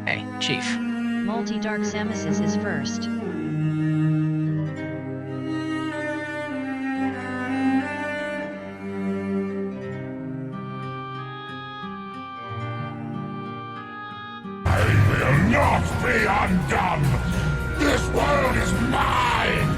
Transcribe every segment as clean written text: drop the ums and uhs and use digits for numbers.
Hey, Chief. Multi-Dark Samuses is first. I will not be undone! This world is mine!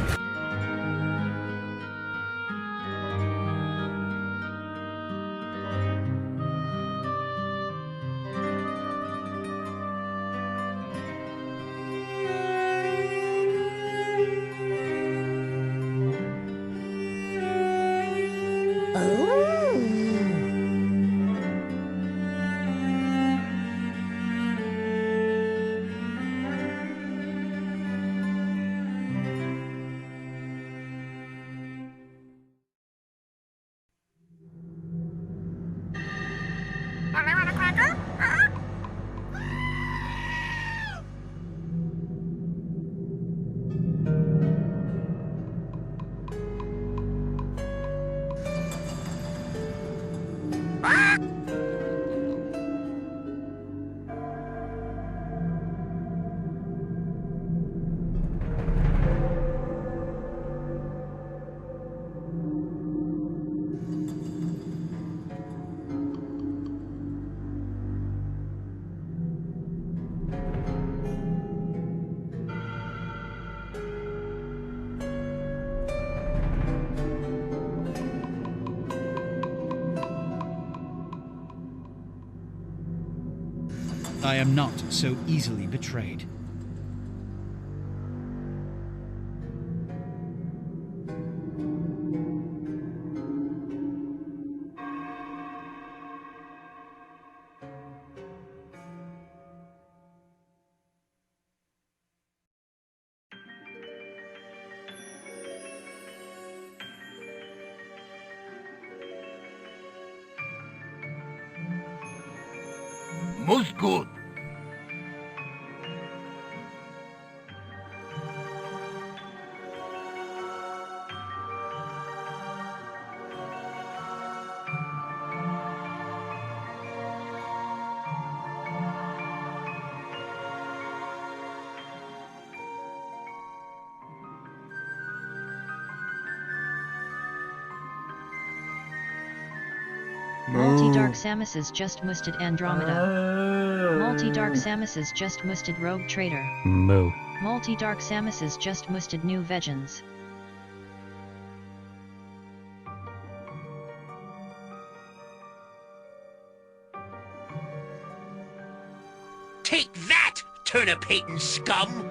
I am not so easily betrayed. Most good. Multi-Dark Samuses just musted Andromeda. Multi-Dark Samuses just musted Rogue Trader. Moo. Multi-Dark Samuses just musted New Vegans. Take that, turnip-hating scum!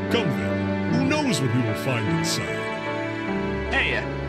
Come then, who knows what we will find inside? Hey, here.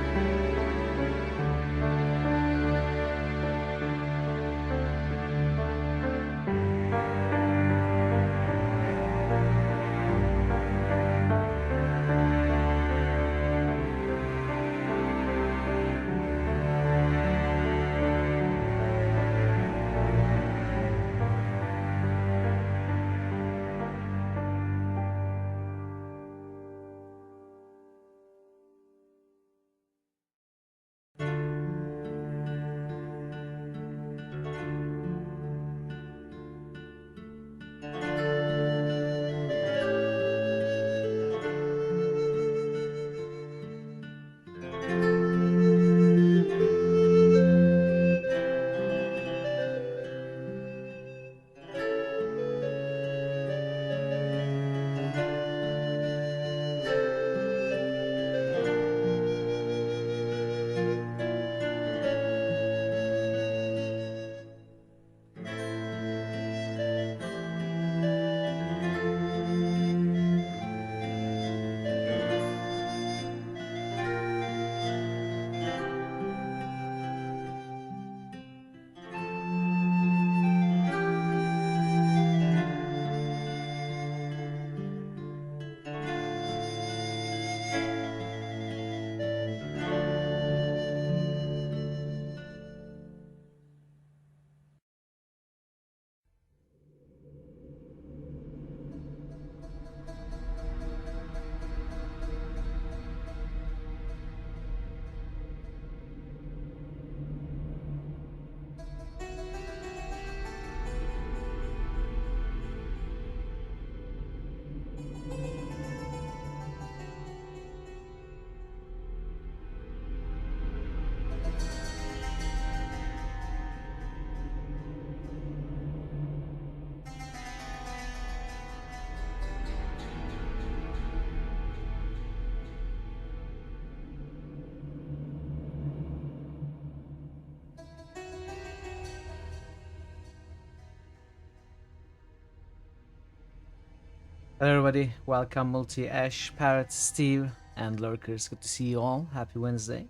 Hello everybody, welcome Multi, Ash, Parrot, Steve, and Lurkers. Good to see you all. Happy Wednesday.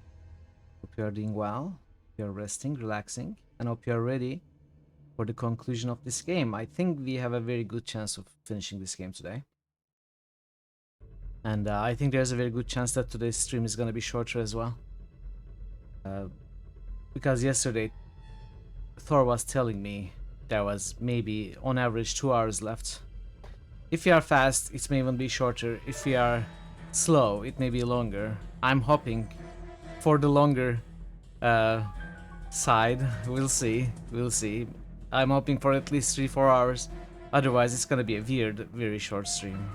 Hope you are doing well, you're resting, relaxing, and hope you are ready for the conclusion of this game. I think we have a very good chance of finishing this game today. And I think there's a very good chance that today's stream is going to be shorter as well. Because yesterday, Thor was telling me there was maybe on average 2 hours left. If we are fast, it may even be shorter. If we are slow, it may be longer. I'm hoping for the longer side. We'll see. We'll see. I'm hoping for at least 3-4 hours. Otherwise, it's gonna be a weird, very short stream.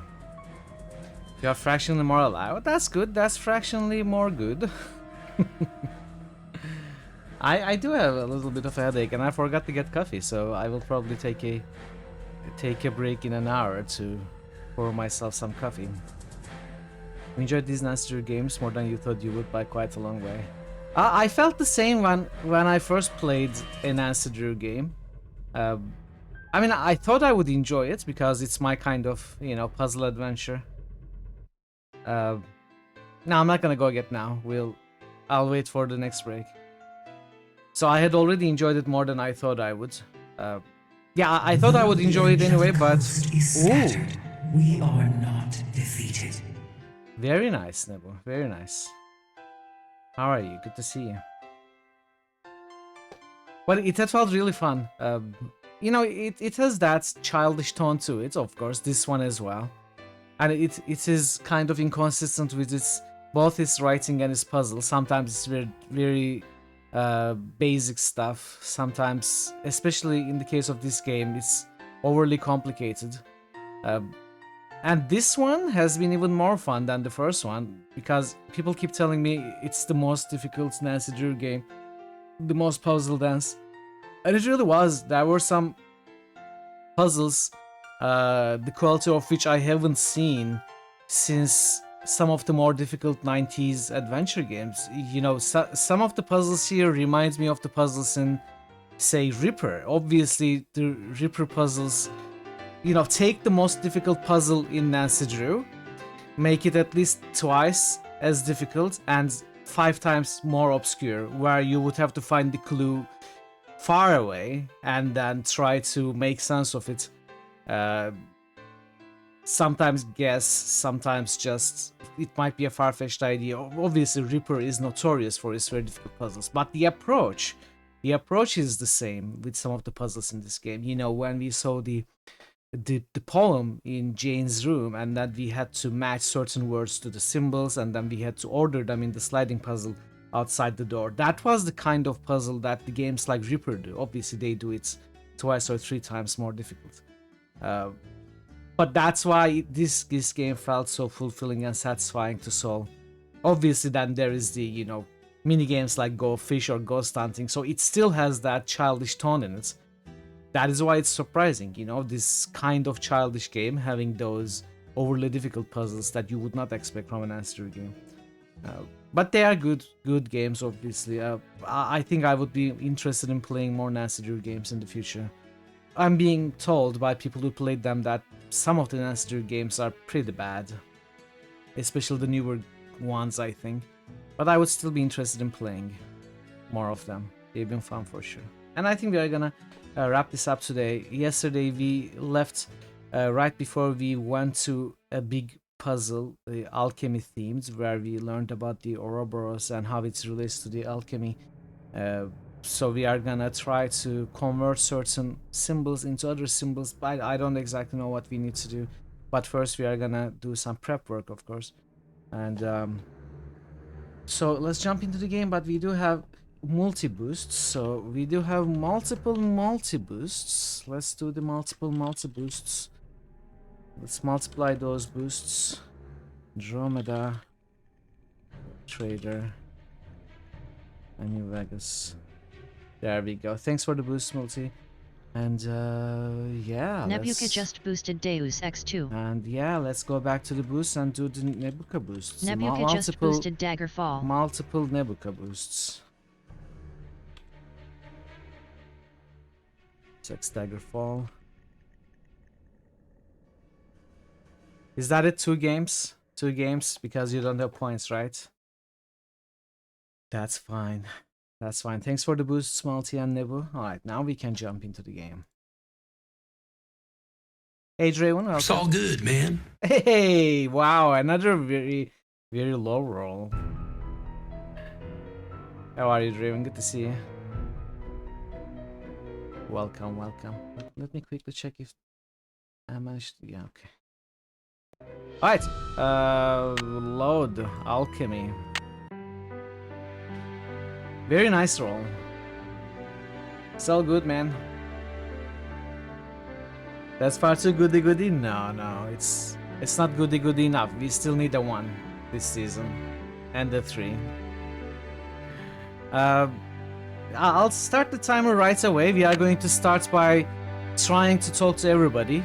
You are fractionally more alive. That's good. That's fractionally more good. I do have a little bit of a headache, and I forgot to get coffee, so I will probably take a break in an hour to pour myself some coffee. You enjoyed these Nancy Drew games more than you thought you would by quite a long way. I felt the same when I first played a Nancy Drew game. I mean, I thought I would enjoy it because it's my kind of, you know, puzzle adventure. No, I'm not gonna go get now. I'll wait for the next break. So I had already enjoyed it more than I thought I would. Yeah, I thought I would enjoy it anyway, but ooh, we are not defeated. Very nice, Nebo. Very nice. How are you? Good to see you. Well, it had felt really fun. You know, it has that childish tone to it, of course. This one as well, and it is kind of inconsistent with both its writing and its puzzle. Sometimes it's very basic stuff. Sometimes, especially in the case of this game, it's overly complicated. And this one has been even more fun than the first one because people keep telling me it's the most difficult Nancy Drew game, the most puzzle dense, and it really was. There were some puzzles, the quality of which I haven't seen since some of the more difficult 90s adventure games. You know, some of the puzzles here reminds me of the puzzles in, say, Ripper. Obviously, the Ripper puzzles, you know, take the most difficult puzzle in Nancy Drew, make it at least twice as difficult, and 5 times more obscure, where you would have to find the clue far away and then try to make sense of it. Sometimes guess, sometimes just it might be a far-fetched idea. Obviously, Ripper is notorious for his very difficult puzzles, but the approach is the same with some of the puzzles in this game. You know, when we saw the poem in Jane's room, and that we had to match certain words to the symbols, and then we had to order them in the sliding puzzle outside the door. That was the kind of puzzle that the games like Ripper do. Obviously, they do it twice or 3 times more difficult. But that's why this game felt so fulfilling and satisfying to solve. Obviously, then there is the, you know, mini games like Go Fish or Ghost Hunting, so it still has that childish tone in it. That is why it's surprising, you know, this kind of childish game having those overly difficult puzzles that you would not expect from an answer game. But they are good games, obviously. I think I would be interested in playing more Nancy Drew games in the future. I'm being told by people who played them that some of the Nancy Drew games are pretty bad, especially the newer ones, I think. But I would still be interested in playing more of them. They've been fun for sure. And I think we are gonna wrap this up today. Yesterday we left right before we went to a big puzzle, the alchemy themed, where we learned about the Ouroboros and how it relates to the alchemy. So we are gonna try to convert certain symbols into other symbols, but I don't exactly know what we need to do. But first we are gonna do some prep work, of course. And so let's jump into the game, but we do have multi-boosts, so we do have multiple multi-boosts. Let's do the multiple multi-boosts. Let's multiply those boosts. Andromeda, Trader, and New Vegas. There we go. Thanks for the boost, Multi. And yeah, Nebuka just boosted Deus Ex 2. and yeah, let's go back to the boost and do the Nebuka boosts. Nebuka just boosted Daggerfall. Multiple Nebuka boosts. 6 Daggerfall. Is that it? 2 games? 2 games because you don't have points, right? That's fine. That's fine. Thanks for the boosts, Multi and Nebu. Alright, now we can jump into the game. Hey, Draven. It's all good, man. Hey, wow, another very low roll. How are you, Draven? Good to see you. Welcome, welcome. Let me quickly check if I managed to... Yeah, okay. Alright, load alchemy. Very nice roll. It's all good, man. That's far too goody. No, it's not goody enough. We still need a 1 this season, and a 3. I'll start the timer right away. We are going to start by trying to talk to everybody.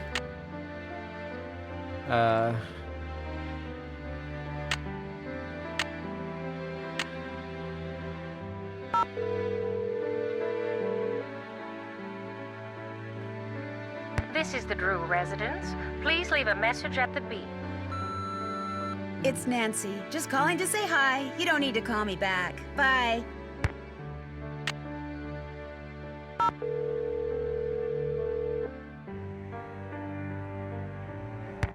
This is the Drew residence. Please leave a message at the beep. It's Nancy. Just calling to say hi. You don't need to call me back. Bye.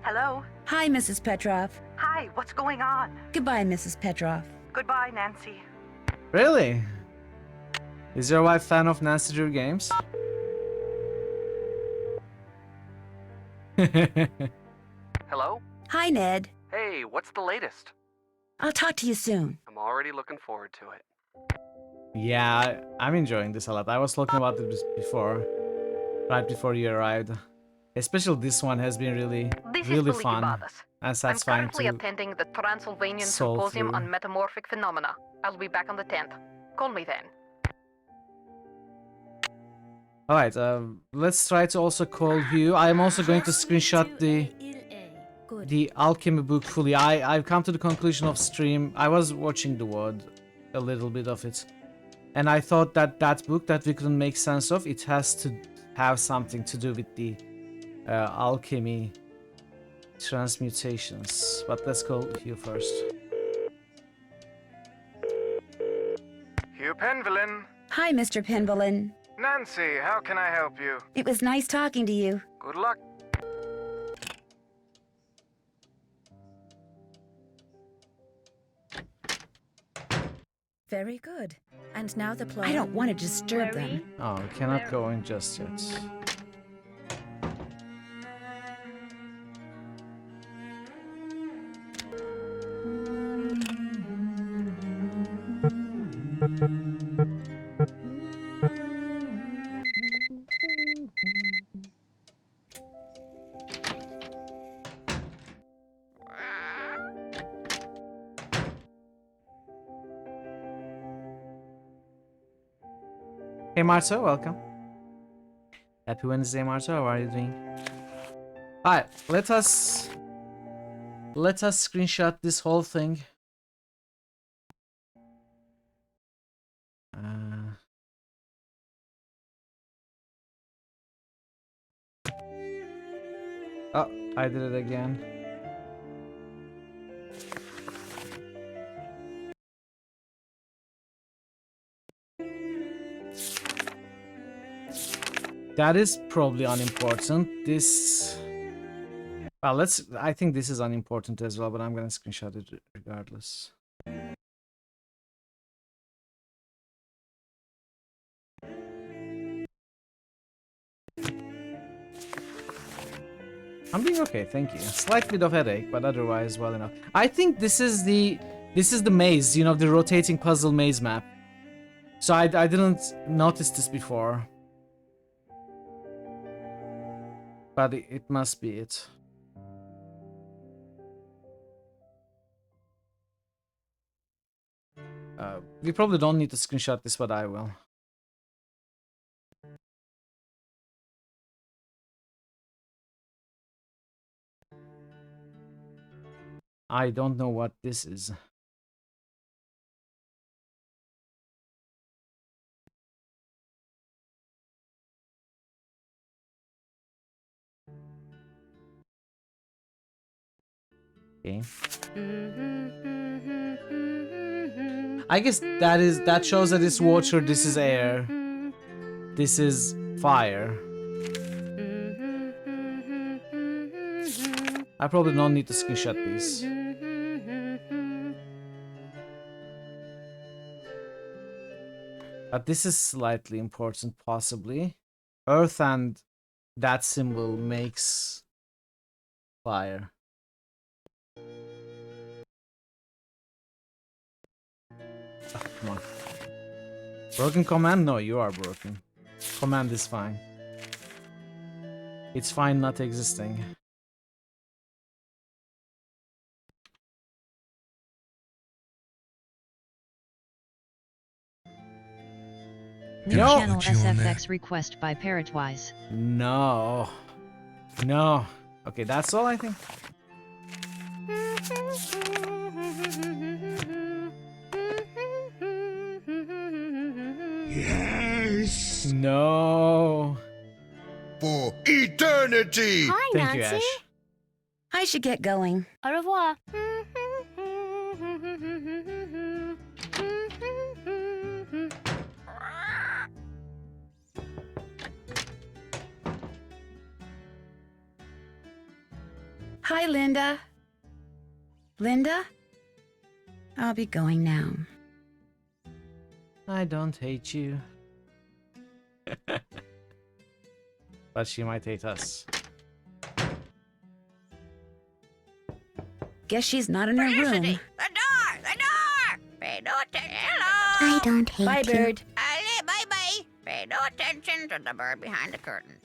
Hello? Hi, Mrs. Petrov. Hi, what's going on? Goodbye, Mrs. Petrov. Goodbye, Nancy. Really? Is your wife fan of Nancy Drew games? Hello? Hi, Ned. Hey, what's the latest? I'll talk to you soon. I'm already looking forward to it. Yeah, I'm enjoying this a lot. I was talking about this before, right before you arrived. Especially this one has been really fun and satisfying. I'm currently attending the Transylvanian solve Symposium through. on Metamorphic Phenomena. I'll be back on the 10th. Call me then. Alright, let's try to also call you. I'm also going to screenshot the alchemy book fully. I've come to the conclusion of stream. I was watching the word, a little bit of it. And I thought that that book that we couldn't make sense of, it has to have something to do with the alchemy transmutations. But let's call you first. you, Penvillain. Hi, Mr. Penvillain. Nancy, how can I help you? It was nice talking to you. Good luck. Very good. And now the plan. I don't want to disturb them. Oh, we cannot go in just yet. Hey Marto, welcome. Happy Wednesday, Marto. How are you doing? Alright, let us screenshot this whole thing. Oh, I did it again. That is probably unimportant. This... Well, I think this is unimportant as well, but I'm gonna screenshot it regardless. I'm doing okay, thank you. Slight bit of headache, but otherwise well enough. I think this is the maze, you know, the rotating puzzle maze map. So I didn't notice this before. But it must be it. We probably don't need to screenshot this, but I will. I don't know what this is. Okay. I guess that shows that it's water, this is air. This is fire. I probably don't need to screenshot these. But this is slightly important, possibly. Earth and that symbol makes fire. Oh, come on. Broken command? No, you are broken. Command is fine. It's fine not existing. New No. channel SFX request by Parrotwise. No. No. Okay, that's all I think. Yes. No. For eternity. Hi, Thank you, Ash. I should get going. Au revoir. Hi, Linda. Linda? I'll be going now. I don't hate you. But she might hate us. Guess she's not in her room. The door! The door! Pay no attention. Hello! I don't hate Bye, you. bird. Bye-bye. Pay no attention to the bird behind the curtain.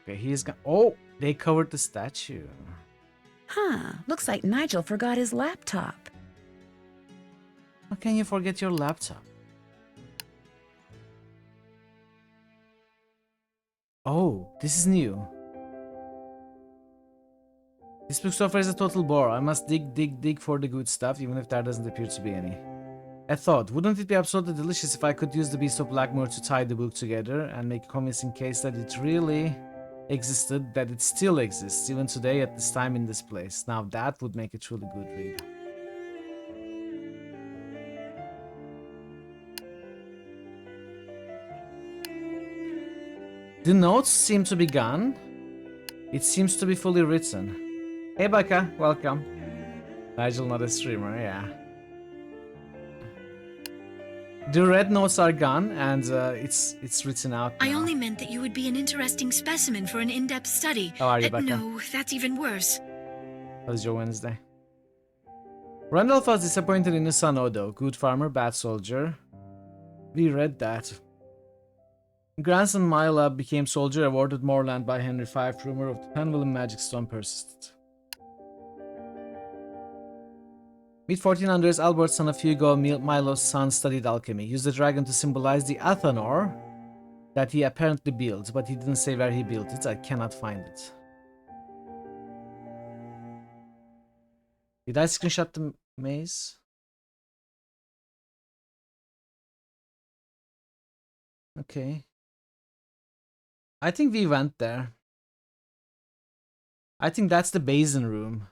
Okay, he's gone. Oh, they covered the statue. Huh. Looks like Nigel forgot his laptop. How can you forget your laptop? Oh, this is new. This book so far is a total bore. I must dig for the good stuff, even if there doesn't appear to be any. I thought, wouldn't it be absolutely delicious if I could use the Beast of Blackmoor to tie the book together and make a convincing case that it really existed that it still exists, even today at this time in this place. Now that would make a truly good read. The notes seem to be gone. It seems to be fully written. Hey Baka, welcome. Nigel, not a streamer, yeah. The red notes are gone, and it's written out now. I only meant that you would be an interesting specimen for an in-depth study. How are you, Becca? No, that's even worse. How was your Wednesday? Randolph was disappointed in his son Odo. Good farmer, bad soldier. We read that. Grandson Mila became soldier, awarded more land by Henry V. Rumor of the Penwilliam magic stone persisted. Mid-1400s, Albert, son of Hugo, Milo's son, studied alchemy. Used the dragon to symbolize the Athanor that he apparently built, but he didn't say where he built it. I cannot find it. Did I screenshot the maze? Okay. I think we went there. I think that's the basin room.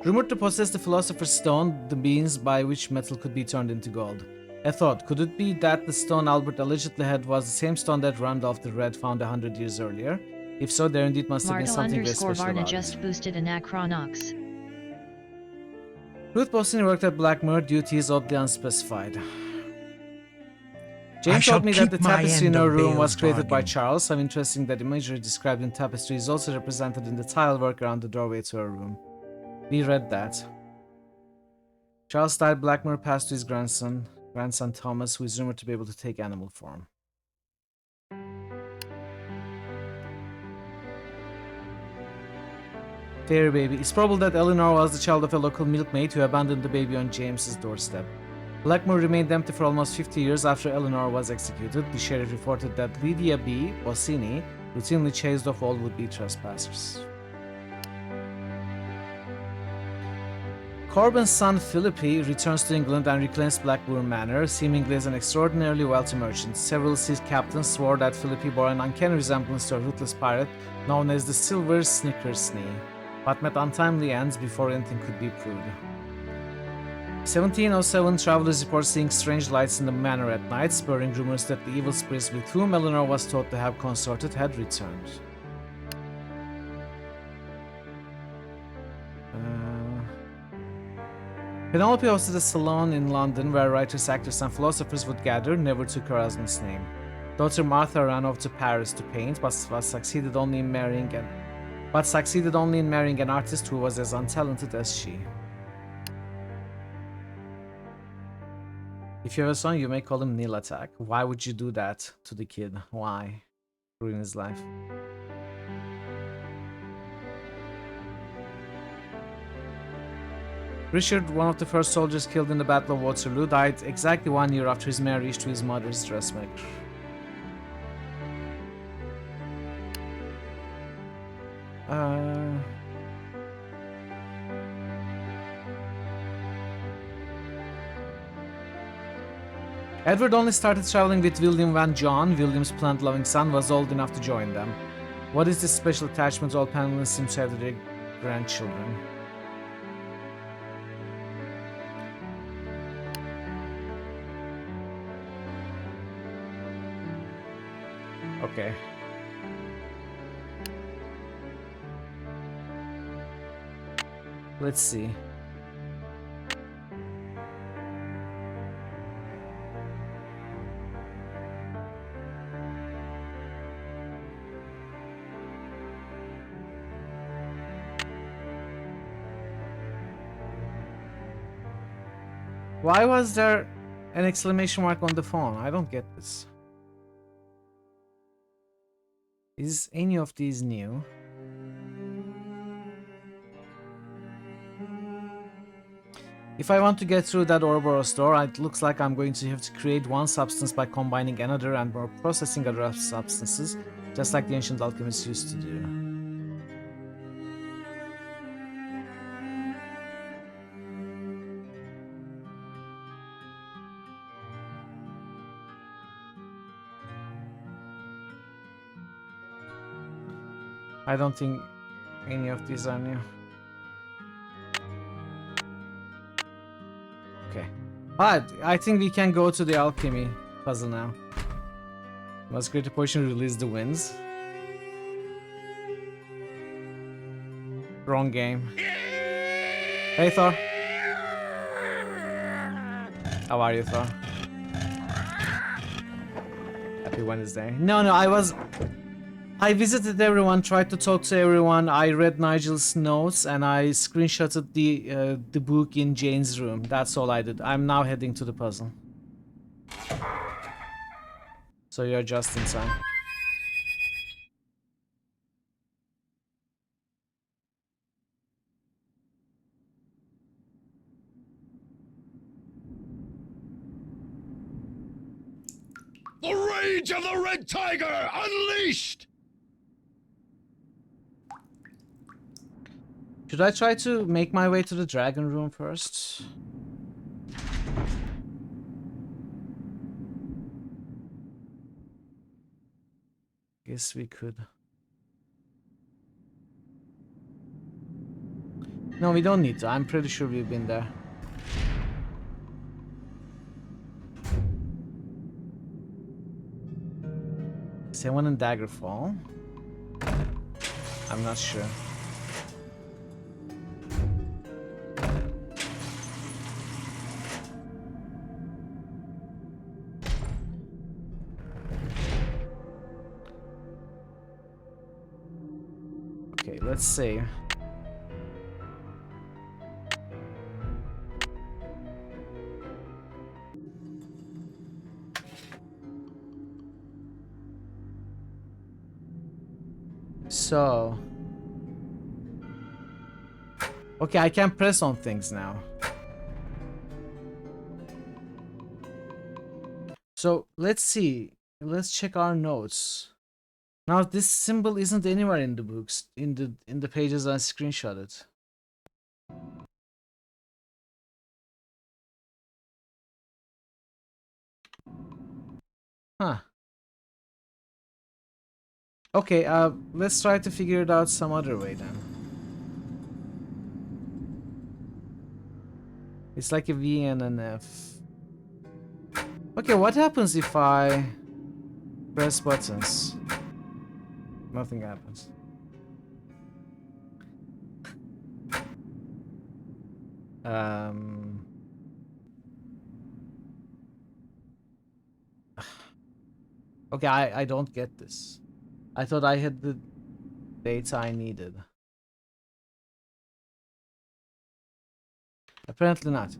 Rumored to possess the Philosopher's Stone, the means by which metal could be turned into gold. A thought, could it be that the stone Albert allegedly had was the same stone that Randolph the Red found 100 years earlier? If so, there indeed must have been something very special Varna about just it. boosted Anachronox. Ruth Boston worked at Blackmoor, duties oddly unspecified. Jane told me that the tapestry in her room was created by Charles. Some interesting that imagery described in tapestry is also represented in the tile work around the doorway to her room. We read that. Charles died. Blackmoor passed to his grandson Thomas, who is rumored to be able to take animal form. Fairy baby. It's probable that Eleanor was the child of a local milkmaid who abandoned the baby on James's doorstep. Blackmoor remained empty for almost 50 years after Eleanor was executed. The sheriff reported that Lydia B. Bossini routinely chased off all would-be trespassers. Corbin's son Philippi returns to England and reclaims Blackmoor Manor, seemingly as an extraordinarily wealthy merchant. Several sea captains swore that Philippi bore an uncanny resemblance to a ruthless pirate known as the Silver Snickersnee, but met untimely ends before anything could be proved. 1707, travelers report seeing strange lights in the manor at night, spurring rumors that the evil spirits with whom Eleanor was thought to have consorted had returned. Penelope hosted a salon in London where writers, actors, and philosophers would gather, never took her husband's name. Daughter Martha ran off to Paris to paint, but succeeded only in marrying an artist who was as untalented as she. If you have a son, you may call him Neil Attack. Why would you do that to the kid? Why? Ruin his life. Richard, one of the first soldiers killed in the Battle of Waterloo, died exactly 1 year after his marriage to his mother's dressmaker. Edward only started traveling with William when John, William's plant-loving son, was old enough to join them. What is this special attachment all Penguins seem to have to their grandchildren? Okay. Let's see. Why was there an exclamation mark on the phone? I don't get this. Is any of these new? If I want to get through that Ouroboros door, it looks like I'm going to have to create one substance by combining another and more processing other substances, just like the ancient alchemists used to do. I don't think any of these are new. Okay. But I think we can go to the alchemy puzzle now. Must create a potion to release the winds. Wrong game. Hey Thor. How are you, Thor? Happy Wednesday. No, I visited everyone, tried to talk to everyone. I read Nigel's notes and I screenshotted the book in Jane's room. That's all I did. I'm now heading to the puzzle. So you're just in time. The rage of the Red Tiger unleashed! Should I try to make my way to the dragon room first? Guess we could. No, we don't need to. I'm pretty sure we've been there. Someone in Daggerfall? I'm not sure. Okay, let's see. So... Okay, I can press on things now. So, let's see. Let's check our notes. Now, this symbol isn't anywhere in the books, in the pages I screenshotted. Huh. Okay, let's try to figure it out some other way then. It's like a V and an F. Okay, what happens if I press buttons? Nothing happens. Okay, I don't get this. I thought I had the data I needed. Apparently not.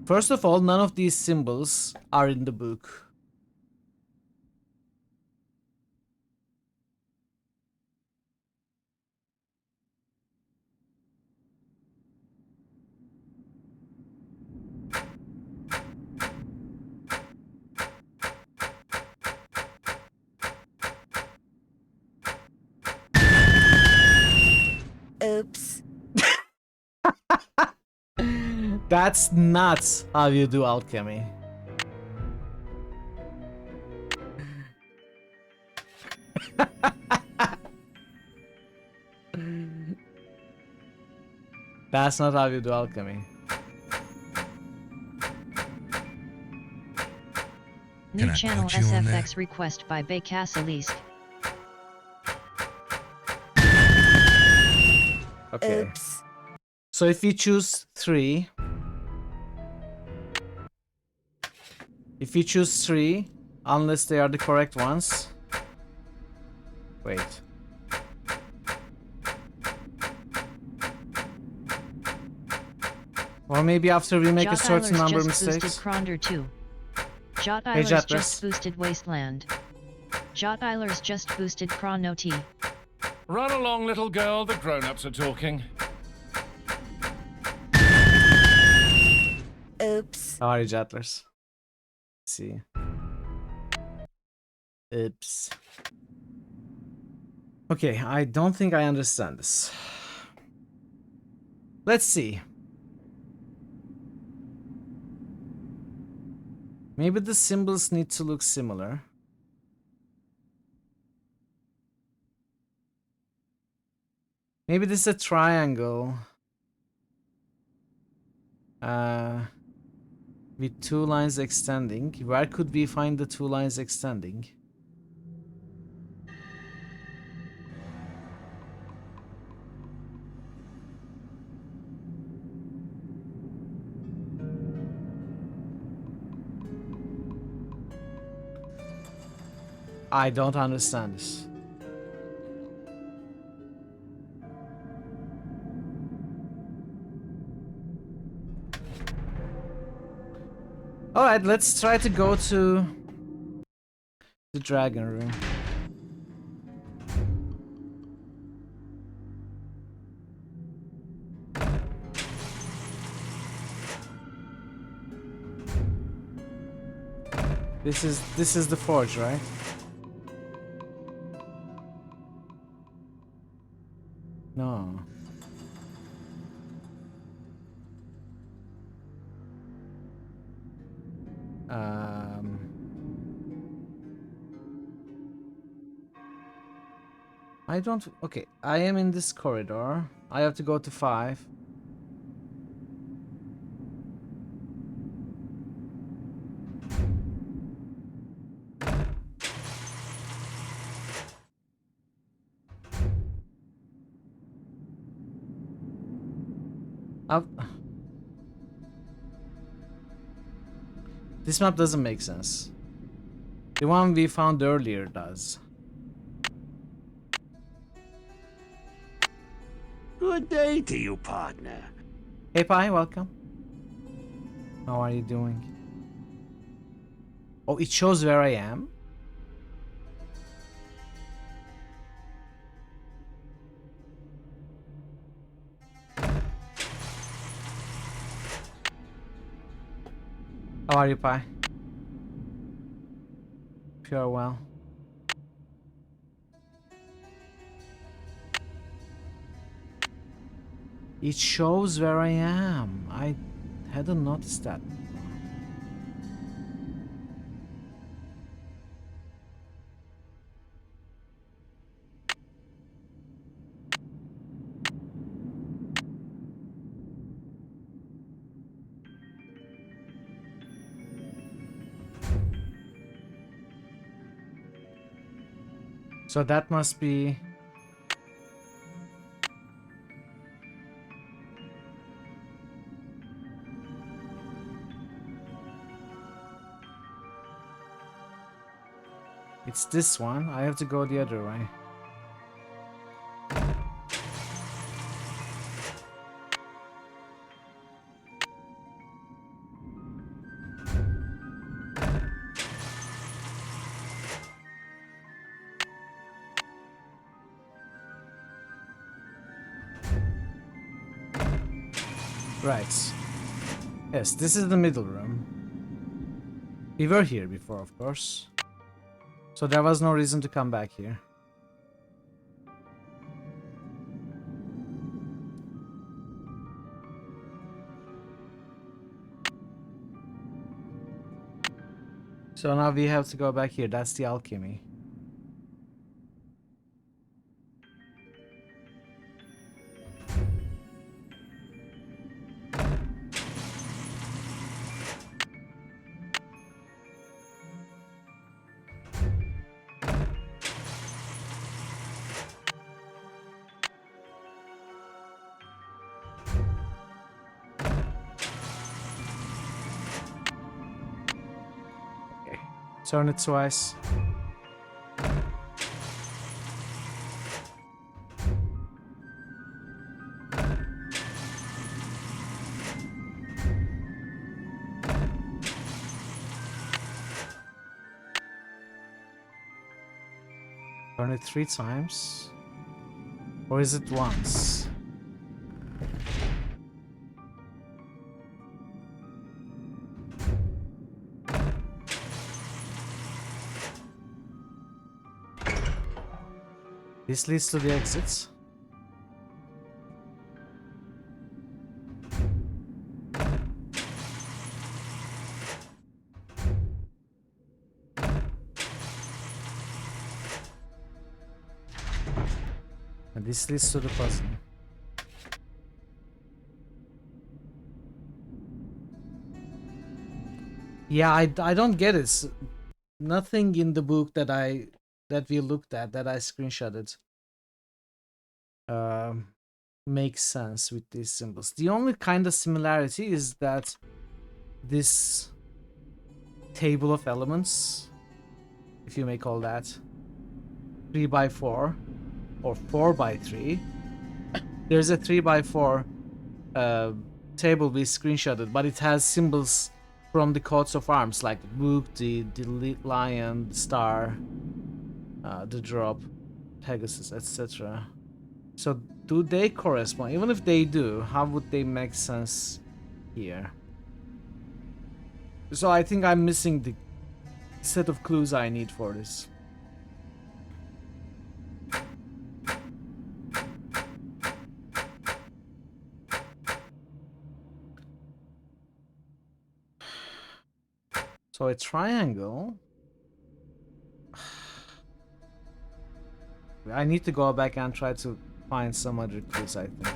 First of all, none of these symbols are in the book. Oops. That's not how you do alchemy. That's not how you do alchemy. New I channel punch you on there? SFX request by Bekasalisk. Okay. Oops. So if you choose 3, unless they are the correct ones. Wait. Or maybe after we make a certain number of mistakes. Boosted Kronder 2. Jot Hey, Eilers Jetras. just boosted Wasteland. Jot Eilers just boosted Chrono T. Run along, little girl. The grown-ups are talking. Oops. How are you, Jettlers? Let's see. Oops. Okay, I don't think I understand this. Let's see. Maybe the symbols need to look similar. Maybe this is a triangle. With 2 lines extending. Where could we find the 2 lines extending? I don't understand this. Alright, let's try to go to the dragon room. This is the forge, right? No. I don't... Okay, I am in this corridor. I have to go to 5. Up. This map doesn't make sense. The one we found earlier does. Good day to you, partner. Hey Pi, welcome. How are you doing? Oh, it shows where I am? How are you, Pi? Hope you are well. It shows where I am. I hadn't noticed that. So that must be... It's this one. I have to go the other way. Right. Yes, this is the middle room. We were here before, of course. So there was no reason to come back here. So now we have to go back here. That's the alchemy. Turn it twice. Turn it 3 times. Or is it once? This leads to the exits. And this leads to the puzzle. Yeah, I don't get it. Nothing in the book that we looked at, that I screenshotted, makes sense with these symbols. The only kind of similarity is that this table of elements, if you may call that, 3x4 or 4x3. There's a 3x4 table we screenshotted, but it has symbols from the coats of arms, like book, the lion, the star, the drop, Pegasus, etc. So do they correspond? Even if they do, how would they make sense here? So I think I'm missing the set of clues I need for this. So a triangle. I need to go back and try to find some other clues, I think.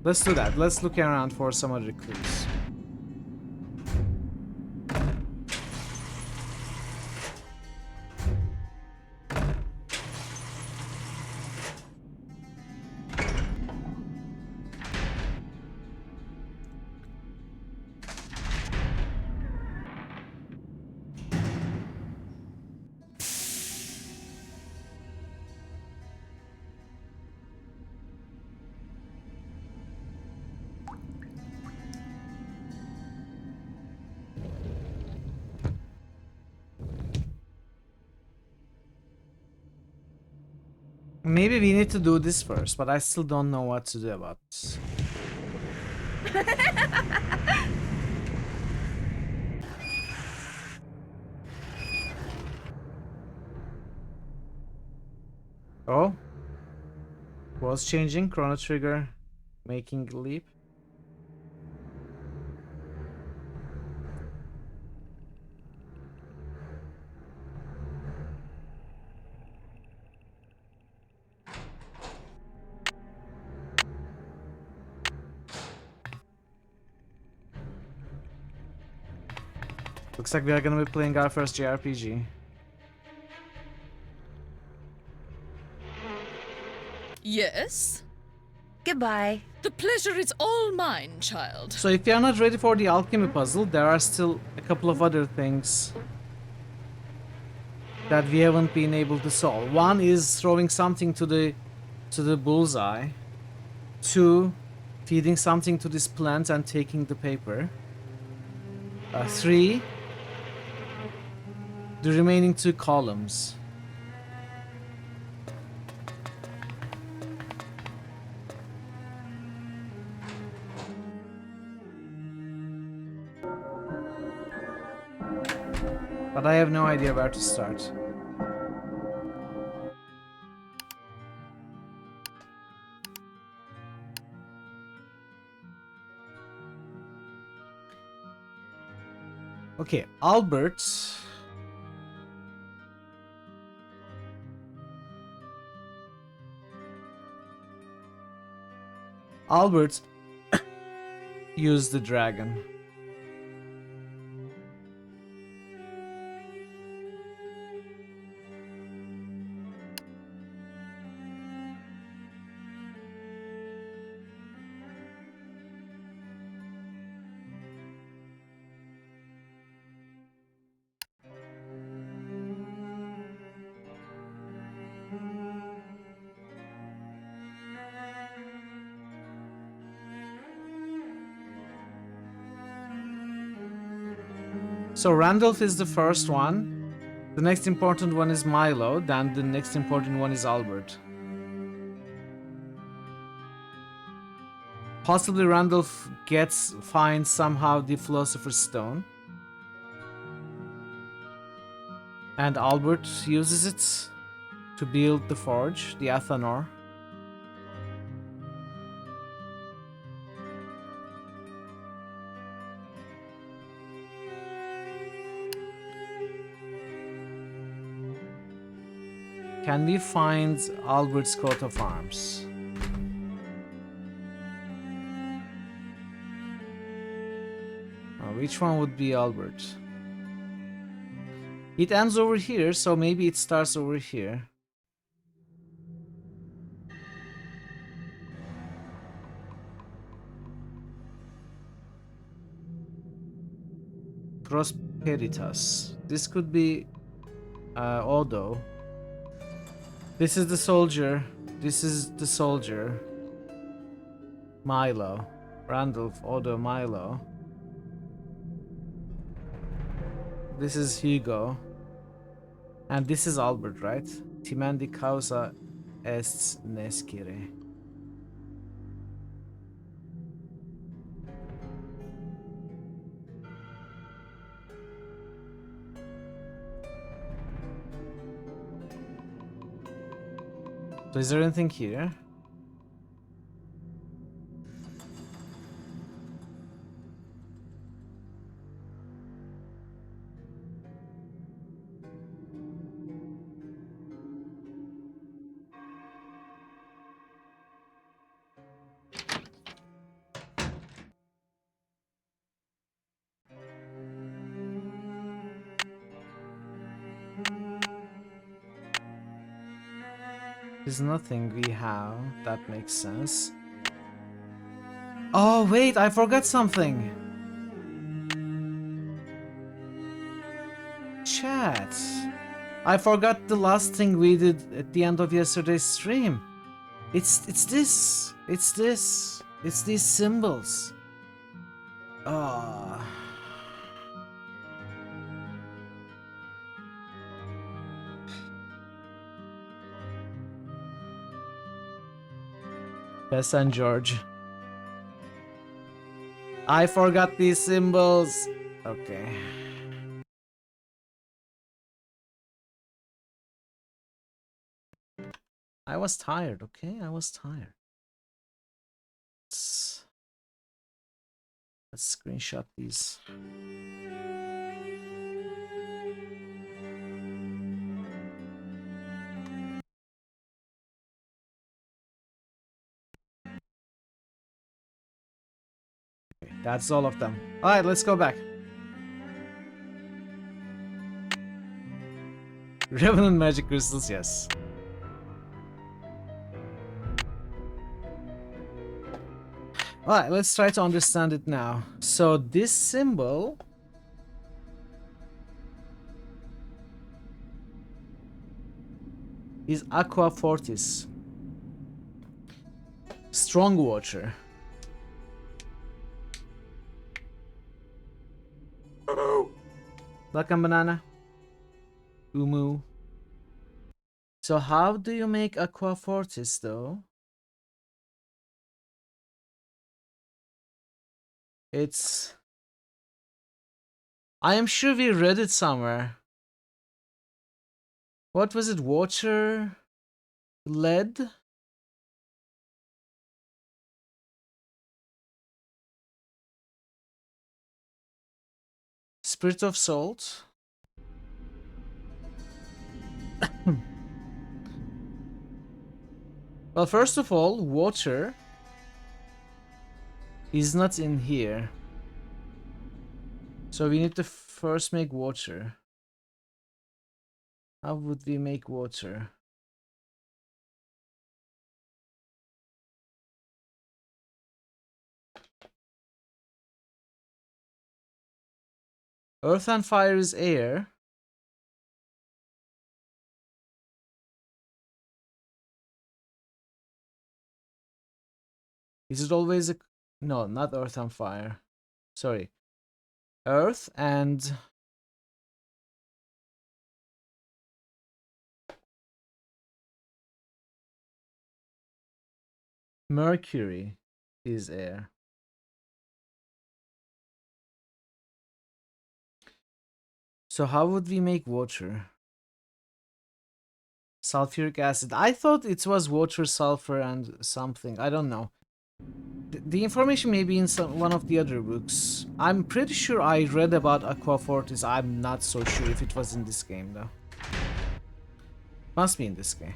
Let's do that. Let's look around for some other clues. Maybe we need to do this first, but I still don't know what to do about this. Oh, was changing, chrono trigger, making a leap. Looks like we are gonna be playing our first JRPG. Yes? Goodbye. The pleasure is all mine, child. So if you are not ready for the alchemy puzzle, there are still a couple of other things that we haven't been able to solve. One is throwing something to the bullseye. Two, feeding something to this plant and taking the paper. Three, the remaining two columns. But I have no idea where to start. Okay, Albert. Albert used the dragon. So Randolph is the first one. The next important one is Milo. Then the next important one is Albert. Possibly Randolph finds somehow the Philosopher's Stone. And Albert uses it to build the forge, the Athanor. Can we find Albert's coat of arms? Which one would be Albert? It ends over here, so maybe it starts over here. Prosperitas. This could be Odo. This is the soldier. This is the soldier. Milo. Randolph, Odo, Milo. This is Hugo. And this is Albert, right? Timandi causa est nescire. So is there anything here? There's nothing we have. That makes sense. Oh, wait, I forgot something. Chat. I forgot the last thing we did at the end of yesterday's stream. It's this. It's this. It's these symbols. Ah. Bess and George. I forgot these symbols. Okay. I was tired, okay? I was tired. Let's screenshot these. Okay, that's all of them. Alright, let's go back. Revenant magic crystals, yes. Alright, let's try to understand it now. So this symbol is Aqua Fortis. Strong water. Welcome, banana. Umu. So how do you make Aqua Fortis though? It's... I am sure we read it somewhere. What was it? Water? Lead? Spirit of salt? Well, first of all, water is not in here. So we need to first make water. How would we make water? Earth and fire is air. Is it always a... No, not earth and fire. Sorry. Earth and... Mercury is air. So how would we make water? Sulfuric acid. I thought it was water, sulfur, and something. I don't know. The information may be in one of the other books. I'm pretty sure I read about Aqua Fortis. I'm not so sure if it was in this game though. Must be in this game.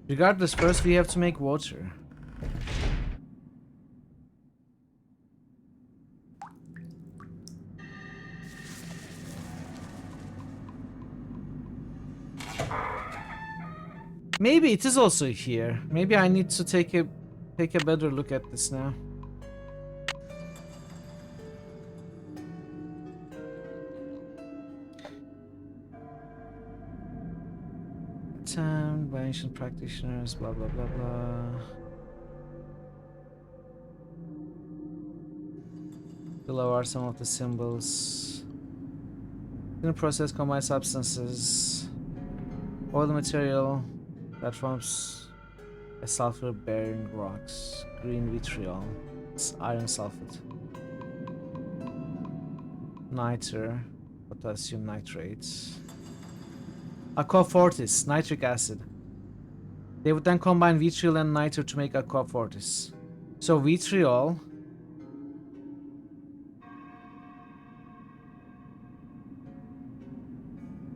Regardless, first we have to make water. Maybe it is also here. Maybe I need to take a better look at this now. Time by ancient practitioners, blah blah blah blah. Below are some of the symbols. In the process, combine substances. Oil material that forms a sulfur-bearing rocks. Green vitriol. It's iron sulfate. Niter. Potassium nitrate. Aqua fortis, nitric acid. They would then combine vitriol and niter to make aqua fortis. So vitriol.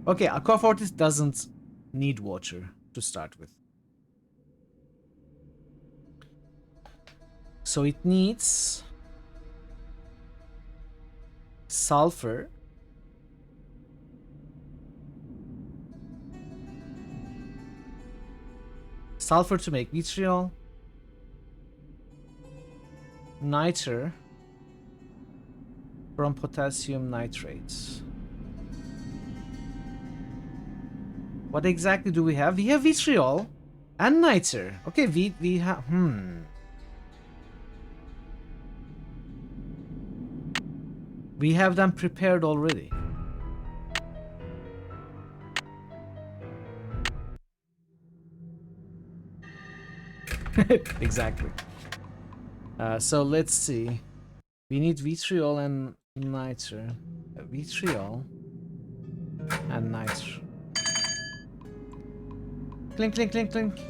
Okay, aqua fortis doesn't need water to start with. So it needs sulfur. Sulfur to make vitriol, niter from potassium nitrate. What exactly do we have? We have vitriol and niter. Okay, we have we have them prepared already. Exactly. So let's see. We need vitriol and niter. Vitriol and niter. Clink, clink, clink, clink.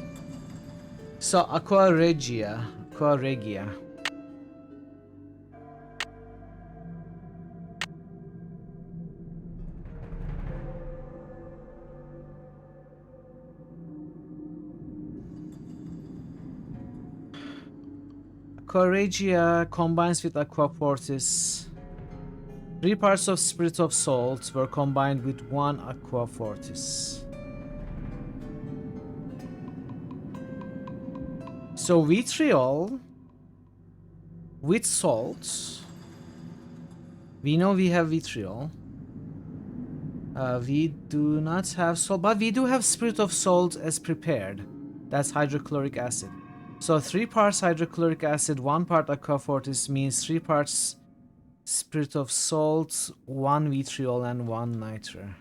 So aqua regia. Aqua regia. Aqua regia combines with aqua fortis. 3 parts of spirit of salt were combined with 1 aqua fortis. So vitriol with salt. We know we have vitriol. We do not have salt, but we do have spirit of salt as prepared. That's hydrochloric acid. So 3 parts hydrochloric acid, 1 part aqua fortis means 3 parts spirit of salt, 1 vitriol, and 1 niter.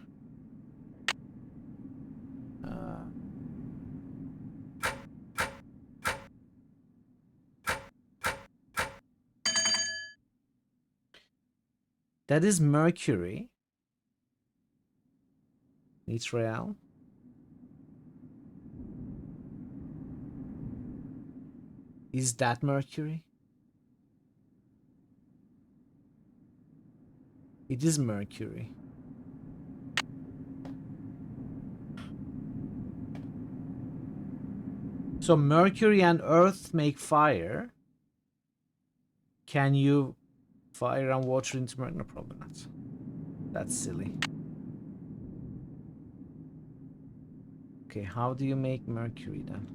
That is mercury. Vitriol. Is that mercury? It is mercury. So mercury and earth make fire. Can you fire and water into mercury? No, probably not. That's silly. Okay, how do you make mercury then?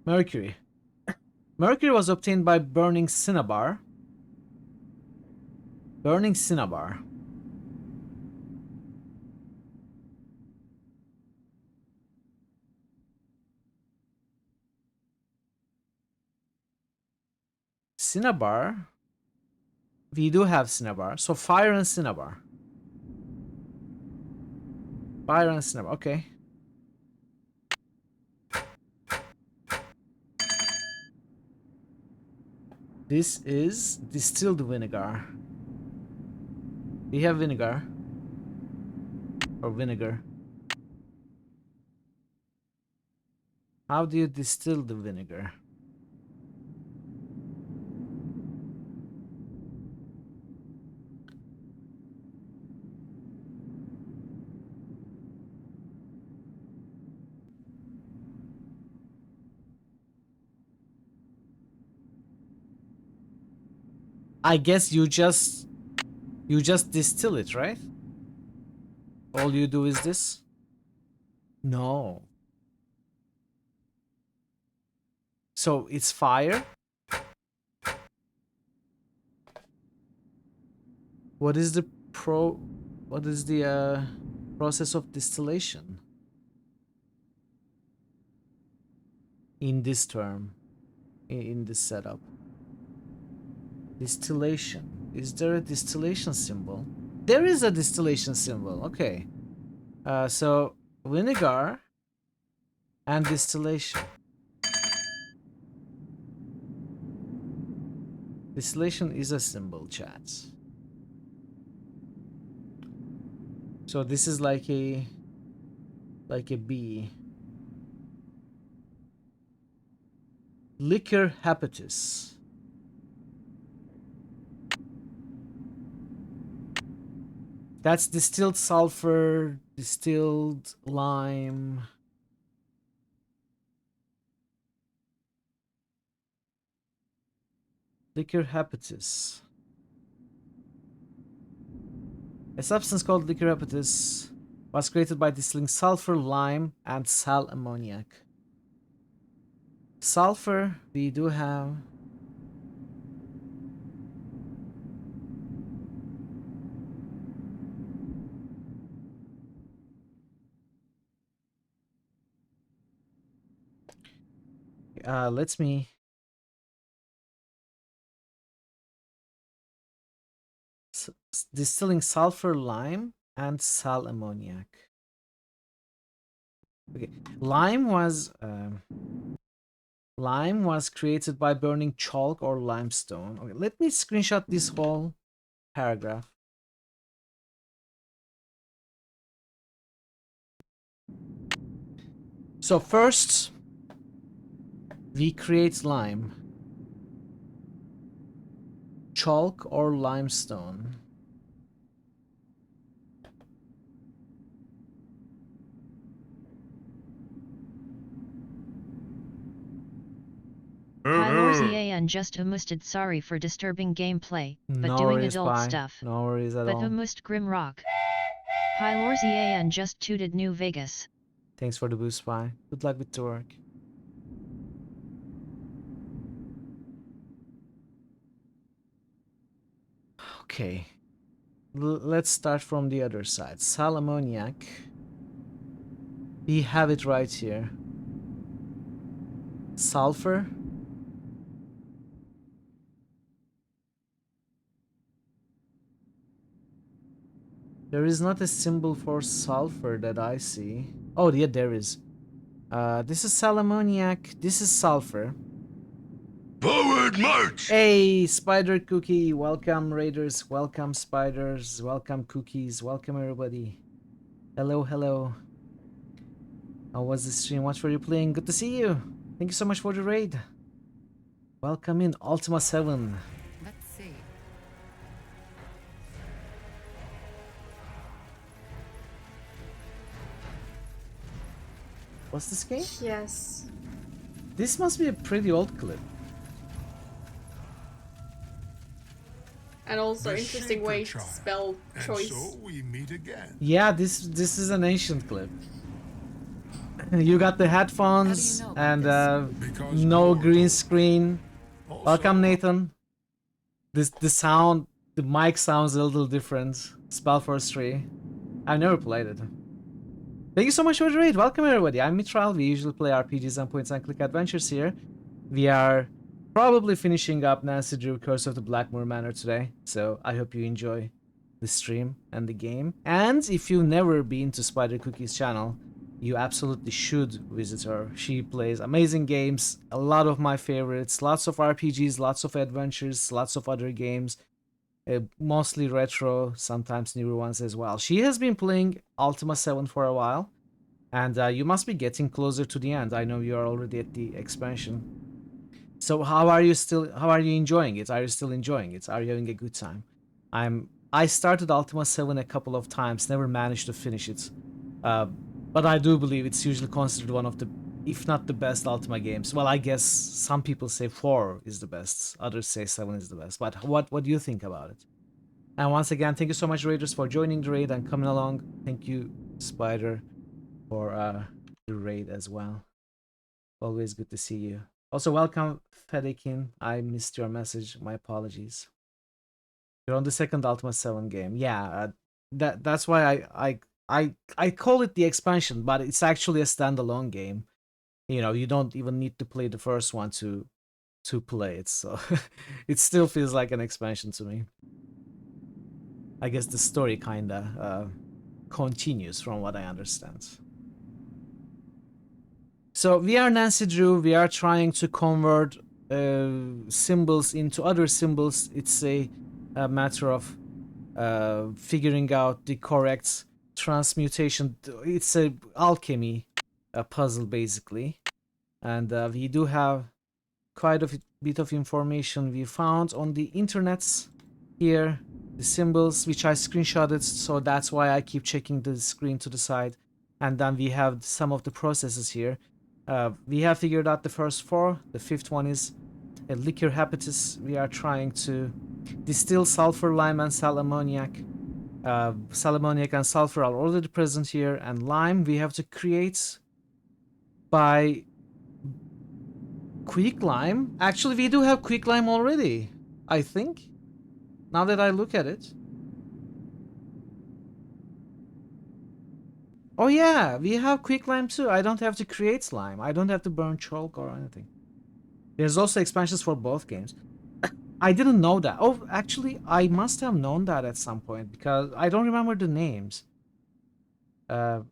Mercury. Mercury was obtained by burning cinnabar. Burning cinnabar. Cinnabar. We do have cinnabar. So fire and cinnabar. Fire and cinnabar. Okay. This is distilled vinegar. We have vinegar. Or vinegar. How do you distill the vinegar? I guess you just distill it, right? All you do is this? No. So it's fire? What is the process of distillation in this term, in this setup? Distillation. Is there a distillation symbol? There is a distillation symbol. Okay. So vinegar and distillation. Distillation is a symbol, chat. So this is like a B. Liquor hepatis. That's distilled sulfur, distilled lime. Liquor hepatis. A substance called liquor hepatis was created by distilling sulfur, lime, and sal ammoniac. Sulfur, we do have. Let me. Distilling sulfur, lime, and sal ammoniac. Okay, lime was created by burning chalk or limestone. Okay, let me screenshot this whole paragraph. So first, we create lime, chalk or limestone. Hi Lorzier and just Humusted sorry for disturbing gameplay, but No doing worries, adult bye. stuff. No worries at But all. Humust Grimrock. Hi Lorzier and just tooted New Vegas. Thanks for the boost, bye. Good luck with the work. Okay. Let's start from the other side. Sal ammoniac. We have it right here. Sulfur. There is not a symbol for sulfur that I see. Oh, yeah, there is. This is sal ammoniac. This is sulfur. Forward march! Hey, Spider Cookie. Welcome, Raiders. Welcome, Spiders. Welcome, Cookies. Welcome, everybody. Hello, hello. How was the stream? What were you playing? Good to see you. Thank you so much for the raid. Welcome in, Ultima 7. Let's see. What's this game? Yes. This must be a pretty old clip. And also interesting way to spell choice. So we meet again. Yeah, this is an ancient clip. You got the headphones and no green screen. Welcome, Nathan. The sound, the mic sounds a little different. Spellforce 3. I've never played it. Thank you so much for the raid. Welcome, everybody. I'm Mitral. We usually play RPGs and point-and-click adventures here. We are probably finishing up Nancy Drew Curse of the Blackmoor Manor today. So I hope you enjoy the stream and the game. And if you've never been to Spider Cookie's channel, you absolutely should visit her. She plays amazing games, a lot of my favorites, lots of RPGs, lots of adventures, lots of other games, mostly retro, sometimes newer ones as well. She has been playing Ultima 7 for a while, And you must be getting closer to the end. I know you are already at the expansion. So how are you enjoying it? Are you still enjoying it? Are you having a good time? I started Ultima 7 a couple of times, never managed to finish it. But I do believe it's usually considered one of the, if not the best Ultima games. Well, I guess some people say 4 is the best, others say 7 is the best. But what do you think about it? And once again, thank you so much, Raiders, for joining the raid and coming along. Thank you, Spider, for the raid as well. Always good to see you. Also, welcome, Fedekin. I missed your message. My apologies. You're on the second Ultima 7 game. Yeah, that's why I call it the expansion, but it's actually a standalone game. You know, you don't even need to play the first one to play it, so it still feels like an expansion to me. I guess the story kinda continues from what I understand. So we are Nancy Drew. We are trying to convert symbols into other symbols. It's a matter of figuring out the correct transmutation. It's a alchemy puzzle basically, and we do have quite a bit of information we found on the internets here. The symbols which I screenshotted, so that's why I keep checking the screen to the side. And then we have some of the processes here. We have figured out the first 4. The 5th one is a liquor habitus. We are trying to distill sulfur, lime, and sal ammoniac. Sal ammoniac and sulfur are already present here, and lime we have to create by quick lime. Actually, we do have quick lime already, I think, now that I look at it. Oh yeah, we have quick lime too. I don't have to create slime. I don't have to burn chalk or anything. There's also expansions for both games. I didn't know that. Oh, actually, I must have known that at some point because I don't remember the names.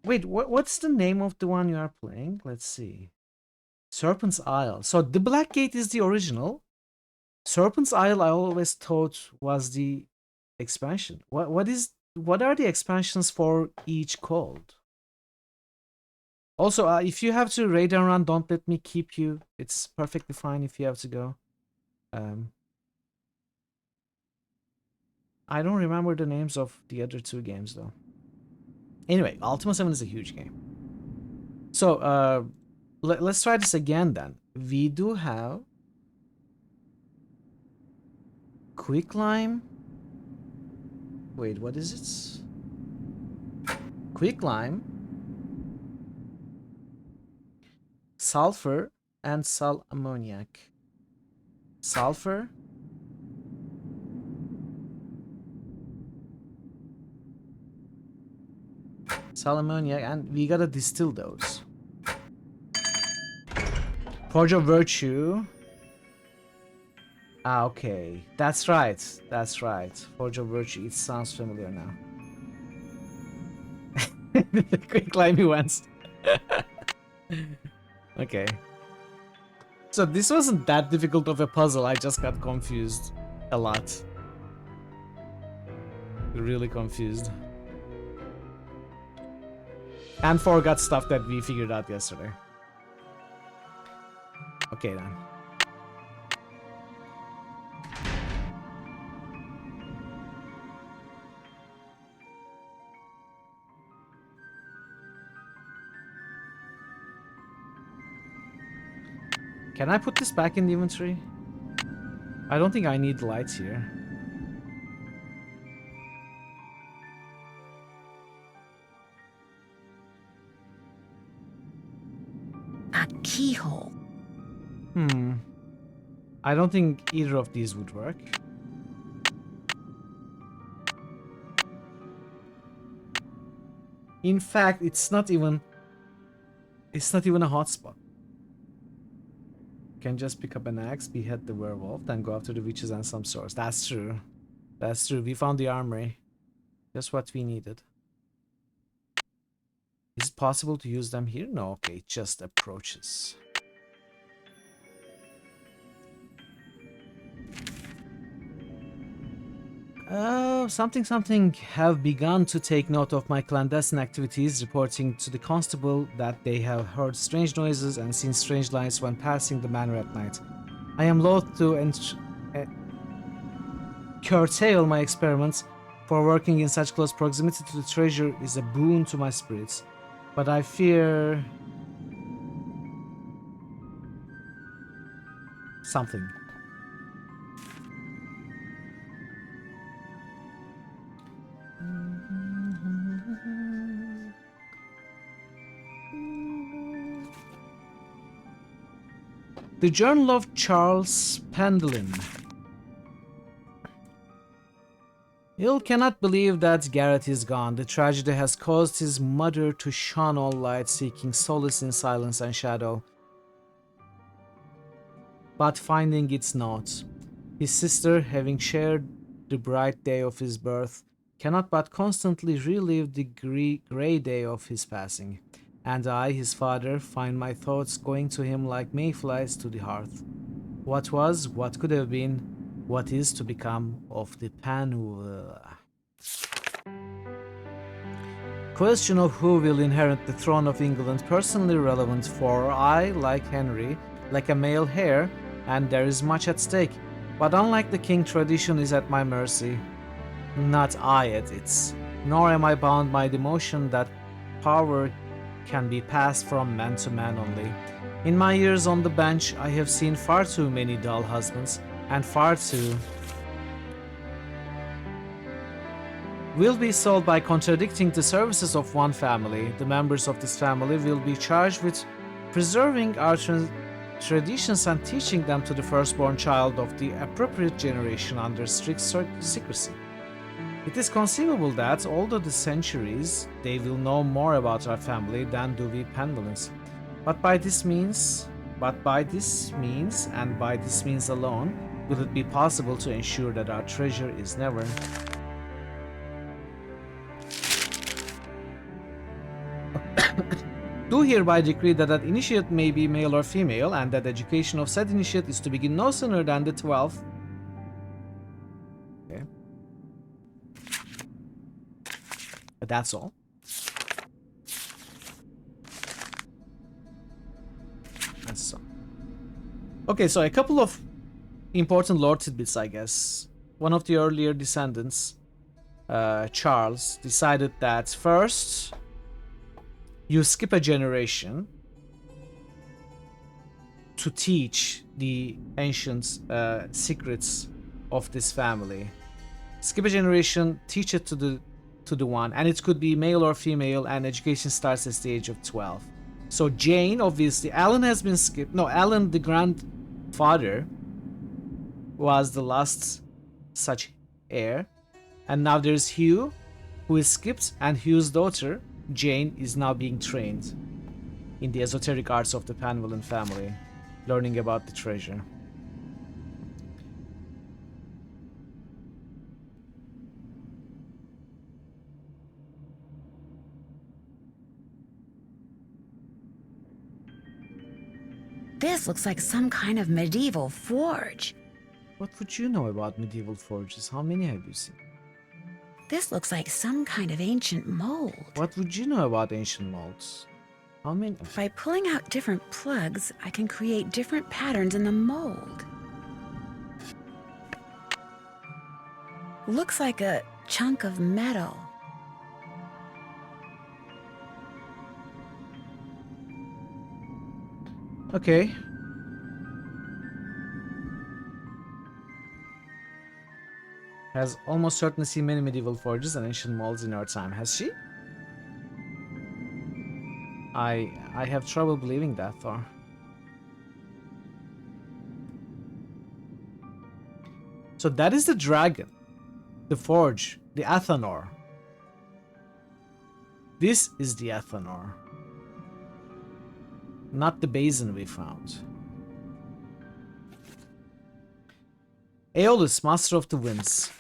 Wait, what's the name of the one you are playing? Let's see. Serpent's Isle. So the Black Gate is the original. Serpent's Isle I always thought was the expansion. What are the expansions for each called? Also, if you have to raid and run, don't let me keep you. It's perfectly fine if you have to go. I don't remember the names of the other 2 games though. Anyway, Ultima 7 is a huge game. So, let's try this again then. We do have quicklime. Wait, what is it? Quicklime, sulfur, and sal ammoniac. Sulfur, sal ammoniac, and we gotta distill those. Forge of Virtue. Ah, okay. That's right. That's right. Forge of Virtue. It sounds familiar now. Quick climbing ones. Okay. So this wasn't that difficult of a puzzle. I just got confused a lot. Really confused. And forgot stuff that we figured out yesterday. Okay then. Can I put this back in the inventory? I don't think I need lights here. A keyhole. I don't think either of these would work. In fact, it's not even a hotspot. You can just pick up an axe, behead the werewolf, then go after the witches and some swords. That's true. That's true. We found the armory. Just what we needed. Is it possible to use them here? No, okay, it just approaches. Something have begun to take note of my clandestine activities, reporting to the constable that they have heard strange noises and seen strange lights when passing the manor at night. I am loath to curtail my experiments, for working in such close proximity to the treasure is a boon to my spirits. But I fear something. The Journal of Charles Pendleton. Hill cannot believe that Garrett is gone. The tragedy has caused his mother to shun all light, seeking solace in silence and shadow, but finding its not. His sister, having shared the bright day of his birth, cannot but constantly relive the grey day of his passing. And I, his father, find my thoughts going to him like mayflies to the hearth. What was, what could have been, what is to become of the Manor? Question of who will inherit the throne of England personally relevant, for I, like Henry, lack a male heir, and there is much at stake. But unlike the king, tradition is at my mercy, not I at its. Nor am I bound by the notion that power can be passed from man to man only. In my years on the bench, I have seen far too many dull husbands, and far too will be sold by contradicting the services of one family. The members of this family will be charged with preserving our traditions and teaching them to the firstborn child of the appropriate generation under strict secrecy. It is conceivable that, although the centuries, they will know more about our family than do we Pendletons. But by this means, and by this means alone, will it be possible to ensure that our treasure is never do hereby decree that an initiate may be male or female, and that education of said initiate is to begin no sooner than the 12th. Okay. But that's all. That's all. Okay, so a couple of important lore tidbits, I guess. One of the earlier descendants, Charles, decided that first you skip a generation to teach the ancient secrets of this family. Skip a generation, teach it to the one, and it could be male or female, and education starts at the age of 12. So Jane, obviously, Alan has been skipped. No, Alan, the grandfather, was the last such heir. And now there's Hugh, who is skipped, and Hugh's daughter, Jane, is now being trained in the esoteric arts of the Pendleton family, learning about the treasure. This looks like some kind of medieval forge. What would you know about medieval forges? How many have you seen? This looks like some kind of ancient mold. What would you know about ancient molds? How many? By pulling out different plugs, I can create different patterns in the mold. Looks like a chunk of metal. Okay. Has almost certainly seen many medieval forges and ancient molds in her time. Has she? I have trouble believing that, Thor. So that is the dragon, the forge, the Athanor. This is the Athanor, not the basin we found. Aeolus, Master of the Winds.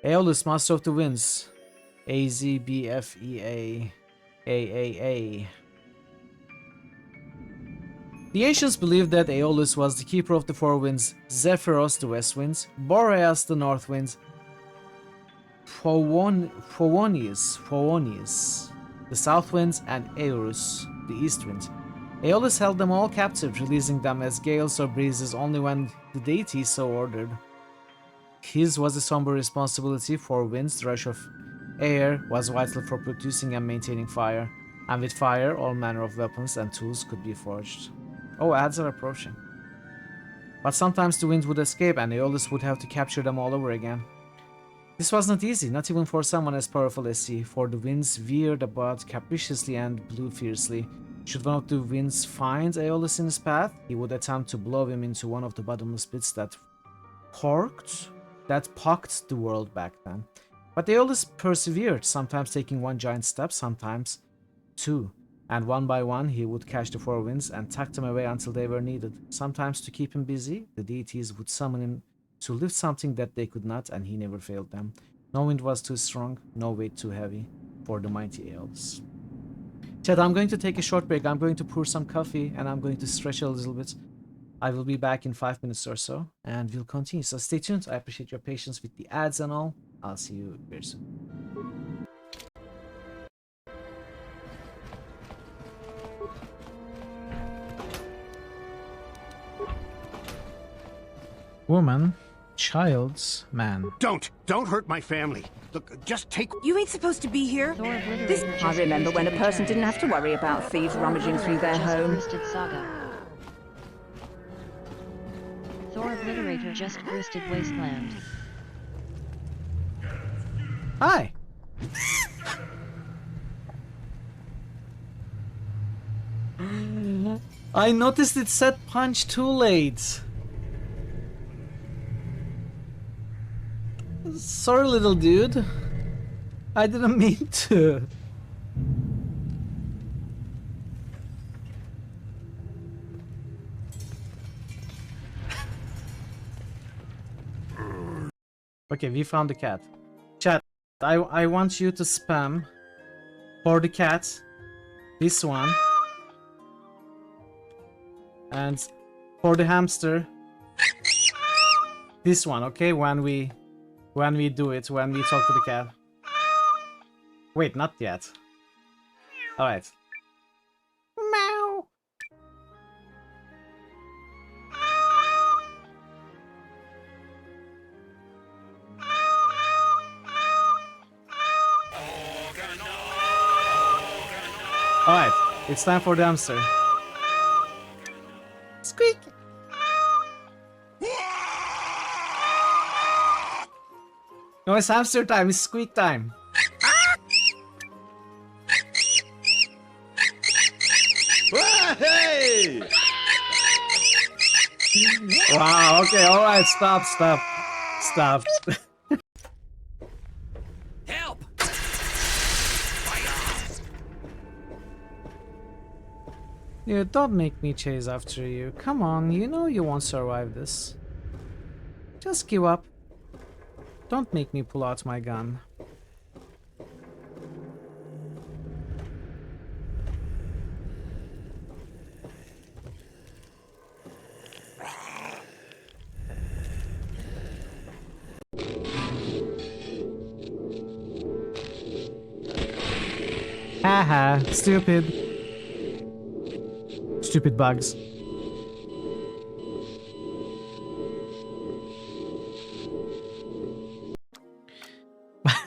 Aeolus, Master of the Winds. AZBFEA AAA. The ancients believed that Aeolus was the keeper of the four winds, Zephyros the west winds, Boreas the north winds, Phoronius the south winds, and Eurus the east winds. Aeolus held them all captive, releasing them as gales or breezes only when the deity so ordered. His was a somber responsibility, for winds, the rush of air, was vital for producing and maintaining fire, and with fire all manner of weapons and tools could be forged. Oh, ads are approaching. But sometimes the wind would escape and Aeolus would have to capture them all over again. This was not easy, not even for someone as powerful as he, for the winds veered about capriciously and blew fiercely. Should one of the winds find Aeolus in his path, he would attempt to blow him into one of the bottomless pits that pocked the world back then. But Aeolus persevered, sometimes taking one giant step, sometimes two. And one by one he would catch the four winds and tuck them away until they were needed. Sometimes to keep him busy, the deities would summon him to lift something that they could not, and he never failed them. No wind was too strong, no weight too heavy for the mighty Aeolus. Chat, I'm going to take a short break. I'm going to pour some coffee and I'm going to stretch a little bit. I will be back in 5 minutes or so and we'll continue. So stay tuned. I appreciate your patience with the ads and all. I'll see you very soon. Woman, child's man. Don't hurt my family. Look, just take... You ain't supposed to be here. I remember when a person didn't have to worry about thieves rummaging through their home. Thor Obliterator just boosted Wasteland. Hi! I noticed it said punch too late. Sorry, little dude. I didn't mean to. Okay, we found the cat. Chat, I want you to spam for the cat this one, and for the hamster this one, okay? When we do it, when we talk to the cat. Wait, not yet. Alright. Meow. Alright, it's time for the hamster. Squeak! No, it's hamster time, it's squeak time. Hey! Wow, okay, alright, stop. Help! Dude, don't make me chase after you. Come on, you know you won't survive this. Just give up. Don't make me pull out my gun. Haha, stupid. Stupid bugs.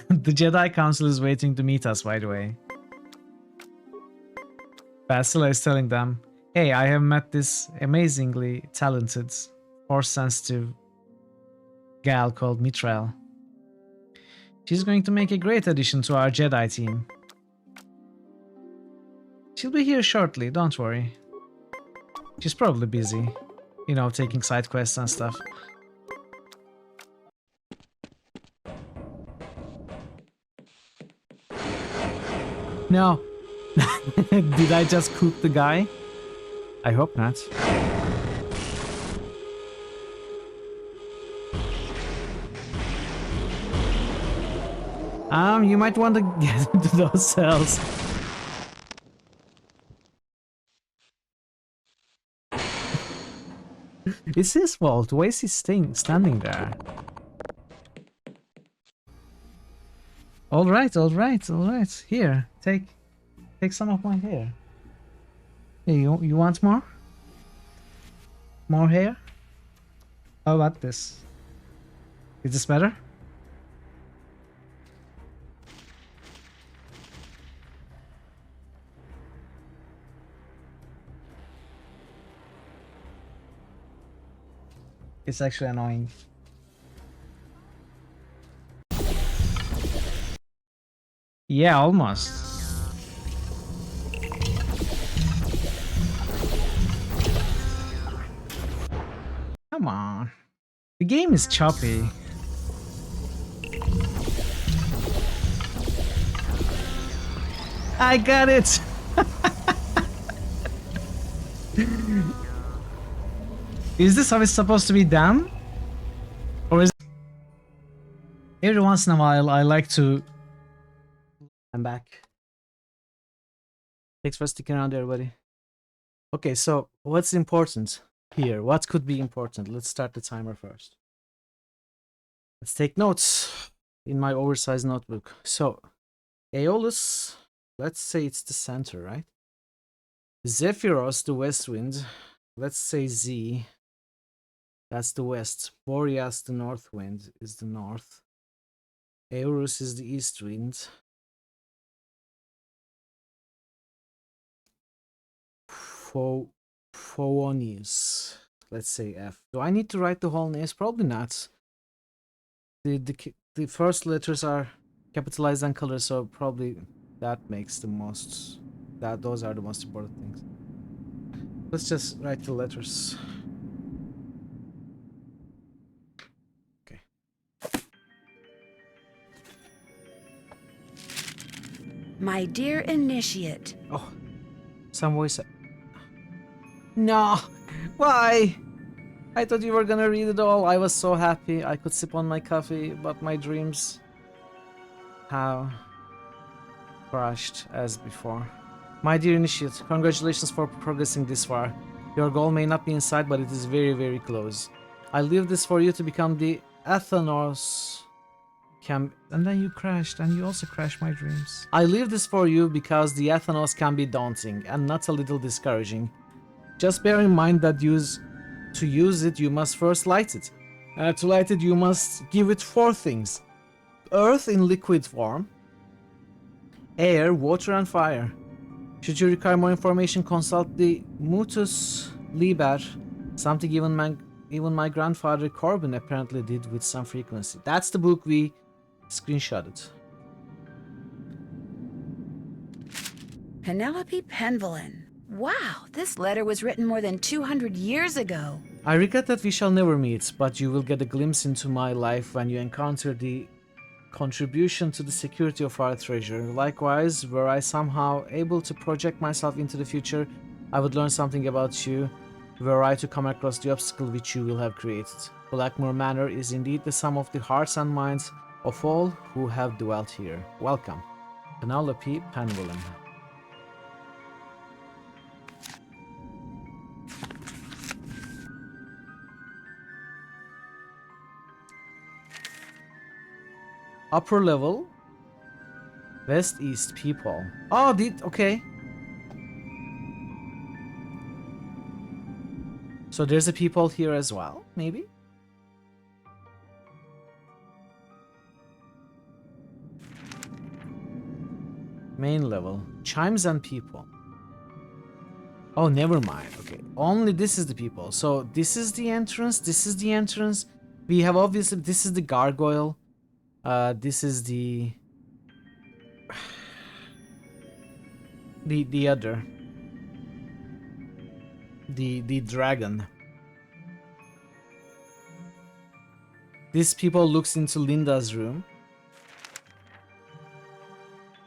The Jedi Council is waiting to meet us, by the way. Basila is telling them, hey, I have met this amazingly talented, force-sensitive gal called Mithril. She's going to make a great addition to our Jedi team. She'll be here shortly, don't worry. She's probably busy, you know, taking side quests and stuff. No. Did I just cook the guy? I hope not. You might want to get into those cells. It's his fault. Why is he standing there? All right, all right, all right. Here, take some of my hair. Hey, you want more? More hair? How about this? Is this better? It's actually annoying. Yeah, almost. Come on. The game is choppy. I got it! Is this how it's supposed to be done? Or is every once in a while I like to... I'm back. Thanks for sticking around, everybody. Okay, so what's important here? What could be important? Let's start the timer first. Let's take notes in my oversized notebook. So, Aeolus, let's say it's the center, right? Zephyros, the west wind. Let's say Z. That's the west. Boreas, the north wind, is the north. Eurus is the east wind. Phoonius. Let's say F. Do I need to write the whole name? Probably not. The first letters are capitalized and colored, so probably that makes the most. Those are the most important things. Let's just write the letters. Okay. My dear initiate. Oh, some voice. No, why? I thought you were gonna read it all. I was so happy I could sip on my coffee, but my dreams have crashed as before. My dear initiate, congratulations for progressing this far. Your goal may not be in sight, but it is very, very close. I leave this for you to become the Athenos. And then you crashed, and you also crashed my dreams. I leave this for you because the Athenos can be daunting and not a little discouraging. Just bear in mind that to use it, you must first light it. To light it, you must give it 4 things. Earth in liquid form, air, water, and fire. Should you require more information, consult the Mutus Liber, something even my grandfather Corbin apparently did with some frequency. That's the book we screenshotted. Penelope Penvellin. Wow, this letter was written more than 200 years ago. I regret that we shall never meet, but you will get a glimpse into my life when you encounter the contribution to the security of our treasure. Likewise, were I somehow able to project myself into the future, I would learn something about you, were I to come across the obstacle which you will have created. Blackmoor Manor is indeed the sum of the hearts and minds of all who have dwelt here. Welcome, Penelope Penvellin. Upper level, west east people. Oh, okay. So there's a people here as well, maybe? Main level, chimes and people. Oh, never mind. Okay, only this is the people. So this is the entrance. This is the entrance. We have obviously this is the gargoyle. This is the other, the dragon. This people looks into Linda's room.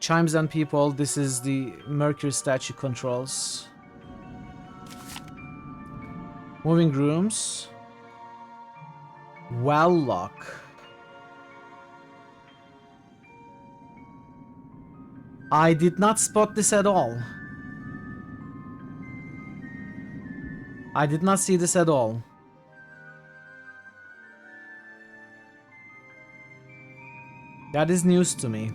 Chimes and people. This is the Mercury statue controls. Moving rooms. Well lock. I did not spot this at all. I did not see this at all. That is news to me.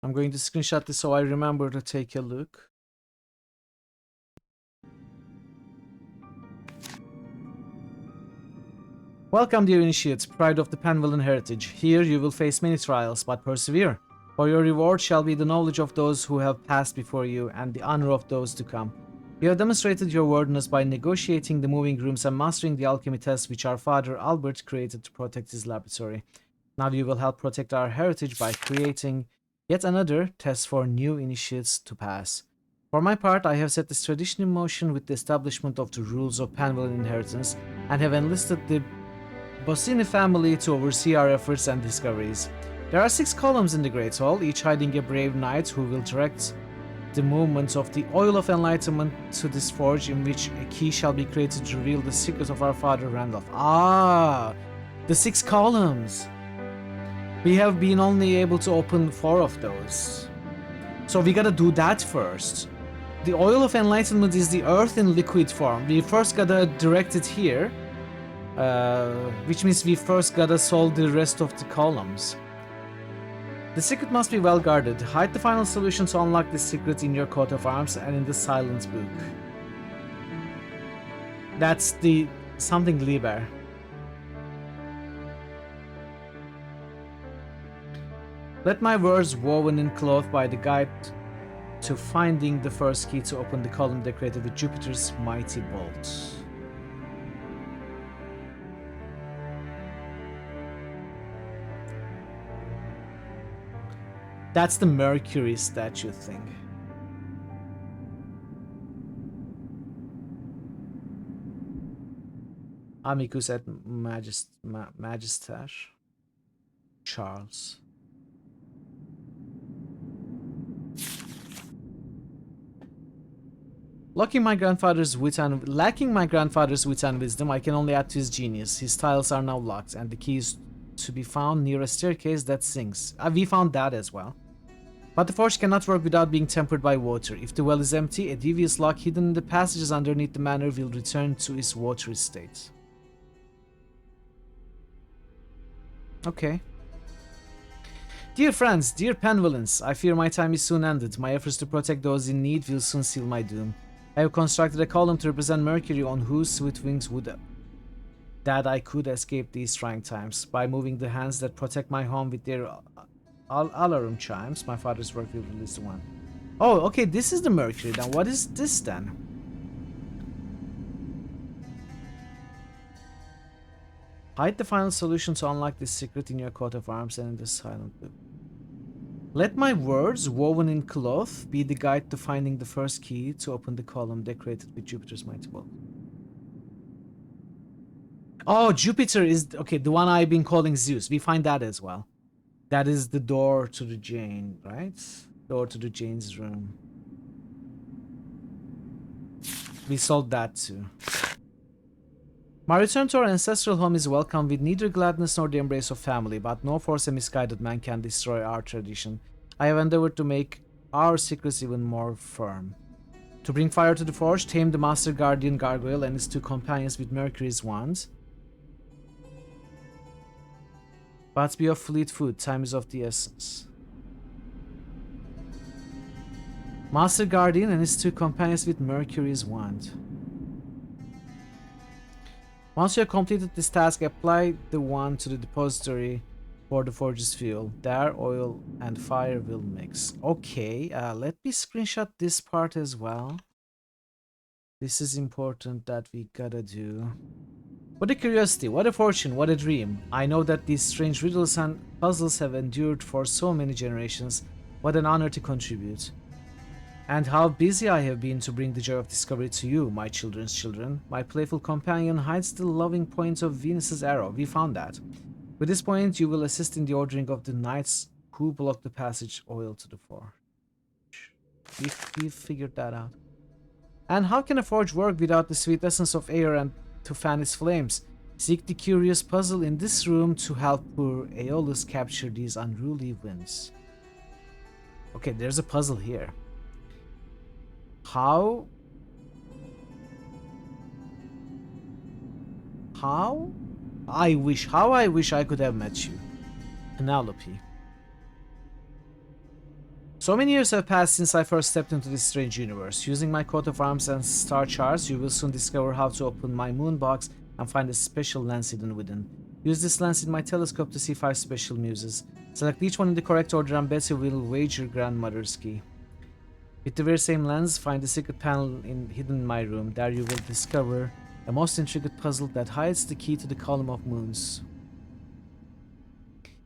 I'm going to screenshot this so I remember to take a look. Welcome, dear initiates, pride of the Penvillian heritage. Here you will face many trials, but persevere. For your reward shall be the knowledge of those who have passed before you and the honor of those to come. You have demonstrated your worthiness by negotiating the moving rooms and mastering the alchemy tests which our father Albert created to protect his laboratory. Now you will help protect our heritage by creating yet another test for new initiates to pass. For my part, I have set this tradition in motion with the establishment of the rules of Penvillian inheritance and have enlisted the Bossini family to oversee our efforts and discoveries. There are 6 columns in the Great Hall, each hiding a brave knight who will direct the movement of the Oil of Enlightenment to this forge, in which a key shall be created to reveal the secret of our father Randolph. Ah, the 6 columns. We have been only able to open 4 of those. So we gotta do that first. The Oil of Enlightenment is the earth in liquid form. We first gotta direct it here. Which means we first gotta solve the rest of the columns. The secret must be well guarded. Hide the final solution to unlock the secret in your coat of arms and in the silent book. That's the something Liber. Let my words woven in cloth by the guide to finding the first key to open the column decorated with Jupiter's mighty bolt. That's the Mercury statue thing. Amicus at Magistash. Charles. Lacking my grandfather's wit and wisdom, I can only add to his genius. His tiles are now locked, and the key is to be found near a staircase that sinks. We found that as well. But the forge cannot work without being tempered by water. If the well is empty, a devious lock hidden in the passages underneath the manor will return to its watery state. Okay. Dear friends, dear Penvillians, I fear my time is soon ended. My efforts to protect those in need will soon seal my doom. I have constructed a column to represent Mercury, on whose swift wings that I could escape these trying times. By moving the hands that protect my home with their alarm chimes, my father's work will release the one. Oh, okay, this is the Mercury then. What is this then? Hide the final solution to unlock this secret in your coat of arms and in the silent book. Let my words, woven in cloth, be the guide to finding the first key to open the column decorated with Jupiter's mighty bolt. Oh, Jupiter is... Okay, the one I've been calling Zeus. We find that as well. That is the door to the Jane, right? Door to the Jane's room. We solved that too. My return to our ancestral home is welcomed with neither gladness nor the embrace of family, but no force a misguided man can destroy our tradition. I have endeavored to make our secrets even more firm. To bring fire to the forge, tame the Master Guardian Gargoyle and his 2 companions with Mercury's wand. But be of fleet foot, time is of the essence. Master Guardian and his 2 companions with Mercury's wand. Once you have completed this task, apply the wand to the depository for the forge's fuel. There, oil and fire will mix. Okay, let me screenshot this part as well. This is important that we gotta do. What a curiosity, what a fortune, what a dream. I know that these strange riddles and puzzles have endured for so many generations. What an honor to contribute. And how busy I have been to bring the joy of discovery to you, my children's children. My playful companion hides the loving point of Venus's arrow. We found that. With this point, you will assist in the ordering of the knights who block the passage oil to the forge. We've figured that out. And how can a forge work without the sweet essence of air and to fan its flames? Seek the curious puzzle in this room to help poor Aeolus capture these unruly winds. Okay, there's a puzzle here. How How I wish I could have met you. Penelope. So many years have passed since I first stepped into this strange universe. Using my coat of arms and star charts, you will soon discover how to open my moon box and find a special lens hidden within. Use this lens in my telescope to see 5 special muses. Select each one in the correct order and Bessie will wage your grandmother's key. With the very same lens, find the secret panel hidden in my room. There you will discover a most intricate puzzle that hides the key to the column of moons.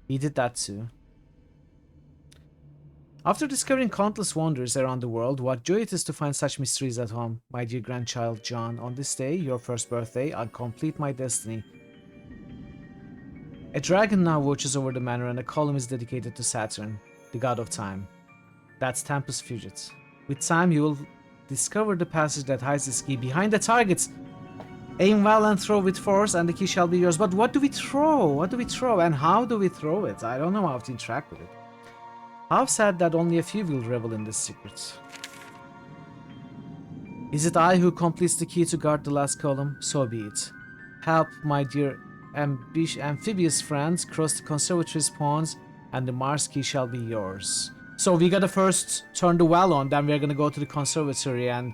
He did that too. After discovering countless wonders around the world, what joy it is to find such mysteries at home. My dear grandchild John, on this day, your first birthday, I'll complete my destiny. A dragon now watches over the manor and a column is dedicated to Saturn, the god of time. That's Tempus Fugit. With time, you will discover the passage that hides this key behind the targets. Aim well and throw with force and the key shall be yours. But what do we throw? What do we throw and how do we throw it? I don't know how to interact with it. How sad that only a few will revel in this secret. Is it I who completes the key to guard the last column? So be it. Help, my dear amphibious friends, cross the conservatory's pawns and the Mars key shall be yours. So we gotta first turn the well on, then we're gonna go to the conservatory and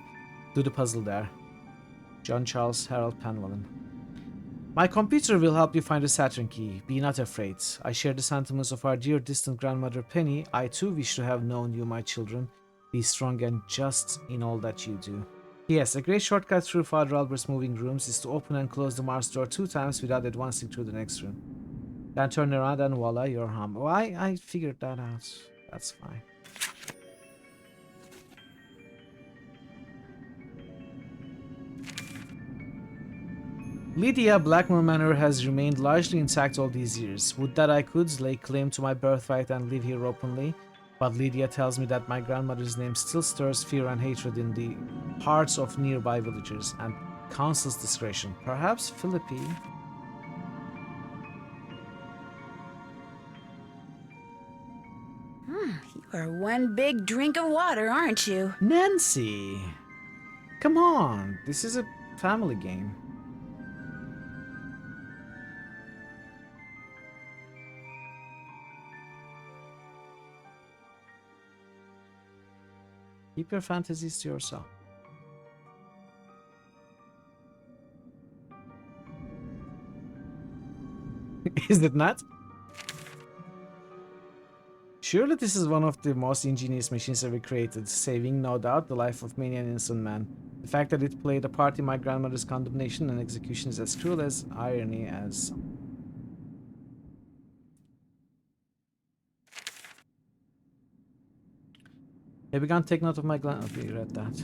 do the puzzle there. John Charles Harold Penwellan. My computer will help you find the Saturn key. Be not afraid. I share the sentiments of our dear distant grandmother Penny. I too wish to have known you, my children. Be strong and just in all that you do. Yes, a great shortcut through Father Albert's moving rooms is to open and close the Mars door 2 times without advancing through the next room. Then turn around and voila, you're home. Oh, I figured that out. That's fine. Lydia, Blackmoor Manor has remained largely intact all these years. Would that I could lay claim to my birthright and live here openly, but Lydia tells me that my grandmother's name still stirs fear and hatred in the hearts of nearby villagers and counsels discretion. Perhaps Philippi. You are one big drink of water, aren't you? Nancy! Come on, this is a family game. Keep your fantasies to yourself. Is it not? Surely this is one of the most ingenious machines ever created, saving, no doubt, the life of many an innocent man. The fact that it played a part in my grandmother's condemnation and execution is as cruel as irony as... I began to take note of my glance. Okay, you read that.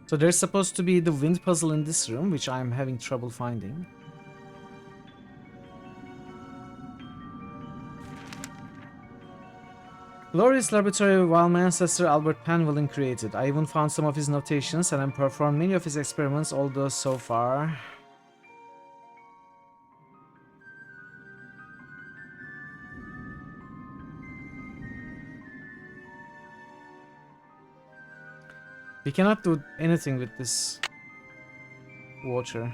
So there's supposed to be the wind puzzle in this room, which I'm having trouble finding. Glorious laboratory while my ancestor Albert Penwellan created. I even found some of his notations and have performed many of his experiments, although so far... We cannot do anything with this water.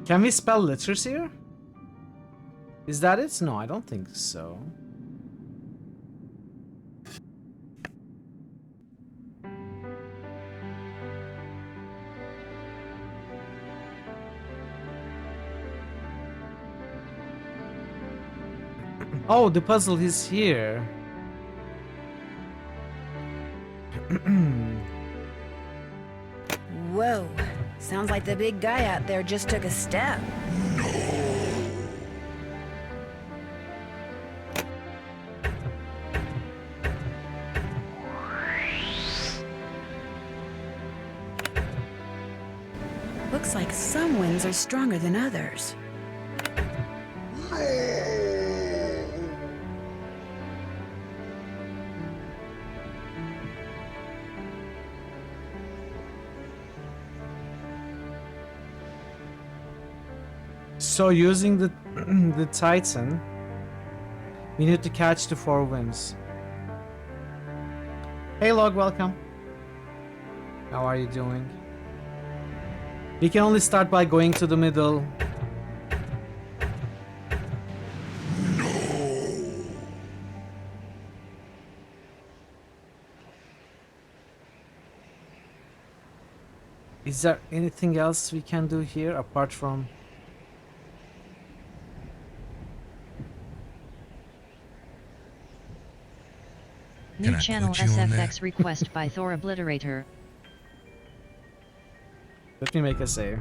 Can we spell letters here? Is that it? No, I don't think so. Oh, the puzzle is here. Whoa. Sounds like the big guy out there just took a step. Looks like some winds are stronger than others. So using the the Titan, we need to catch the 4 winds. Hey Log, welcome. How are you doing? We can only start by going to the middle. Is there anything else we can do here apart from... New channel SFX request by Thor Obliterator. Let me make a save.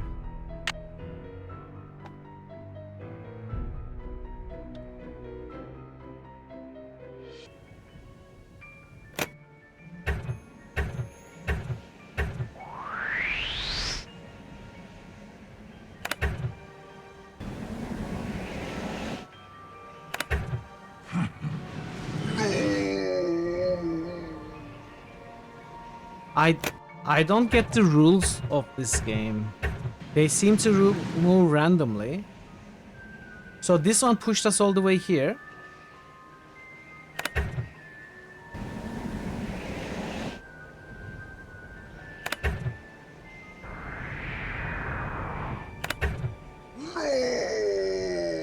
I don't get the rules of this game. They seem to move randomly. So this one pushed us all the way here.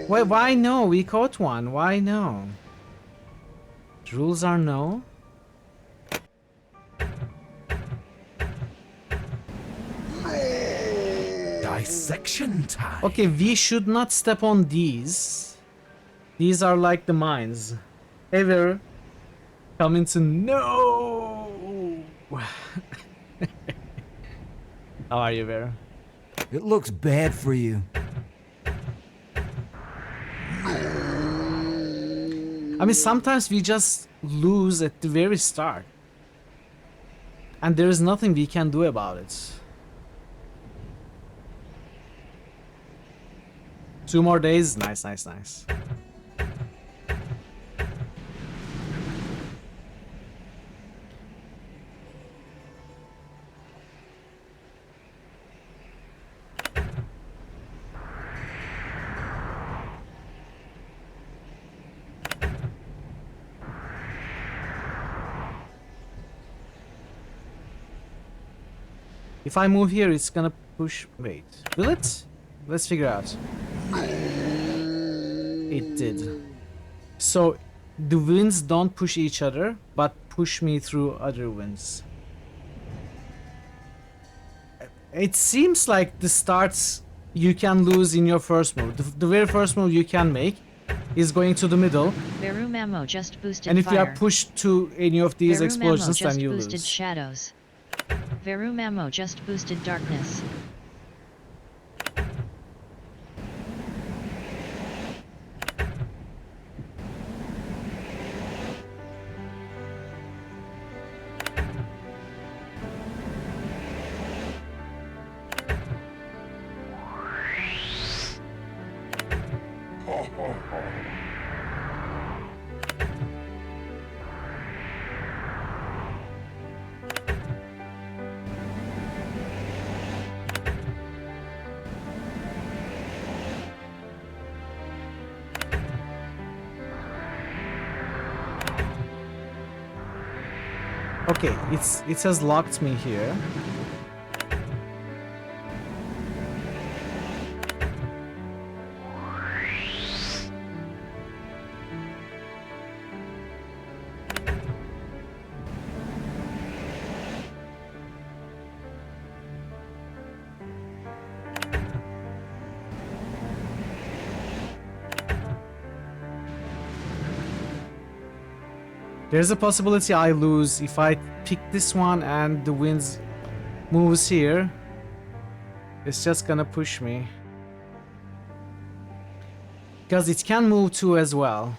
Wait, why no? We caught one. Why no? The rules are no. Dissection time. Okay, we should not step on these. These are like the mines. Ever coming to no. How are you, Vera? It looks bad for you. I mean, sometimes we just lose at the very start. And there is nothing we can do about it. 2 more days. Nice, nice, nice. If I move here, it's gonna push... Wait, will it? Let's figure out. It did. So, the winds don't push each other, but push me through other winds. It seems like the starts you can lose in your first move. The very first move you can make is going to the middle. Veru Mamo just boosted and if fire. you are pushed to any of these Veru explosions, Mamo then you just boosted lose. shadows. Veru Mamo just boosted darkness. Okay, it has locked me here. There's a possibility I lose if I pick this one and the winds moves here. It's just gonna push me. Because it can move too as well.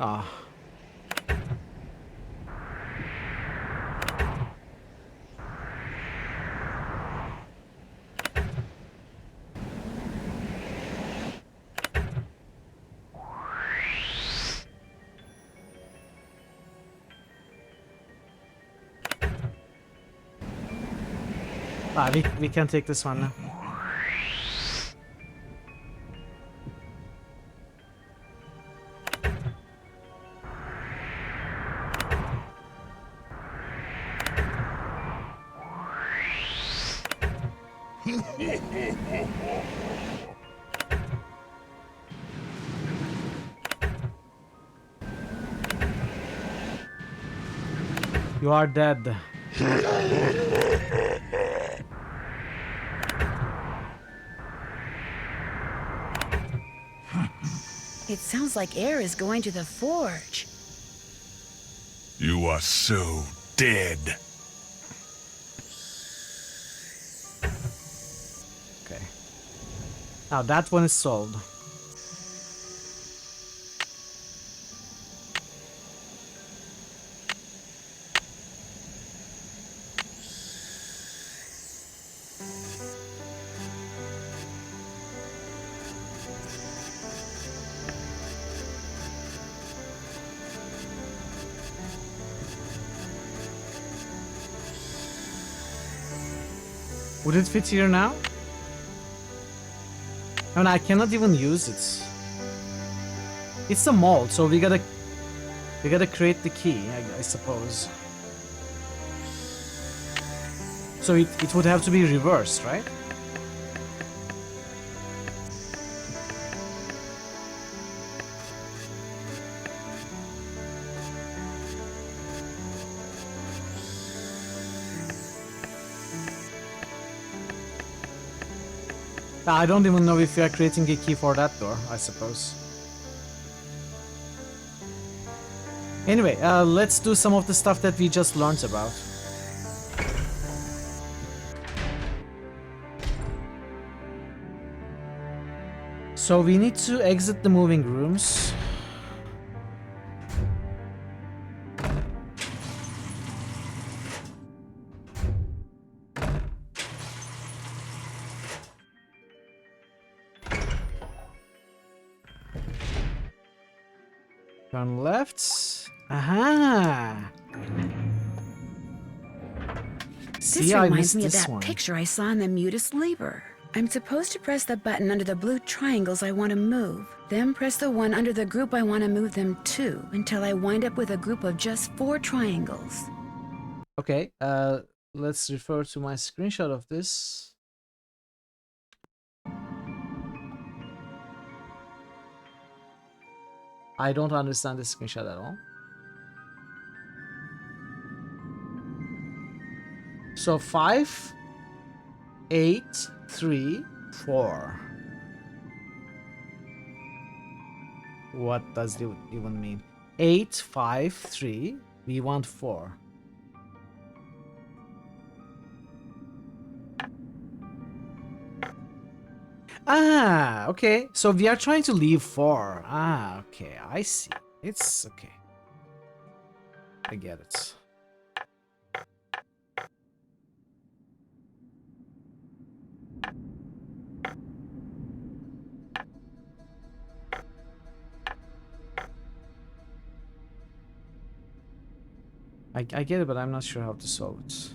Ah. We can take this one now. You are dead. It sounds like air is going to the forge. You are so dead. Okay. Now that one is solved. Would it fit here now? I mean, I cannot even use it. It's a mold, so we gotta create the key, I suppose. So it would have to be reversed, right? I don't even know if we are creating a key for that door, I suppose. Anyway, let's do some of the stuff that we just learned about. So we need to exit the moving rooms. Turn left. Aha! This reminds me of that picture I saw in the Mutus Liber. I'm supposed to press the button under the blue triangles I want to move, then press the one under the group I want to move them to, until I wind up with a group of just 4 triangles. Okay, let's refer to my screenshot of this. I don't understand this screenshot at all. So 5, 8, 3, 4. What does it even mean? 8, 5, 3. We want 4. Ah, okay. So we are trying to leave 4. Ah, okay. I see. It's okay. I get it. I get it, but I'm not sure how to solve it.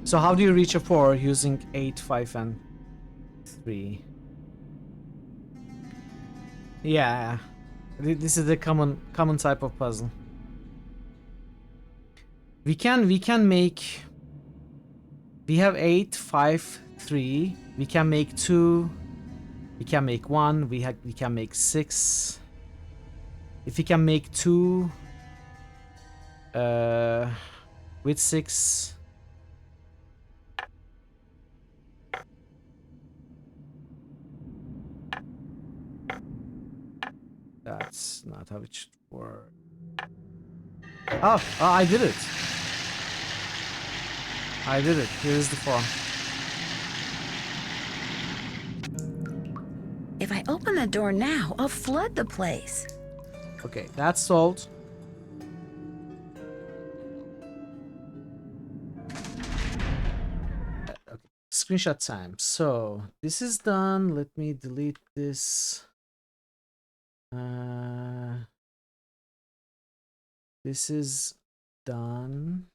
So how do you reach a 4 using 8, 5, and 3? Yeah, this is the common type of puzzle. We can make. We have 8, 5, 3. We can make 2. We can make 1. We can make 6. If we can make 2 with 6. That's not how it should work. Oh, I did it. I did it. Here is the 4. If I open the door now, I'll flood the place. Okay, that's solved. Okay. screenshot time. So this is done. Let me delete this. This is done.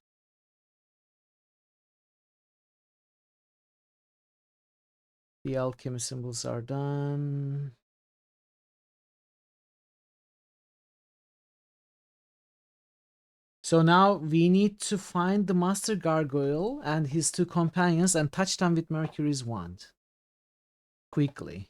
The alchemy symbols are done. So now we need to find the Master Gargoyle and his two companions and touch them with Mercury's wand. Quickly.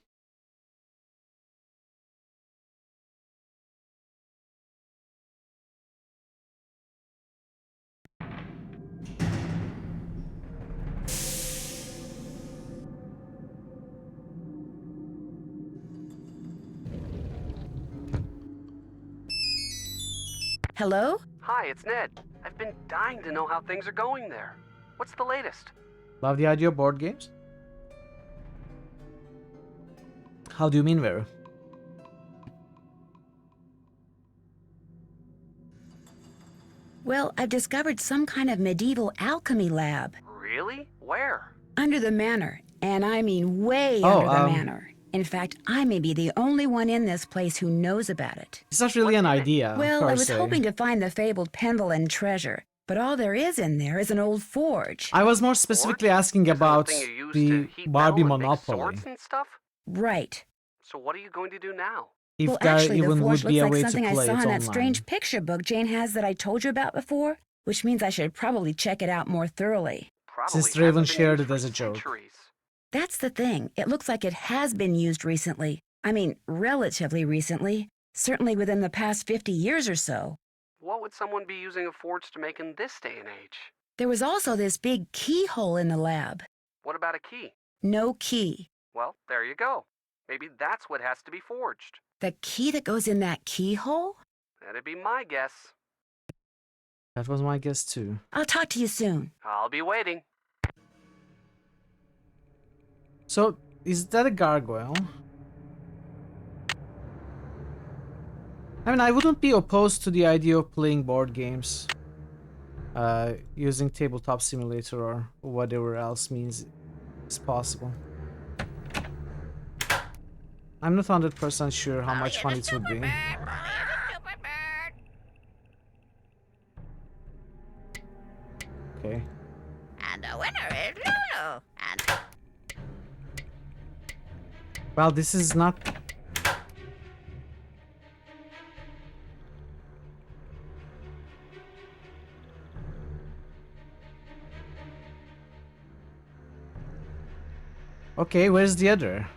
Hello? Hi, it's Ned. I've been dying to know how things are going there. What's the latest? Love the idea of board games? How do you mean, Vera? Well, I've discovered some kind of medieval alchemy lab. Really? Where? Under the manor. And I mean way under the manor. In fact, I may be the only one in this place who knows about it. It's not really an idea. Well, I was hoping to find the fabled Pendleton treasure, but all there is in there is an old forge. I was more specifically asking about the Barbie Monopoly. Swords and stuff? Right. So what are you going to do now? If Well, there actually, the even forge would be looks a like way to something I play saw it in that online. strange picture book Jane has that I told you about before, which means I should probably check it out more thoroughly. Since Draven shared it as a joke. That's the thing. It looks like it has been used recently. I mean, relatively recently. Certainly within the past 50 years or so. What would someone be using a forge to make in this day and age? There was also this big keyhole in the lab. What about a key? No key. Well, there you go. Maybe that's what has to be forged. The key that goes in that keyhole? That'd be my guess. That was my guess too. I'll talk to you soon. I'll be waiting. So, is that a gargoyle? I mean, I wouldn't be opposed to the idea of playing board games. Using Tabletop Simulator or whatever else means is possible. I'm not 100% sure how much fun it would be. Okay. And the winner is Lulu. And Well, this is not... Okay, where's the other?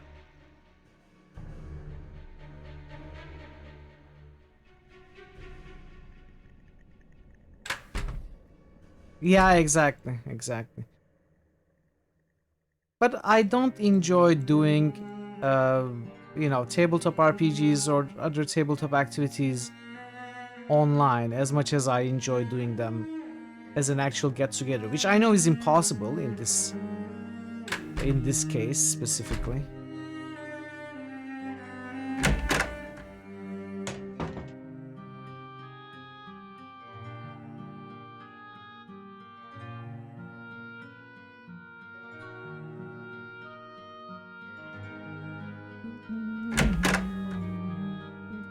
Yeah, exactly. But I don't enjoy doing, you know, tabletop RPGs or other tabletop activities online as much as I enjoy doing them as an actual get-together, which I know is impossible in this case specifically.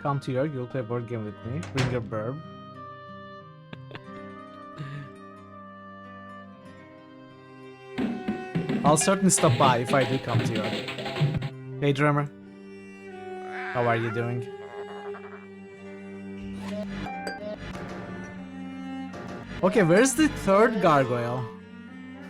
Come to York, you'll play a board game with me. Bring your burb. I'll certainly stop by if I do come to York. Hey drummer. How are you doing? Okay, where's the third gargoyle?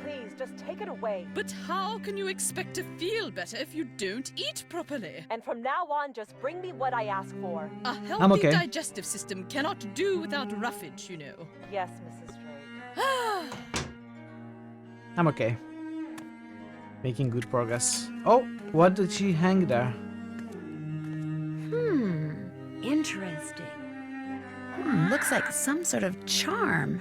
Please, just take it away. But how can you expect to feel better if you don't eat properly? And from now on, just bring me what I ask for. A healthy digestive system cannot do without roughage, you know. Yes, Mrs. Drake. I'm okay. Making good progress. Oh, what did she hang there? Interesting. Looks like some sort of charm.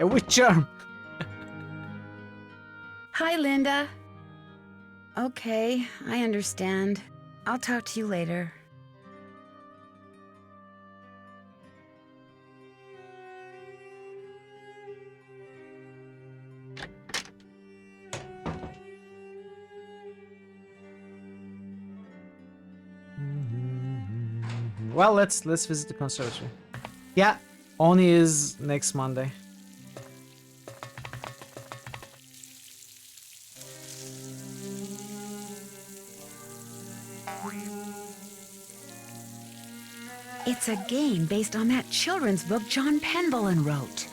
A witch charm! Hi, Linda. Okay, I understand. I'll talk to you later. Well, let's visit the conservatory. Yeah, Oni is next Monday. It's a game based on that children's book John Penbollen wrote.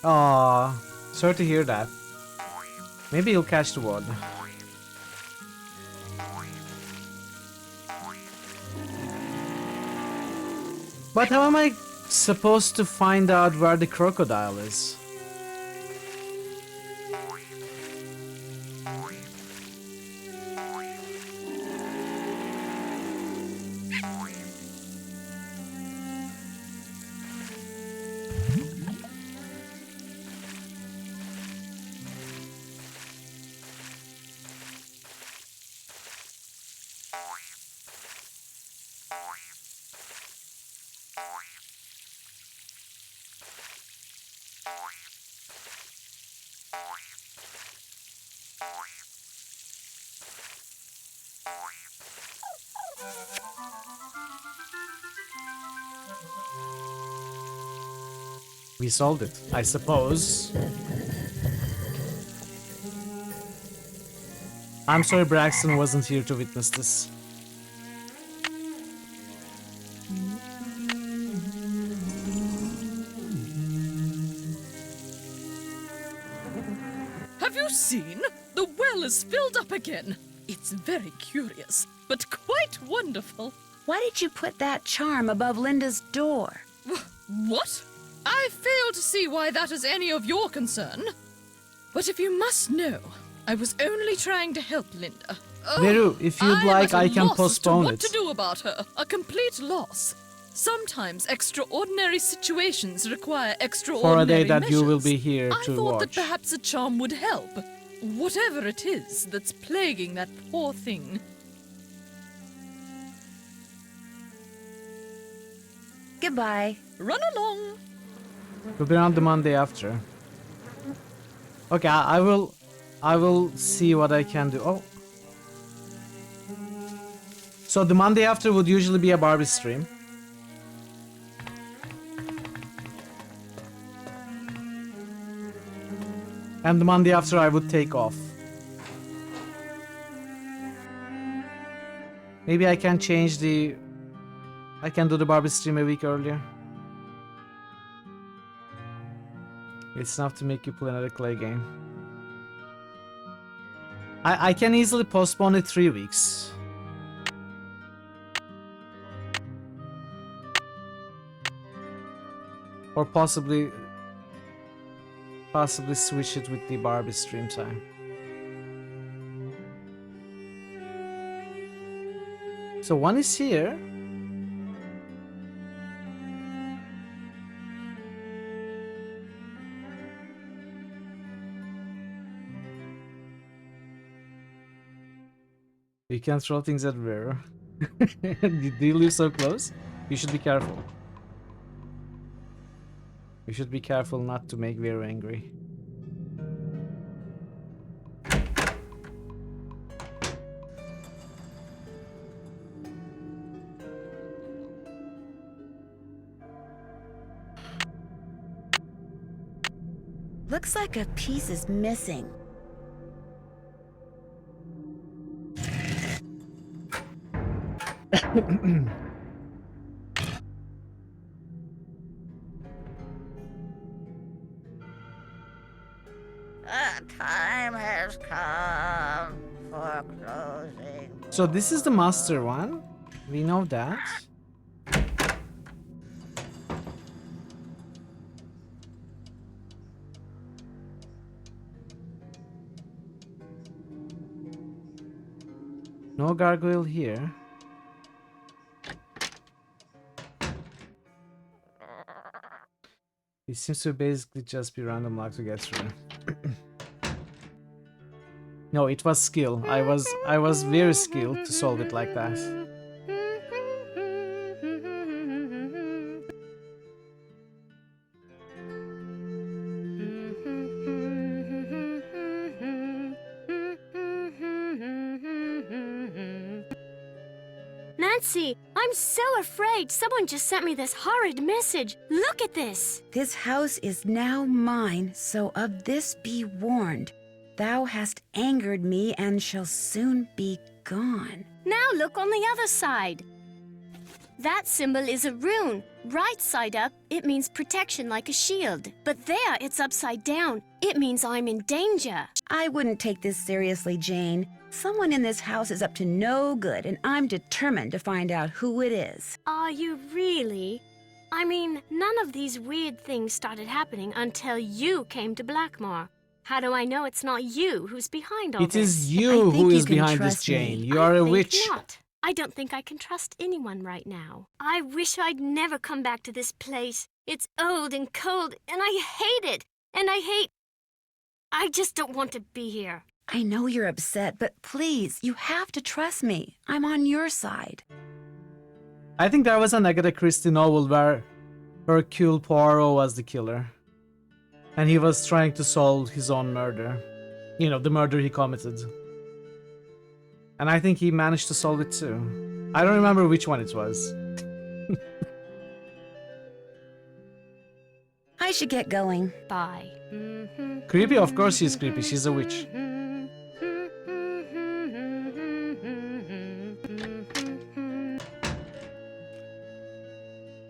Aww, sorry to hear that. Maybe he'll catch the word. But how am I supposed to find out where the crocodile is? We solved it, I suppose. I'm sorry Braxton wasn't here to witness this. Have you seen? The well is filled up again. It's very curious, but quite wonderful. Why did you put that charm above Linda's door? What? I fail to see why that is any of your concern. But if you must know, I was only trying to help Linda. Veru, if you'd like, I can postpone it. What to do about her? A complete loss. Sometimes extraordinary situations require extraordinary For a day that measures. you will be here to I thought watch. that perhaps a charm would help. Whatever it is that's plaguing that poor thing. Goodbye. Run along. We'll be around the Monday after. Okay, I will see what I can do. Oh. So the Monday after would usually be a Barbie stream. And the Monday after I would take off. Maybe I can change the... I can do the Barbie stream a week earlier. It's enough to make you play another clay game. I can easily postpone it 3 weeks. Or possibly switch it with the Barbie stream time. So one is here. You can throw things at Vera. Do you live so close? You should be careful. You should be careful not to make Vera angry. Looks like a piece is missing. The time has come for closing. So this is the master one. We know that. No gargoyle here. It seems to basically just be random luck to get through. No, it was skill. I was very skilled to solve it like that. Nancy, I'm so afraid. Someone just sent me this horrid message. Look at this. This house is now mine, so of this be warned. Thou hast angered me and shall soon be gone. Now look on the other side. That symbol is a rune. Right side up, it means protection like a shield. But there, it's upside down. It means I'm in danger. I wouldn't take this seriously, Jane. Someone in this house is up to no good, and I'm determined to find out who it is. Are you really? I mean, none of these weird things started happening until you came to Blackmoor. How do I know it's not you who's behind all this? It is you who is behind this, Jane. You are a witch. Not. I don't think I can trust anyone right now. I wish I'd never come back to this place. It's old and cold, and I hate it. And I just don't want to be here. I know you're upset, but please, you have to trust me. I'm on your side. I think there was an Agatha Christie novel where Hercule Poirot was the killer. And he was trying to solve his own murder. You know, the murder he committed. And I think he managed to solve it too. I don't remember which one it was. I should get going. Bye. Creepy? Of course she's creepy. She's a witch.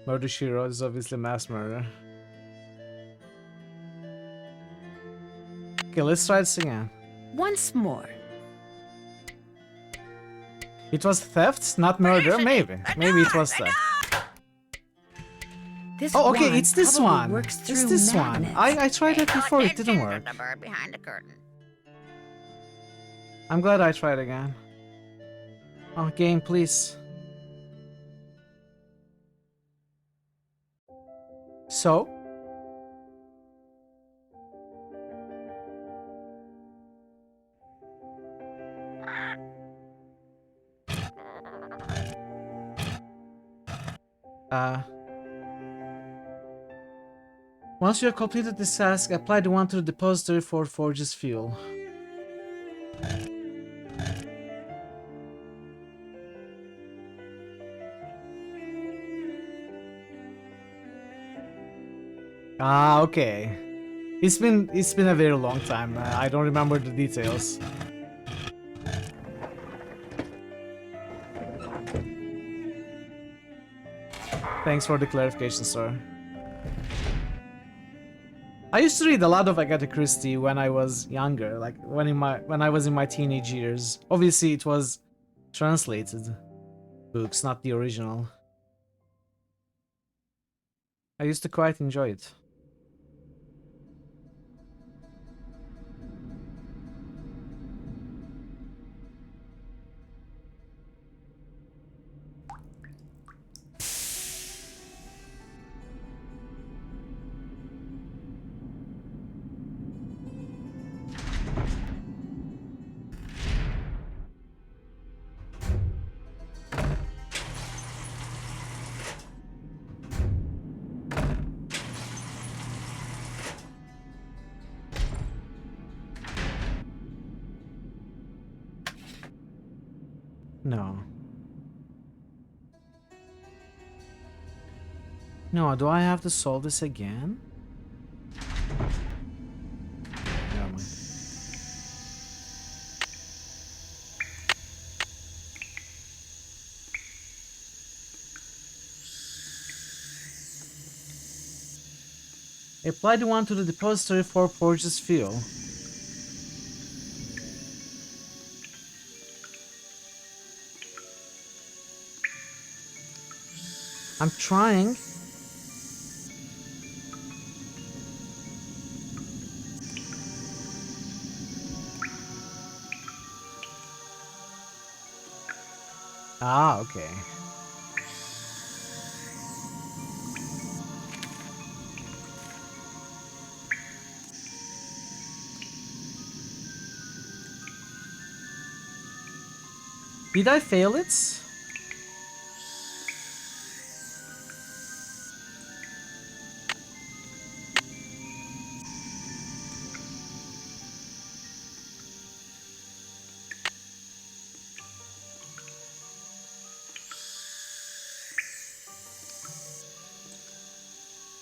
Murder She Wrote is obviously mass murder. Okay, let's try this again. Once more. It was theft, not murder? Maybe. Maybe it was theft. Oh, okay, it's this one. It's this one. I tried it before, it didn't work. The bird behind the curtain. I'm glad I tried again. Oh, game, please. So? Once you have completed this task, apply the one to the depository for Forge's fuel. Ah, okay. It's been a very long time. I don't remember the details. Thanks for the clarification, sir. I used to read a lot of Agatha Christie when I was younger, like when I was in my teenage years. Obviously, it was translated books, not the original. I used to quite enjoy it. No. No, do I have to solve this again? Never mind. Apply the one to the depository for Forge's fuel. I'm trying. Ah, okay. Did I fail it?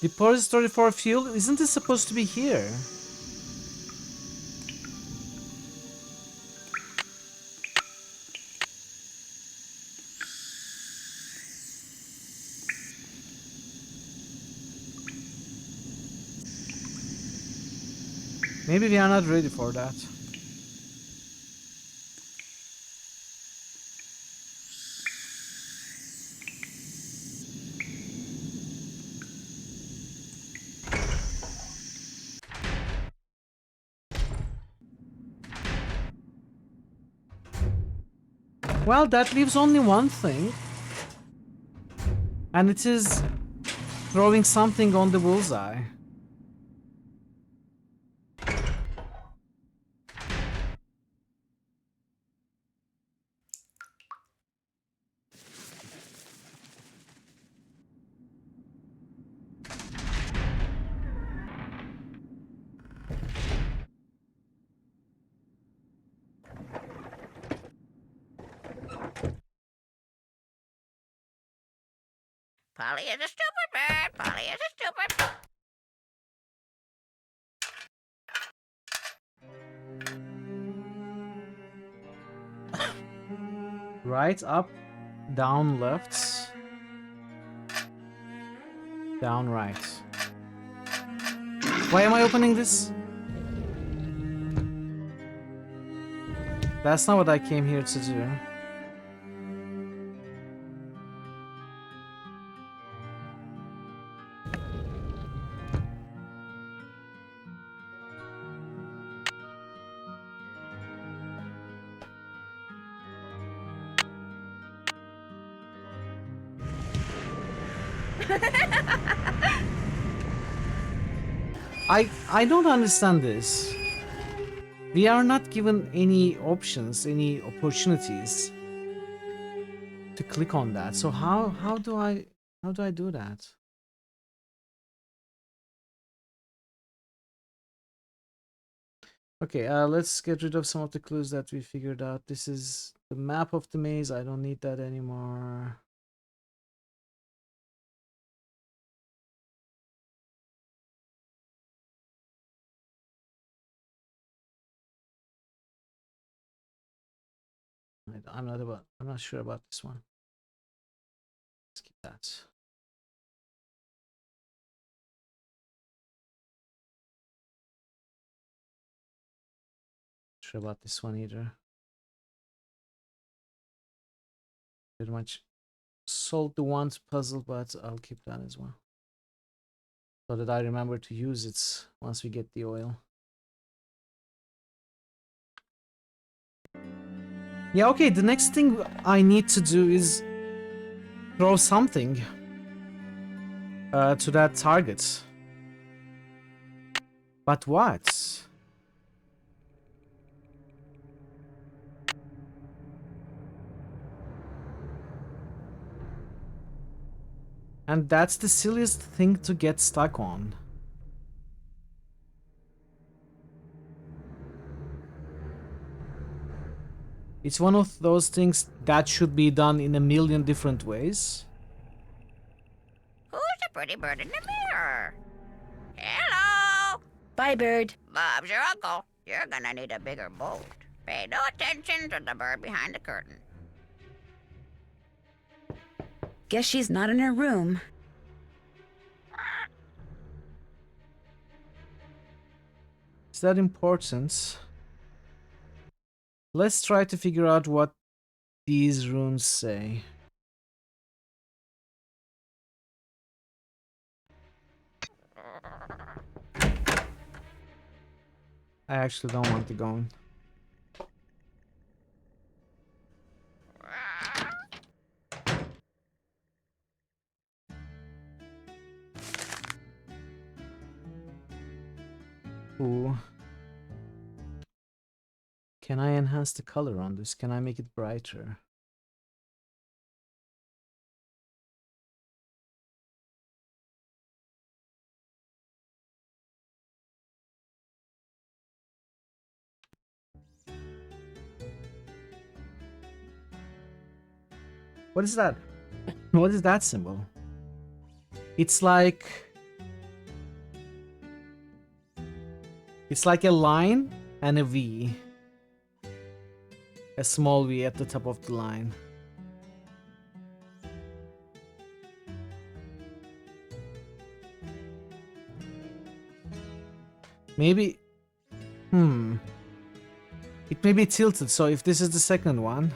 Depository for fuel? Isn't it supposed to be here? Maybe we are not ready for that. Well, that leaves only one thing. And it is throwing something on the bullseye. Polly is a stupid bird. Polly is a stupid. Right, up, down, left. Down, right. Why am I opening this? That's not what I came here to do. I don't understand this. We are not given any options, any opportunities to click on that. So how do I do that? Okay, let's get rid of some of the clues that we figured out. This is the map of the maze. I don't need that anymore. I'm not sure about this one. Let's keep that. Sure about this one either. Pretty much solved the one puzzle, but I'll keep that as well, so that I remember to use it once we get the oil. Yeah, okay, the next thing I need to do is throw something to that target. But what? And that's the silliest thing to get stuck on. It's one of those things that should be done in a million different ways. Who's the pretty bird in the mirror? Hello. Bye, bird. Bob's your uncle. You're gonna need a bigger boat. Pay no attention to the bird behind the curtain. Guess she's not in her room. Is that important? Let's try to figure out what these runes say. I actually don't want to go in. Ooh. Can I enhance the color on this? Can I make it brighter? What is that? What is that symbol? It's like It's like a line and a V. A small V at the top of the line. Maybe... It may be tilted, so if this is the second one...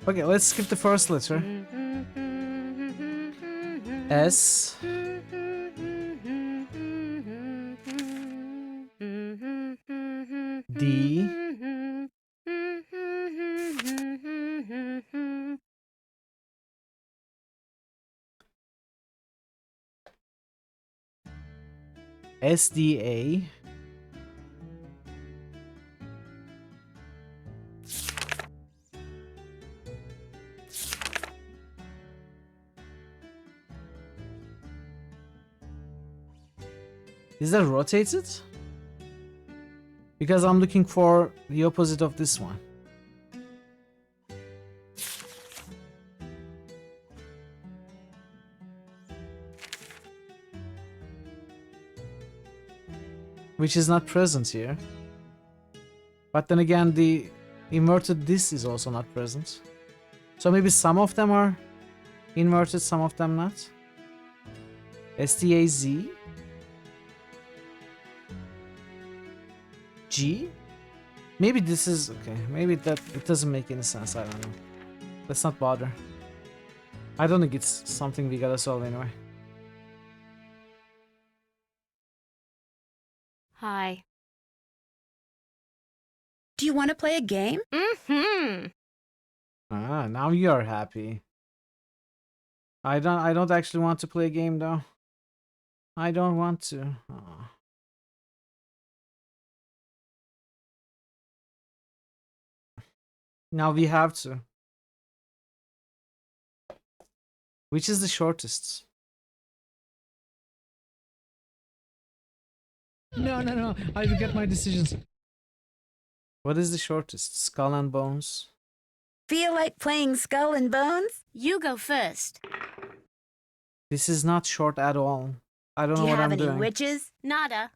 Okay, let's skip the first letter. S. D. SDA. Is that rotated? Because I'm looking for the opposite of this one. Which is not present here. But then again, the inverted this is also not present. So maybe some of them are inverted, some of them not. STAZ. G? Maybe this is... okay, maybe that... it doesn't make any sense, I don't know. Let's not bother. I don't think it's something we gotta solve anyway. Hi. Do you want to play a game? Mm-hmm. Ah, now you're happy. I don't actually want to play a game though. I don't want to. Aw. Now we have to. Which is the shortest? No. I forget my decisions. What is the shortest? Skull and Bones? Feel like playing Skull and Bones? You go first. This is not short at all. I don't Do know you what have I'm any doing. witches? Nada.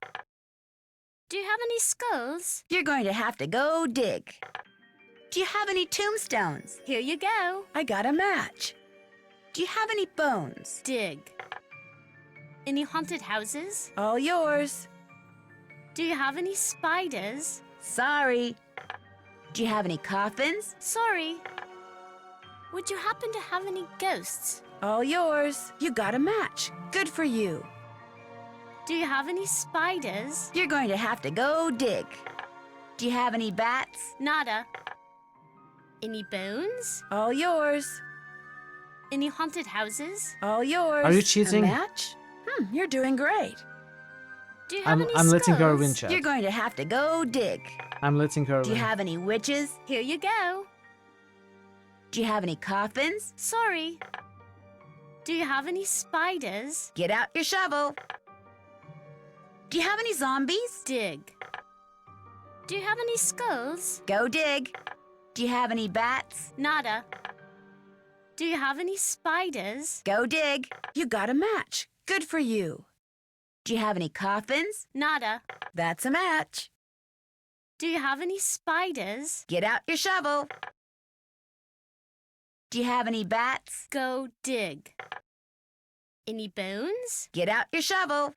Do you have any skulls? You're going to have to go dig. Do you have any tombstones? Here you go. I got a match. Do you have any bones? Dig. Any haunted houses? All yours. Do you have any spiders? Sorry. Do you have any coffins? Sorry. Would you happen to have any ghosts? All yours. You got a match. Good for you. Do you have any spiders? You're going to have to go dig. Do you have any bats? Nada. Any bones? All yours. Any haunted houses? All yours. Are you cheating? A match? You're doing great. Do you have any I'm letting her skulls? win, chat. You're going to have to go dig. I'm letting her Do you win. have any witches? Here you go. Do you have any coffins? Sorry. Do you have any spiders? Get out your shovel. Do you have any zombies? Dig. Do you have any skulls? Go dig. Do you have any bats? Nada. Do you have any spiders? Go dig. You got a match. Good for you. Do you have any coffins? Nada. That's a match. Do you have any spiders? Get out your shovel. Do you have any bats? Go dig. Any bones? Get out your shovel.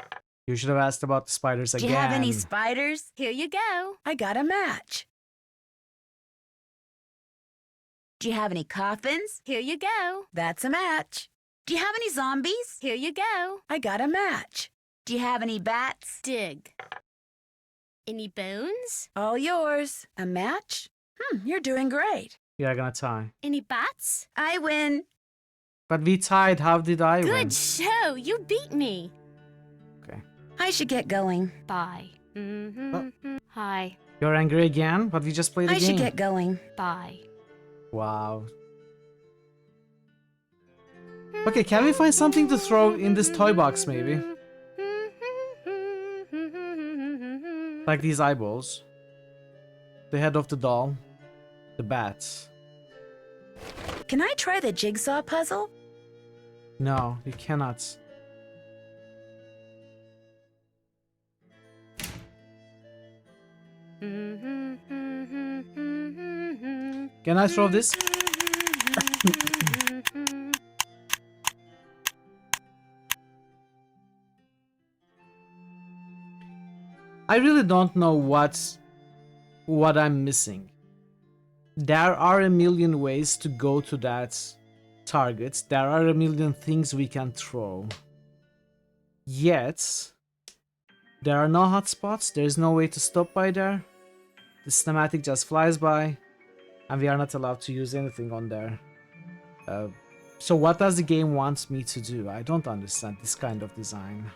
You should have asked about the spiders Do again. you have any spiders? Here you go. I got a match. Do you have any coffins? Here you go. That's a match. Do you have any zombies? Here you go. I got a match. Do you have any bats? Dig. Any bones? All yours. A match? You're doing great. We are gonna tie. Any bats? I win. But we tied. How did I win? Good show. You beat me. Okay. I should get going. Bye. Hi. You're angry again? But we just played a I game. should get going. Bye. Wow. Okay, can we find something to throw in this toy box, maybe? Like these eyeballs. The head of the doll. The bats. Can I try the jigsaw puzzle? No, you cannot. Can I throw this? I really don't know what I'm missing. There are a million ways to go to that target. There are a million things we can throw. Yet, there are no hotspots. There's no way to stop by there. The cinematic just flies by, and we are not allowed to use anything on there. So what does the game want me to do? I don't understand this kind of design.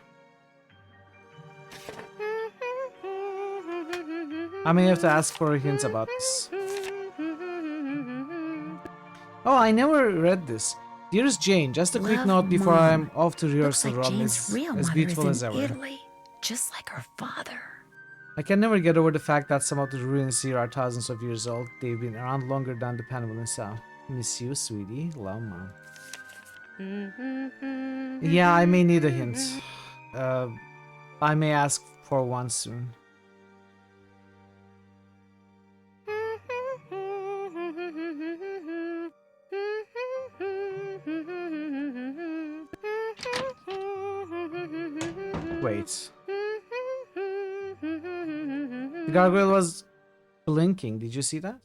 I may have to ask for a hint about this. Oh, I never read this. Dearest Jane, just a quick note before I'm off to rehearsal Looks like room. Jane's It's real as mother beautiful is as in ever. Italy, just like her father. I can never get over the fact that some of the ruins here are thousands of years old. They've been around longer than the Peninsula itself. Miss you, sweetie. Love, Mom. Yeah, I may need a hint. I may ask for one soon. Wait. The gargoyle was blinking. Did you see that?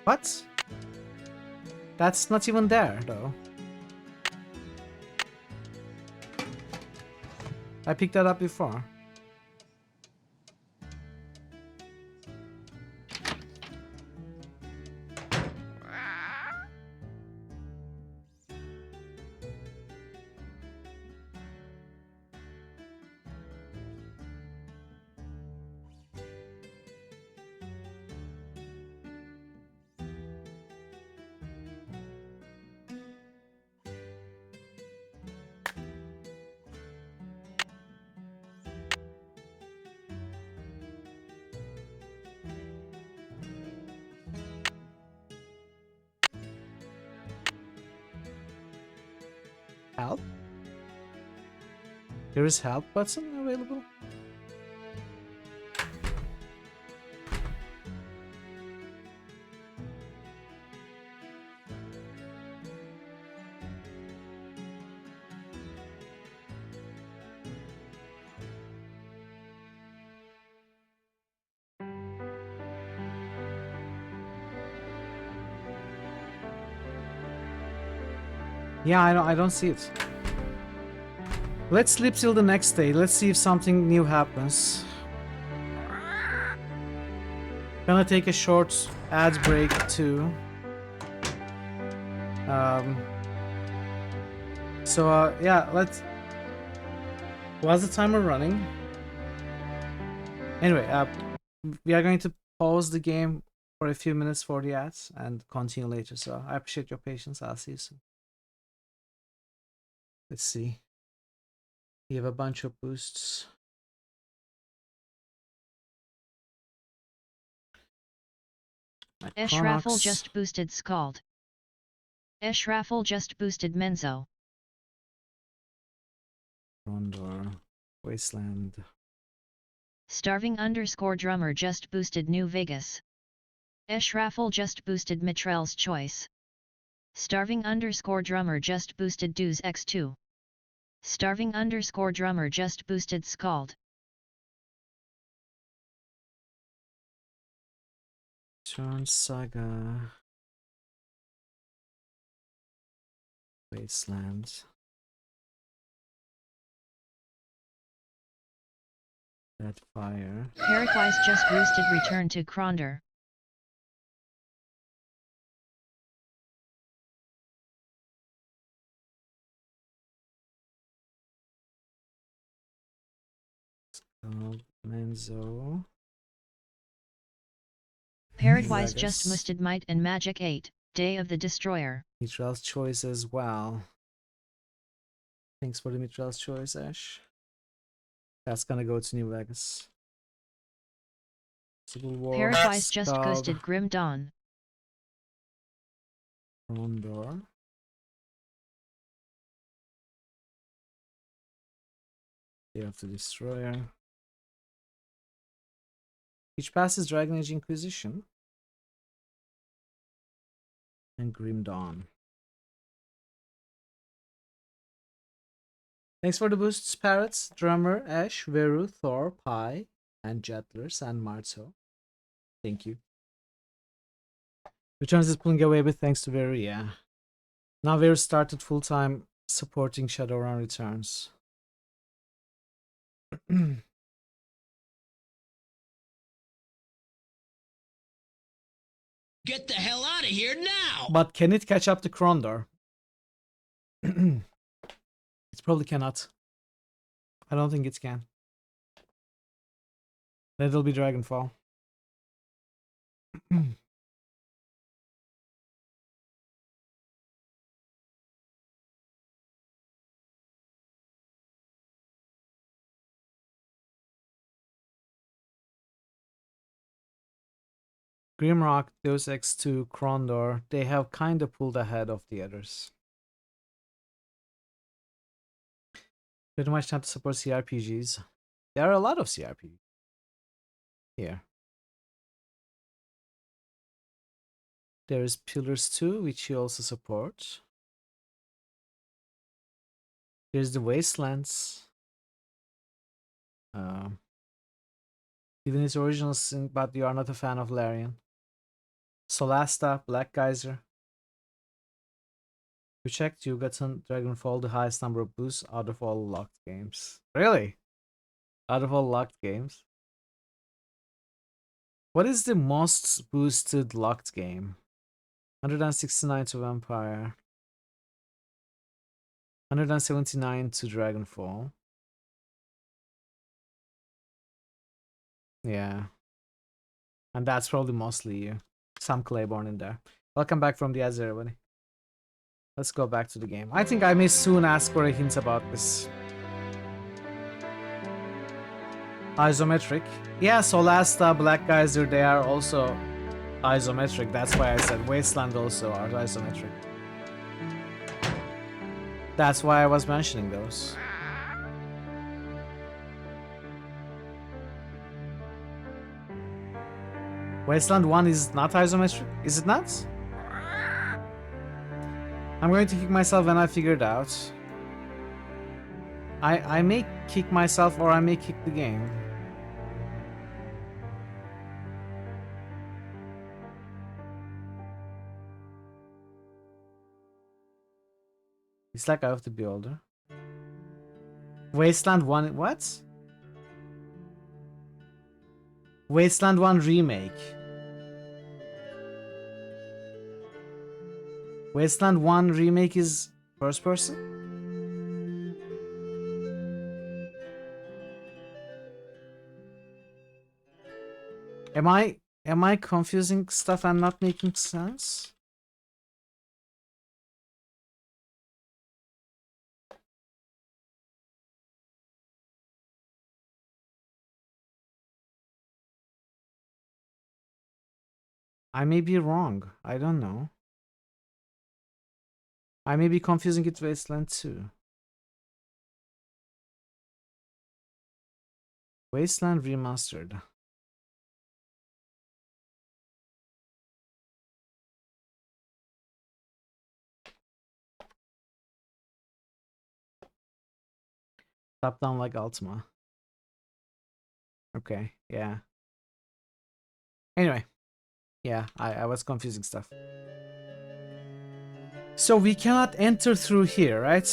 What? That's not even there, though. I picked that up before. Help? There is help button available? Yeah, I don't see it. Let's sleep till the next day. Let's see if something new happens. Gonna take a short ad break too. Yeah, let's... Was the timer running? Anyway, we are going to pause the game for a few minutes for the ads and continue later. So I appreciate your patience. I'll see you soon. Let's see. We have a bunch of boosts. Raffle just boosted Scald. Raffle just boosted Menzo. Rondor. Wasteland. Starving_drummer just boosted New Vegas. Raffle just boosted Mitrell's choice. Starving_drummer just boosted Dooz X2. Starving_drummer just boosted Scald. Turn Saga. Wasteland. That fire. Paraquise just boosted Return to Kronder. Menzo. Paraquise just boosted Might and Magic 8, Day of the Destroyer. Mitrell's choice as well. Thanks for the Mitrell's choice, Ash. That's gonna go to New Vegas. Civil War. Paraquise just boosted Grim Dawn. Rondor. Day of the Destroyer. Which passes Dragon Age Inquisition. And Grim Dawn. Thanks for the boosts, Parrots, Drummer, Ash, Veru, Thor, Pi, and Jettlers, and Marto. Thank you. Returns is pulling away, but thanks to Veru, yeah. Now Veru started full-time supporting Shadowrun Returns. Get the hell out of here now! But can it catch up to Krondor? It probably cannot. I don't think it can. Then it'll be Dragonfall. Grimrock, Deus Ex 2, Krondor, they have kind of pulled ahead of the others. Pretty much time to support CRPGs. There are a lot of CRPGs here. There is Pillars 2, which you also support. There's the Wastelands. Even its original sin, but you are not a fan of Larian. Solasta, Black Geyser. You checked, you got on Dragonfall the highest number of boosts out of all locked games. Really? Out of all locked games? What is the most boosted locked game? 169 to Vampire. 179 to Dragonfall. Yeah. And that's probably mostly you. Some Claiborne in there. Welcome back from the ads, everybody. Let's go back to the game. I think I may soon ask for a hint about this. Isometric. Yeah, Solasta, Black Geyser, they are also isometric. That's why I said Wasteland also are isometric. That's why I was mentioning those. Wasteland 1 is not isometric? Is it not? I'm going to kick myself when I figure it out. I may kick myself or I may kick the game. It's like I have to be older. Wasteland 1, what? Wasteland 1 remake. Wasteland 1 remake is first person? Am I confusing stuff and not making sense? I may be wrong. I don't know. I may be confusing it with Wasteland 2. Wasteland Remastered. Top down like Ultima. Okay, yeah. Anyway, yeah, I was confusing stuff. So we cannot enter through here, right?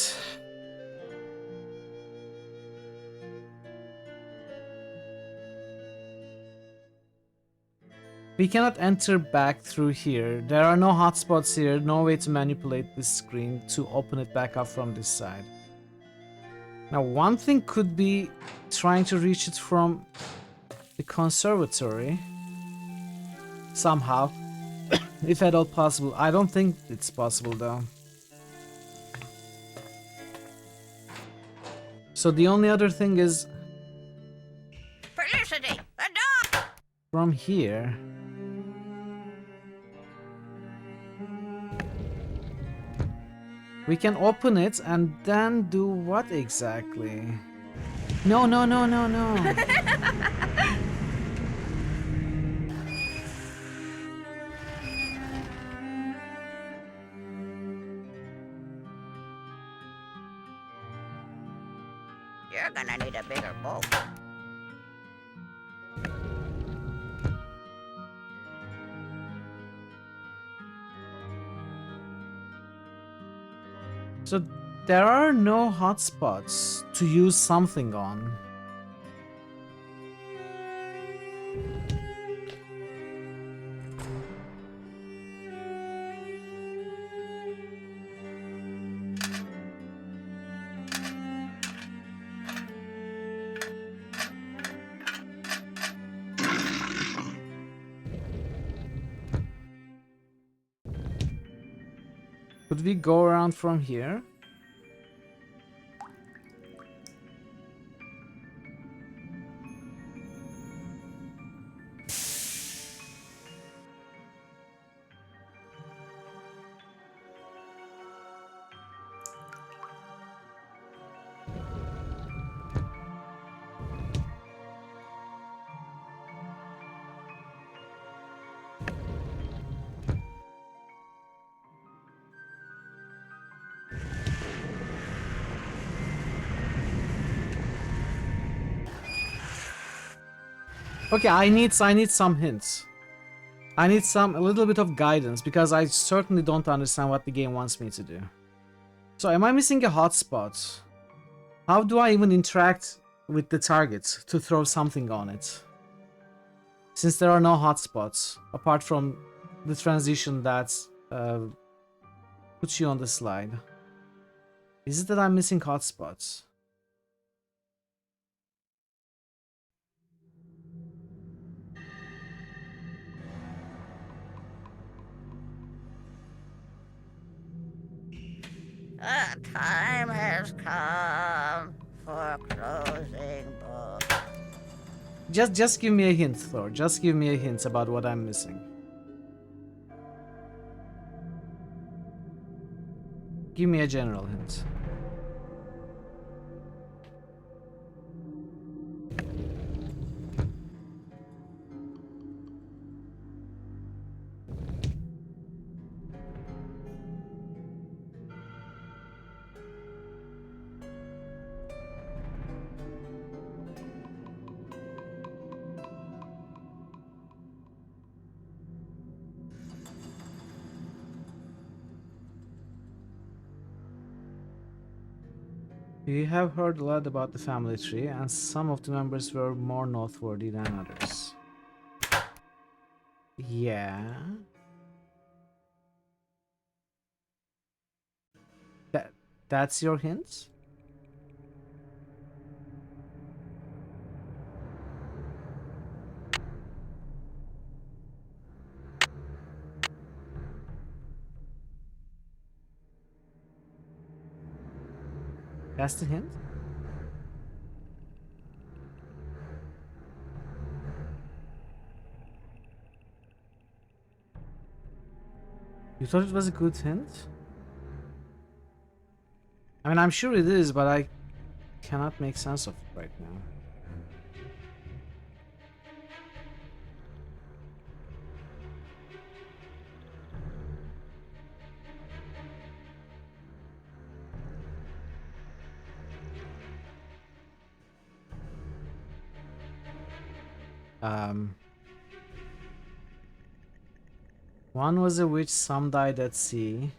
We cannot enter back through here. There are no hotspots here, no way to manipulate this screen to open it back up from this side. Now, one thing could be trying to reach it from the conservatory. Somehow. If at all possible. I don't think it's possible though. So the only other thing is... Felicity, the dog! From here... We can open it and then do what exactly? No, no, no, no, no. You're gonna need a bigger boat. So there are no hotspots to use something on. Could we go around from here? Okay, I need some hints. I need a little bit of guidance because I certainly don't understand what the game wants me to do. So am I missing a hotspot? How do I even interact with the target to throw something on it? Since there are no hotspots apart from the transition that puts you on the slide. Is it that I'm missing hotspots? The time has come for closing book. Just give me a hint, Thor. Just give me a hint about what I'm missing. Give me a general hint. We have heard a lot about the family tree, and some of the members were more noteworthy than others. Yeah. That's your hint? That's the hint? You thought it was a good hint? I mean, I'm sure it is, but I cannot make sense of it right now. One was a witch, some died at sea.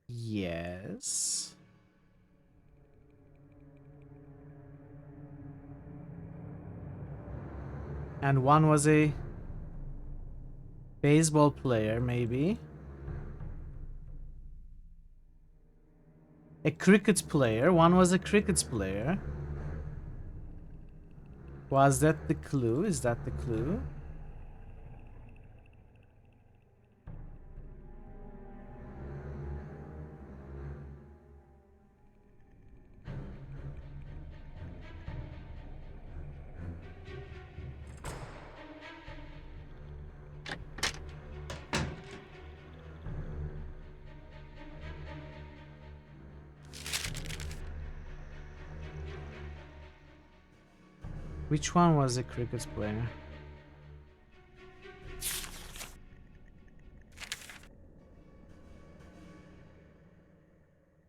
Yes. And one was a baseball player, maybe. A cricket player. One was a cricket player. Was that the clue? Is that the clue? Which one was a cricket player?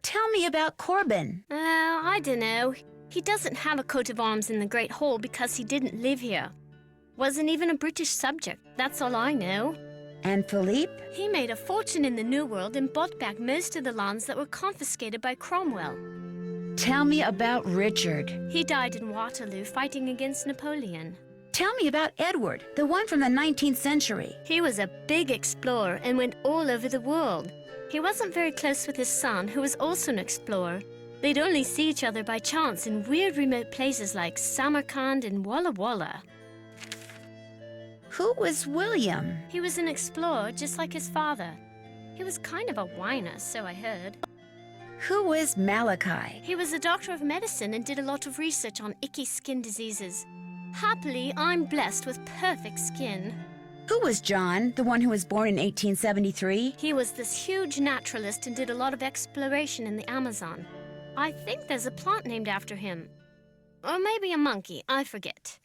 Tell me about Corbin. I don't know. He doesn't have a coat of arms in the Great Hall because he didn't live here. Wasn't even a British subject, that's all I know. And Philippe? He made a fortune in the New World and bought back most of the lands that were confiscated by Cromwell. Tell me about Richard. He died in Waterloo fighting against Napoleon. Tell me about Edward, the one from the 19th century. He was a big explorer and went all over the world. He wasn't very close with his son, who was also an explorer. They'd only see each other by chance in weird remote places like Samarkand and Walla Walla. Who was William? He was an explorer just like his father. He was kind of a whiner, so I heard. Who was Malachi? He was a doctor of medicine and did a lot of research on icky skin diseases. Happily, I'm blessed with perfect skin. Who was John, the one who was born in 1873? He was this huge naturalist and did a lot of exploration in the Amazon. I think there's a plant named after him. Or maybe a monkey, I forget.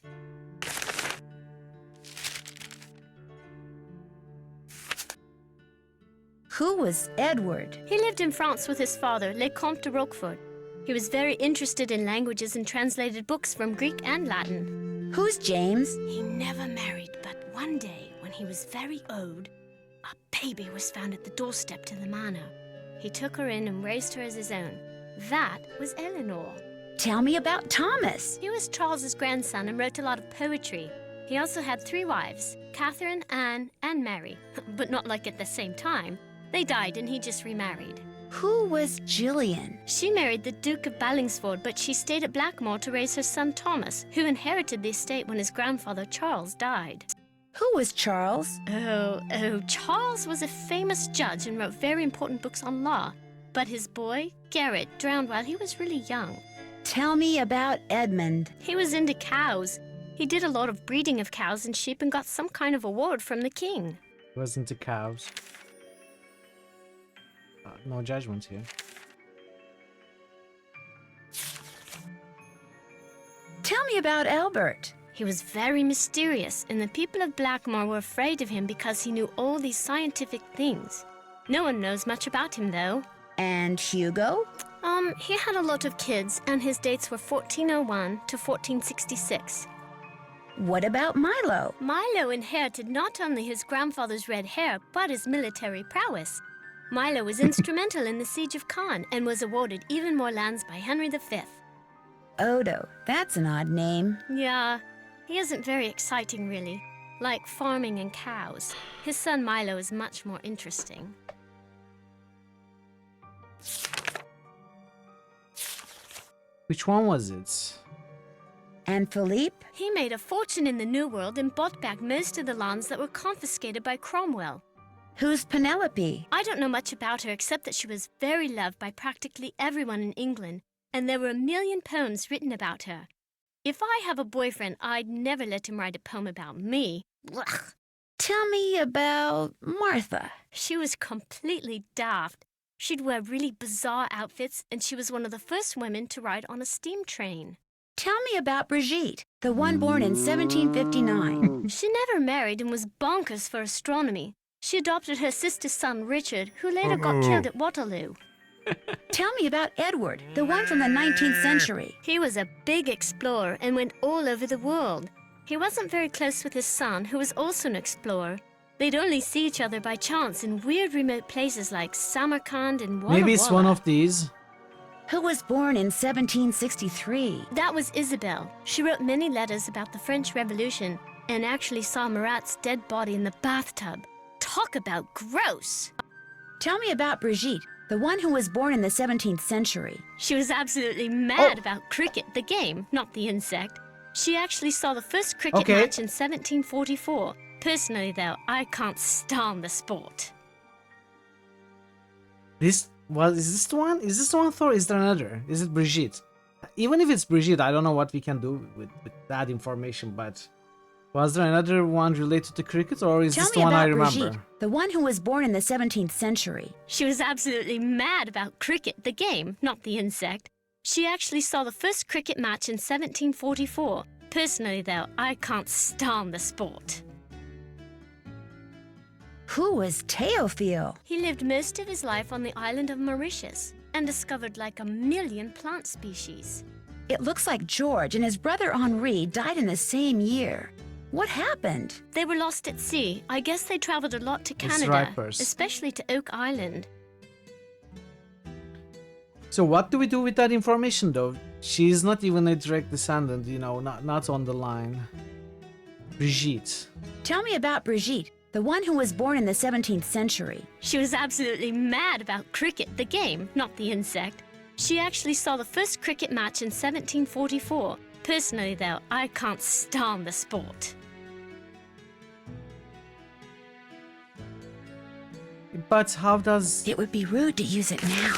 Who was Edward? He lived in France with his father, Le Comte de Roquefort. He was very interested in languages and translated books from Greek and Latin. Who's James? He never married, but one day, when he was very old, a baby was found at the doorstep to the manor. He took her in and raised her as his own. That was Eleanor. Tell me about Thomas. He was Charles's grandson and wrote a lot of poetry. He also had 3 wives, Catherine, Anne, and Mary, but not like at the same time. They died and he just remarried. Who was Gillian? She married the Duke of Ballingsford, but she stayed at Blackmoor to raise her son Thomas, who inherited the estate when his grandfather Charles died. Who was Charles? Charles was a famous judge and wrote very important books on law. But his boy, Garrett, drowned while he was really young. Tell me about Edmund. He was into cows. He did a lot of breeding of cows and sheep and got some kind of award from the king. He was into cows. No judgment here. Tell me about Albert. He was very mysterious, and the people of Blackmoor were afraid of him because he knew all these scientific things. No one knows much about him, though. And Hugo? He had a lot of kids, and his dates were 1401 to 1466. What about Milo? Milo inherited not only his grandfather's red hair, but his military prowess. Milo was instrumental in the siege of Caen and was awarded even more lands by Henry V. Odo, that's an odd name. Yeah, he isn't very exciting, really. Like farming and cows. His son Milo is much more interesting. Which one was it? And Philippe? He made a fortune in the New World and bought back most of the lands that were confiscated by Cromwell. Who's Penelope? I don't know much about her except that she was very loved by practically everyone in England, and there were 1 million poems written about her. If I have a boyfriend, I'd never let him write a poem about me. Blech. Tell me about Martha. She was completely daft. She'd wear really bizarre outfits, and she was one of the first women to ride on a steam train. Tell me about Brigitte, the one born in 1759. She never married and was bonkers for astronomy. She adopted her sister's son, Richard, who later got killed at Waterloo. Tell me about Edward, the one from the 19th century. He was a big explorer and went all over the world. He wasn't very close with his son, who was also an explorer. They'd only see each other by chance in weird remote places like Samarkand and Walla Maybe it's one of these. Who was born in 1763? That was Isabel. She wrote many letters about the French Revolution and actually saw Marat's dead body in the bathtub. Talk about gross! Tell me about Brigitte, the one who was born in the 17th century. She was absolutely mad about cricket, the game, not the insect. She actually saw the first cricket match in 1744. Personally, though, I can't stand the sport. Is this the one? Is this the one, Thor? Is there another? Is it Brigitte? Even if it's Brigitte, I don't know what we can do with that information, but was there another one related to cricket, or is this the one I remember? Brigitte, the one who was born in the 17th century. She was absolutely mad about cricket, the game, not the insect. She actually saw the first cricket match in 1744. Personally, though, I can't stand the sport. Who was Theophile? He lived most of his life on the island of Mauritius and discovered like 1 million plant species. It looks like George and his brother Henri died in the same year. What happened? They were lost at sea. I guess they traveled a lot to It's Canada, Ripers. especially to Oak Island. So what do we do with that information, though? She's not even a direct descendant, you know, not on the line. Brigitte. Tell me about Brigitte, the one who was born in the 17th century. She was absolutely mad about cricket, the game, not the insect. She actually saw the first cricket match in 1744. Personally, though, I can't stand the sport. But how does... It would be rude to use it now.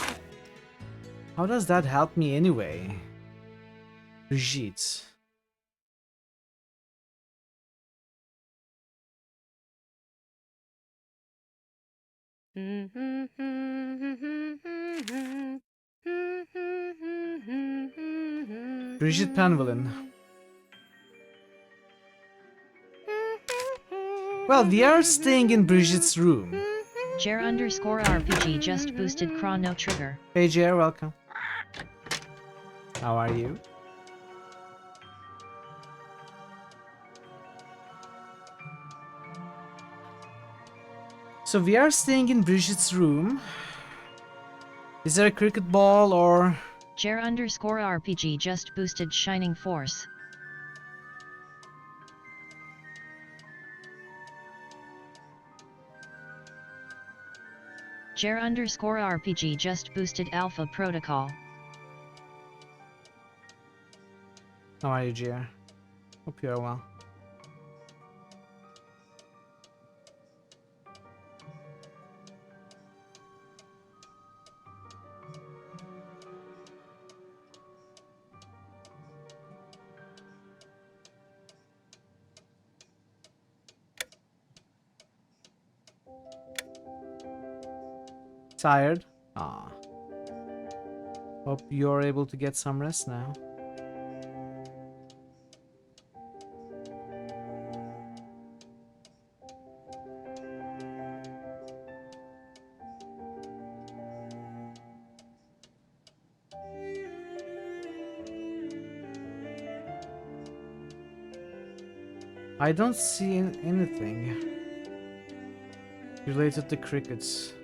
How does that help me anyway? Brigitte. Brigitte Penvelin. Well, we are staying in Brigitte's room. Jer_RPG just boosted Chrono Trigger. Hey Jer, welcome. How are you? So we are staying in Brigitte's room. Is there a cricket ball or... Jer_RPG just boosted Shining Force. Jer_RPG just boosted Alpha Protocol. How are you, Jer? Hope you are well. Tired? Ah. Hope you're able to get some rest now. I don't see anything related to crickets.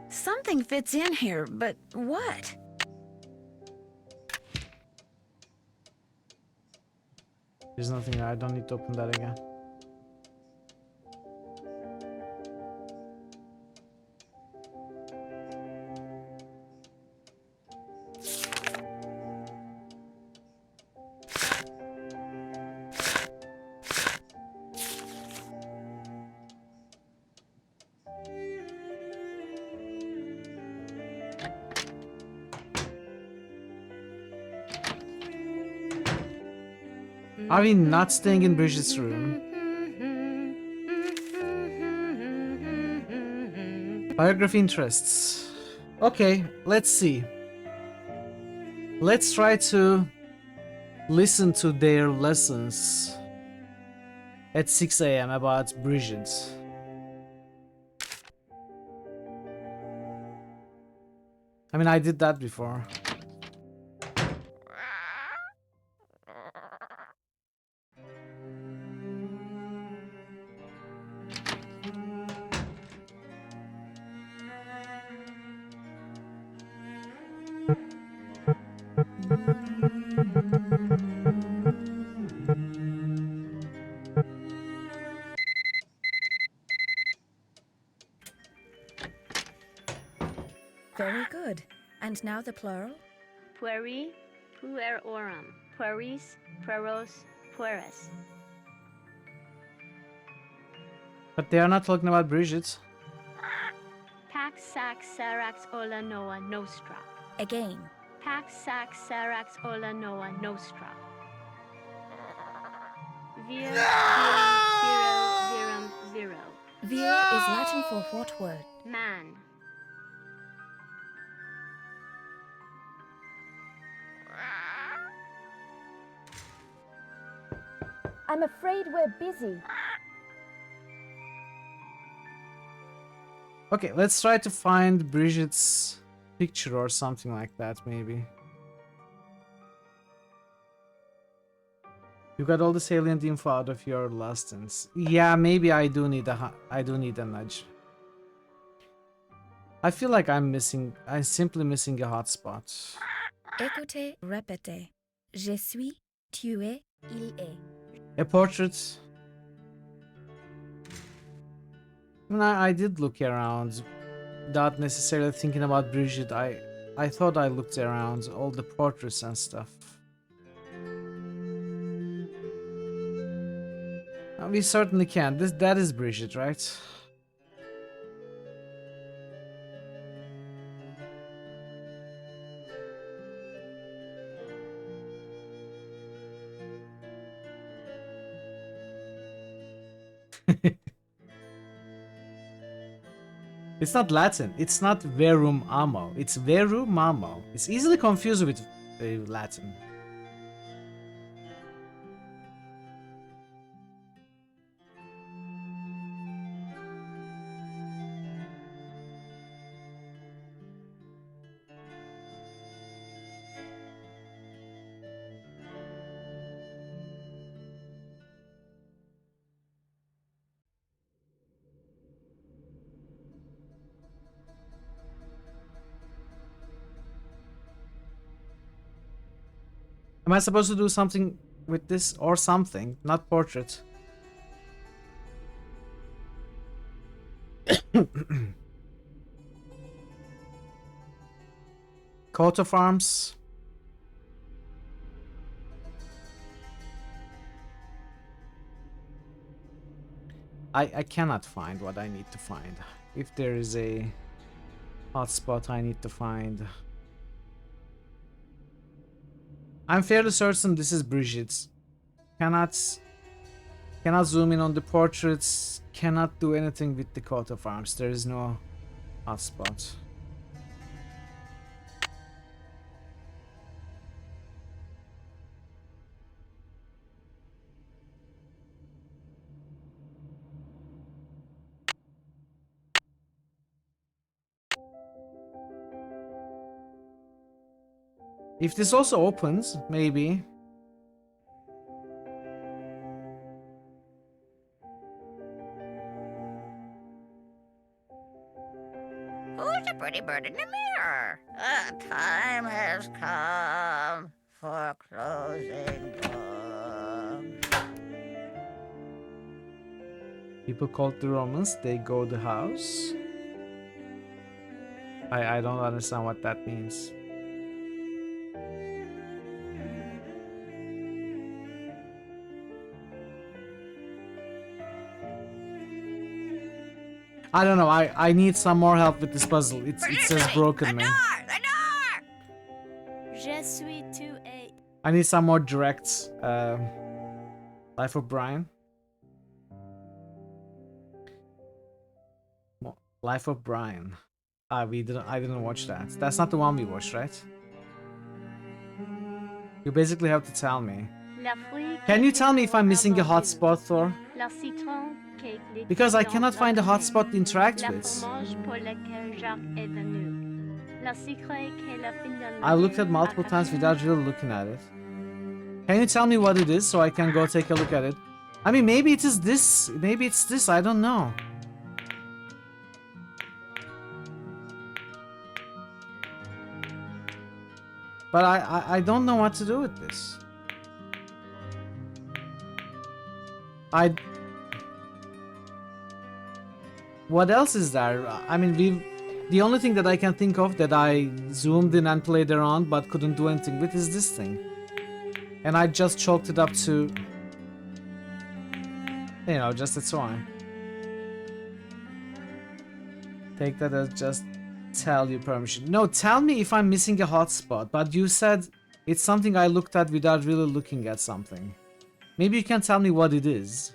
Something fits in here, but what? There's nothing. I don't need to open that again. Are we not staying in Brigitte's room? Biography interests. Okay, let's see. Let's try to listen to their lessons at 6 a.m. about Bridget. I mean, I did that before. Very good. And now the plural? Pueri, puerorum. Pueris, pueros, pueres. But they are not talking about Bridget. Pax sax sarax ola noa nostra. Again. Pax sax sarax ola noa nostra. Vir, virum, viro. Vir is Latin for what word? Man. I'm afraid we're busy. Okay, let's try to find Bridget's picture or something like that, maybe. You got all the salient info out of your last instance. Yeah, maybe I do need a nudge. I feel like I'm simply missing a hotspot. Écoutez, répétez. Je suis, tu es, il est. A portrait. I did look around, not necessarily thinking about Bridget. I thought I looked around all the portraits and stuff. We certainly can. That is Bridget, right? It's not Latin. It's not verum amo. It's verum amo. It's easily confused with Latin. Am I supposed to do something with this or something? Not portrait. Coat of arms. I cannot find what I need to find. If there is a hotspot I need to find. I'm fairly certain this is Bridget's. Cannot zoom in on the portraits. Cannot do anything with the coat of arms. There is no hotspot. If this also opens, maybe. Who's the pretty bird in the mirror? The time has come for closing books. People called the Romans, they go the house. I don't understand what that means. I don't know, I need some more help with this puzzle. It says broken, man. Je suis tu es. I need some more direct Life of Brian. Life of Brian. I didn't watch that. That's not the one we watched, right? You basically have to tell me. Can you tell me if I'm missing a hotspot, Thor? Because I cannot find a hotspot to interact with. I looked at multiple times without really looking at it. Can you tell me what it is so I can go take a look at it? I mean, maybe it is this. Maybe it's this. I don't know. But I don't know what to do with this. What else is there? I mean, the only thing that I can think of that I zoomed in and played around but couldn't do anything with is this thing. And I just chalked it up to, you know, just that's why. Take that as just tell you permission. No, tell me if I'm missing a hotspot, but you said it's something I looked at without really looking at something. Maybe you can tell me what it is.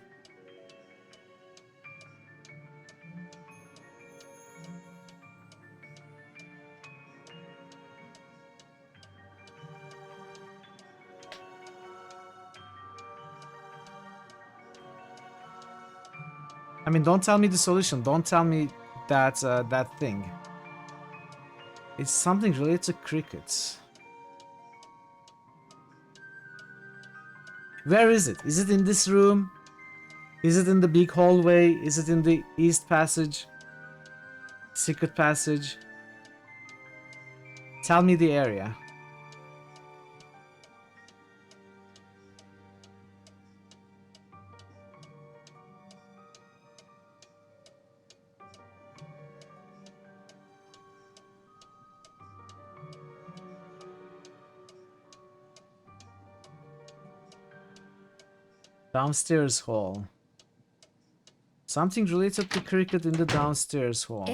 I mean, don't tell me the solution. Don't tell me that that thing. It's something related to crickets. Where is it? Is it in this room? Is it in the big hallway? Is it in the east passage? Secret passage? Tell me the area. Downstairs hall. Something related to cricket in the downstairs hall.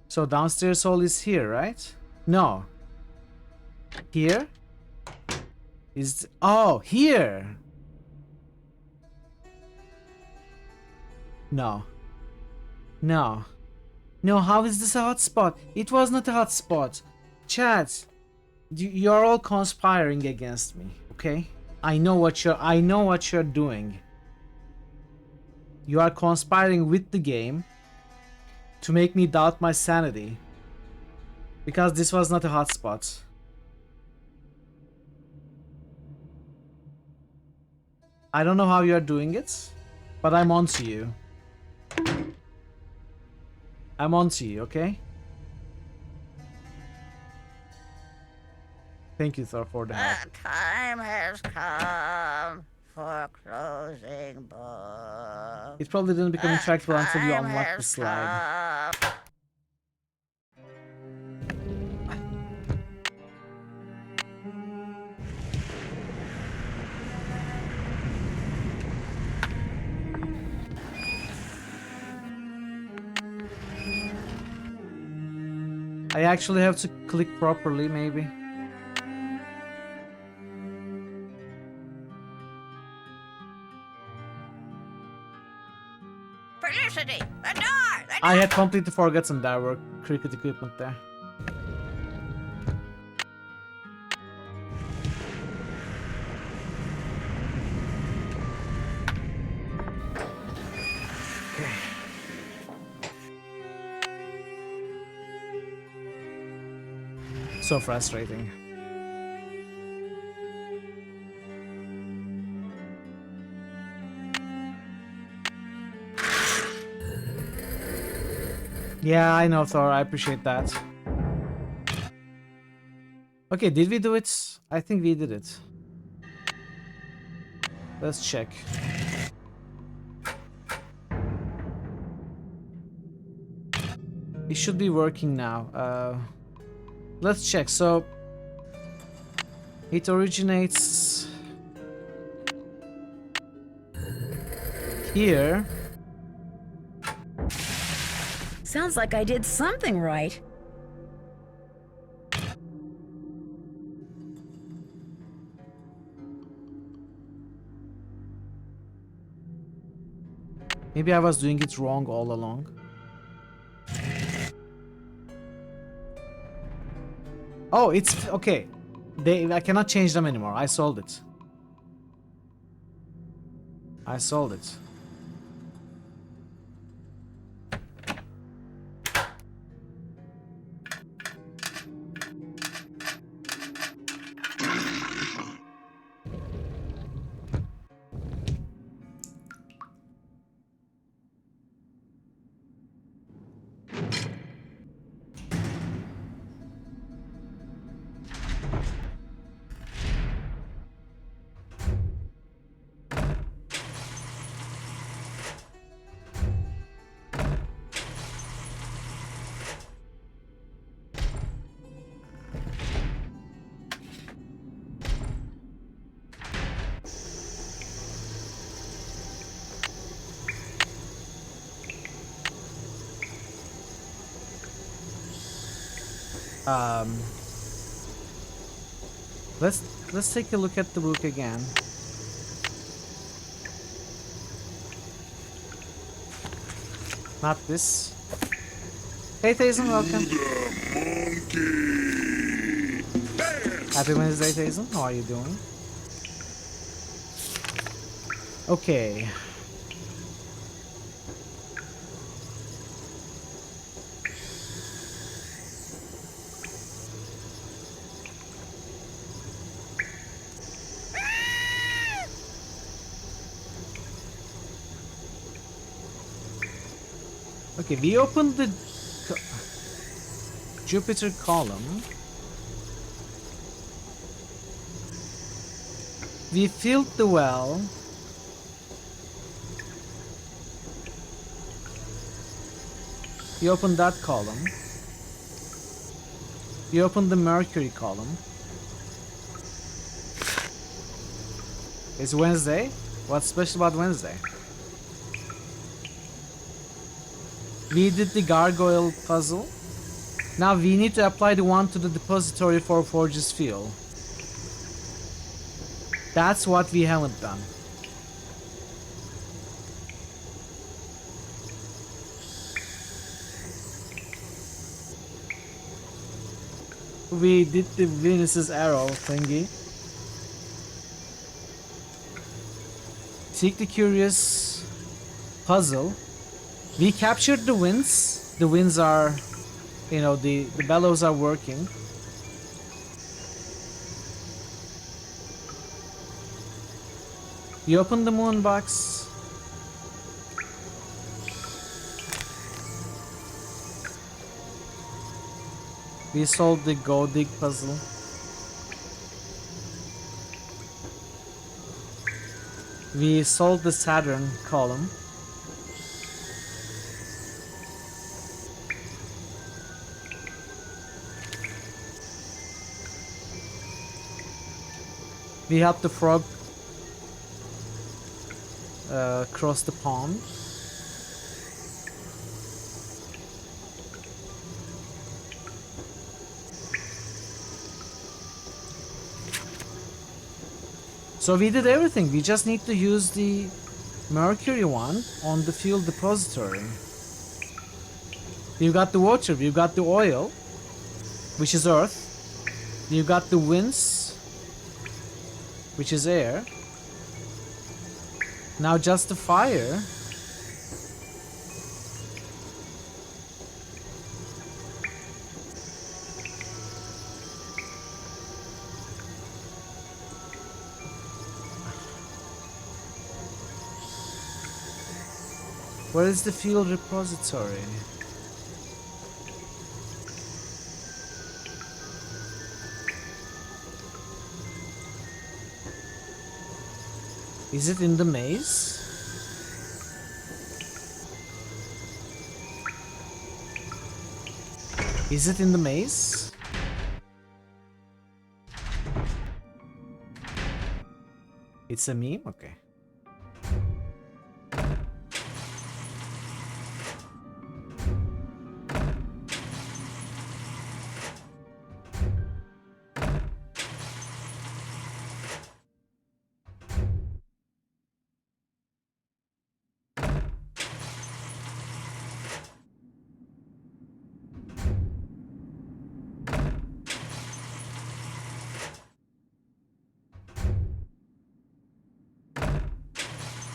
So downstairs hall is here, right? No. Here? Is... Oh, here! No. No. No, how is this a hotspot? It was not a hotspot. Chat, you're all conspiring against me, okay? I know what you're doing. You are conspiring with the game to make me doubt my sanity. Because this was not a hotspot. I don't know how you are doing it, but I'm onto you. I'm onto you, okay? Thank you, Thor, for the help. The time has come for closing books. It probably didn't become interactable until you unlocked the slide. I actually have to click properly, maybe. Felicity, the door! I had completely forgotten there were cricket equipment there. Okay. So frustrating. Yeah, I know, Thor. I appreciate that. Okay, did we do it? I think we did it. Let's check. It should be working now. Let's check. So it originates here. Sounds like I did something right. Maybe I was doing it wrong all along. Oh, it's okay. I cannot change them anymore. I solved it. I solved it. Let's take a look at the book again. Not this. Hey Tayson, welcome. Happy Wednesday, Tayson. How are you doing? Okay. Okay, we opened the Jupiter column. We filled the well. We opened that column. We opened the Mercury column. It's Wednesday. What's special about Wednesday? We did the gargoyle puzzle. Now we need to apply the one to the depository for Forge's fuel. That's what we haven't done. We did the Venus's arrow thingy. Seek the Curious puzzle. We captured the winds. The winds are, you know, the bellows are working. We opened the moon box. We solved the Go Dig puzzle. We solved the Saturn column. We helped the frog cross the pond. So we did everything. We just need to use the Mercury one on the fuel depository. We've got the water, we've got the oil, which is earth. We've got the winds, which is air. Now just the fire. Where is the fuel repository? Is it in the maze? Is it in the maze? It's a meme? Okay.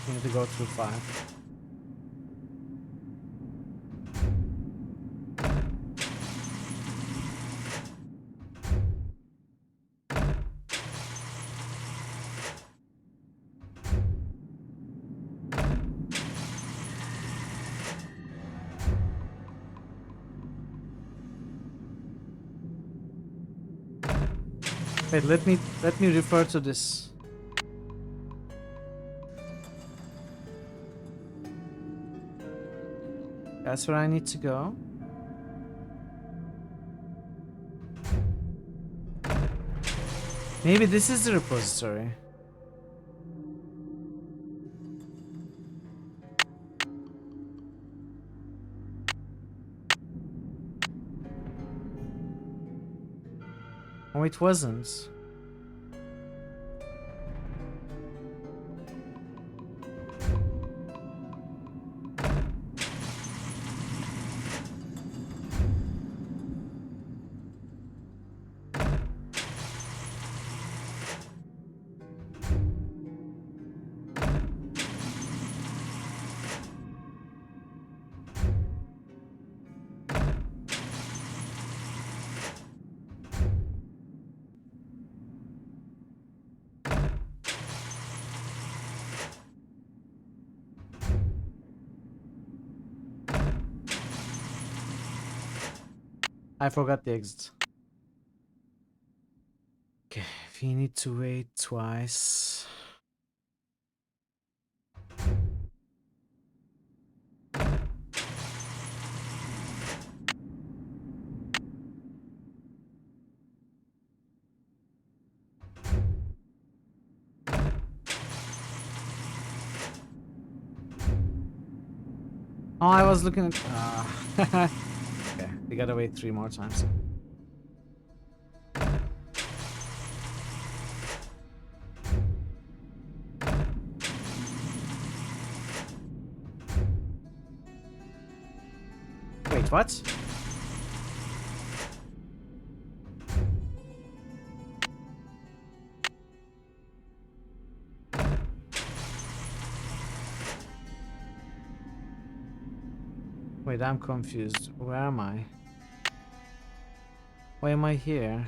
We need to go through 5. Wait, let me refer to this. That's where I need to go. Maybe this is the repository. Oh, it wasn't. I forgot the exit. Okay, we need to wait twice. Oh, I was looking at... okay, we gotta wait 3 more times. Wait, what? Wait, I'm confused. Where am I? Why am I here?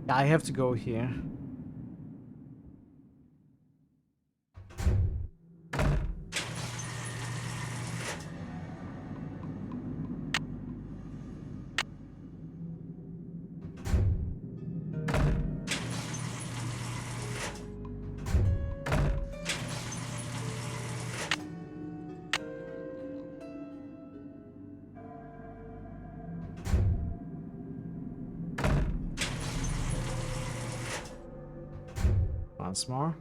I have to go here. Once more.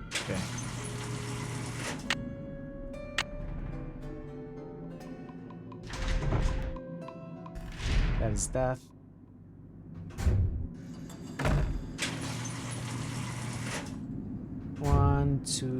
Okay. That is death. One, two.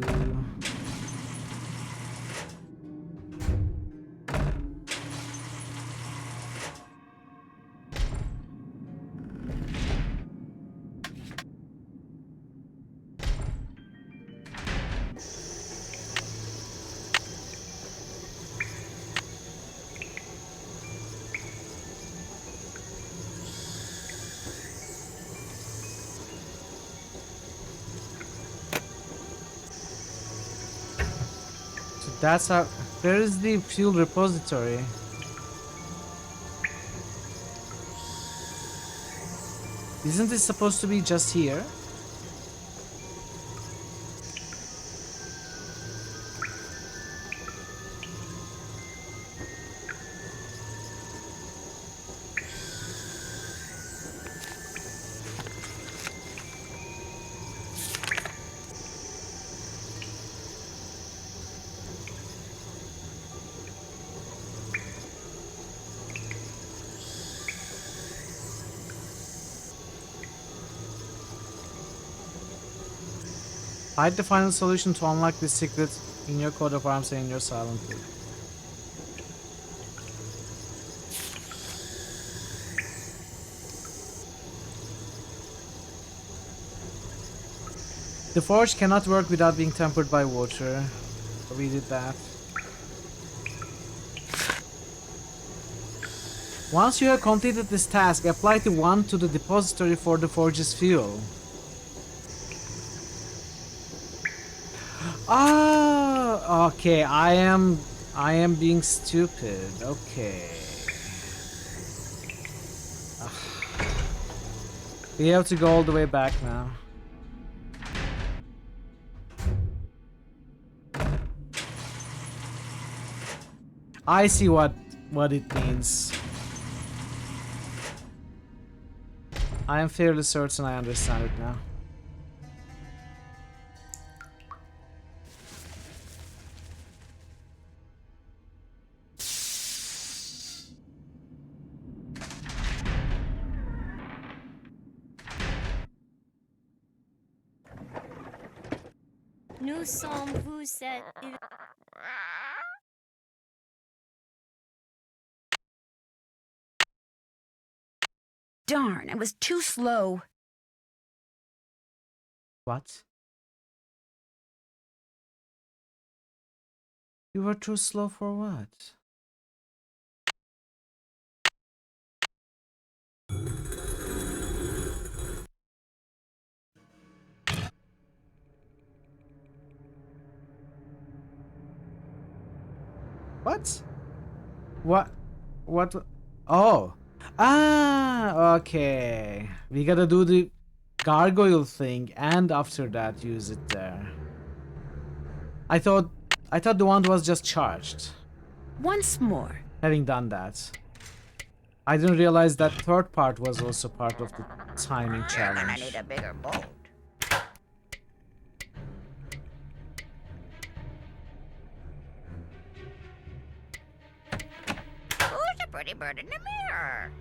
That's how. Where is the fuel repository? Isn't this supposed to be just here? Find the final solution to unlock this secret in your coat of arms and in your silent book. The forge cannot work without being tempered by water. We did that. Once you have completed this task, apply the wand to the depository for the forge's fuel. Ah, okay. I am being stupid. Okay. We have to go all the way back now. I see what it means. I am fairly certain I understand it now. Nous sommes vous êtes. Darn, I was too slow. What? You were too slow for what? What? What? Oh. Ah, okay. We gotta do the gargoyle thing and after that use it there. I thought the wand was just charged. Once more. Having done that, I didn't realize that third part was also part of the timing You're gonna challenge. need a bigger boat. Who's the pretty bird in the mirror?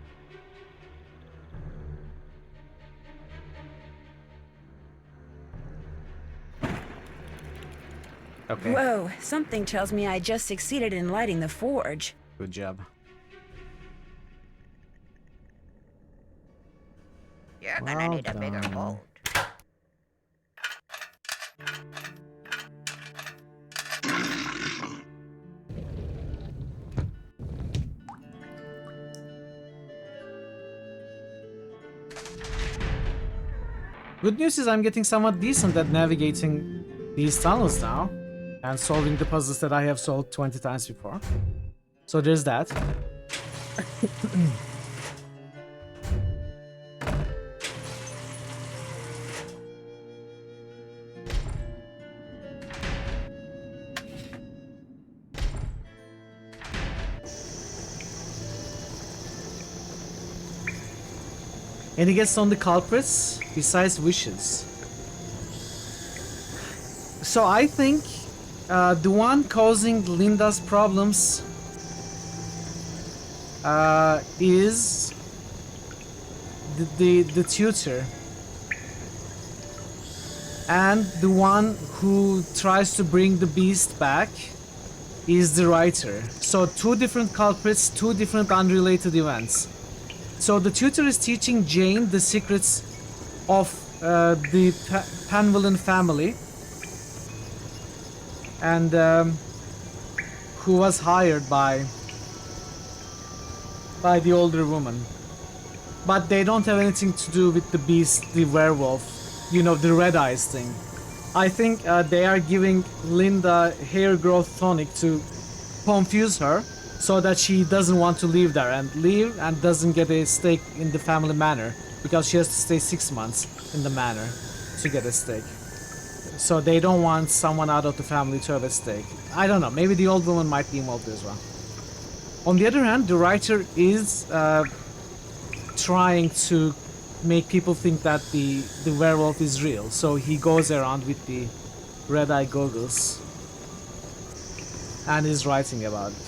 Okay. Whoa, something tells me I just succeeded in lighting the forge. Good job. You're gonna need a bigger boat. Good news is I'm getting somewhat decent at navigating these tunnels now and solving the puzzles that I have solved 20 times before. So there's that. Any guess on the culprits besides wishes? So I think the one causing Linda's problems is the tutor, and the one who tries to bring the beast back is the writer. So two different culprits, two different unrelated events. So the tutor is teaching Jane the secrets of the Panvillain family, and who was hired by the older woman. But they don't have anything to do with the beast, the werewolf, you know, the red eyes thing. I think they are giving Linda hair growth tonic to confuse her, so that she doesn't want to leave there and doesn't get a stake in the family manor, because she has to stay 6 months in the manor to get a stake. So they don't want someone out of the family to have a stake. I don't know, maybe the old woman might be involved as well. On the other hand, the writer is trying to make people think that the werewolf is real, so he goes around with the red-eye goggles and is writing about it.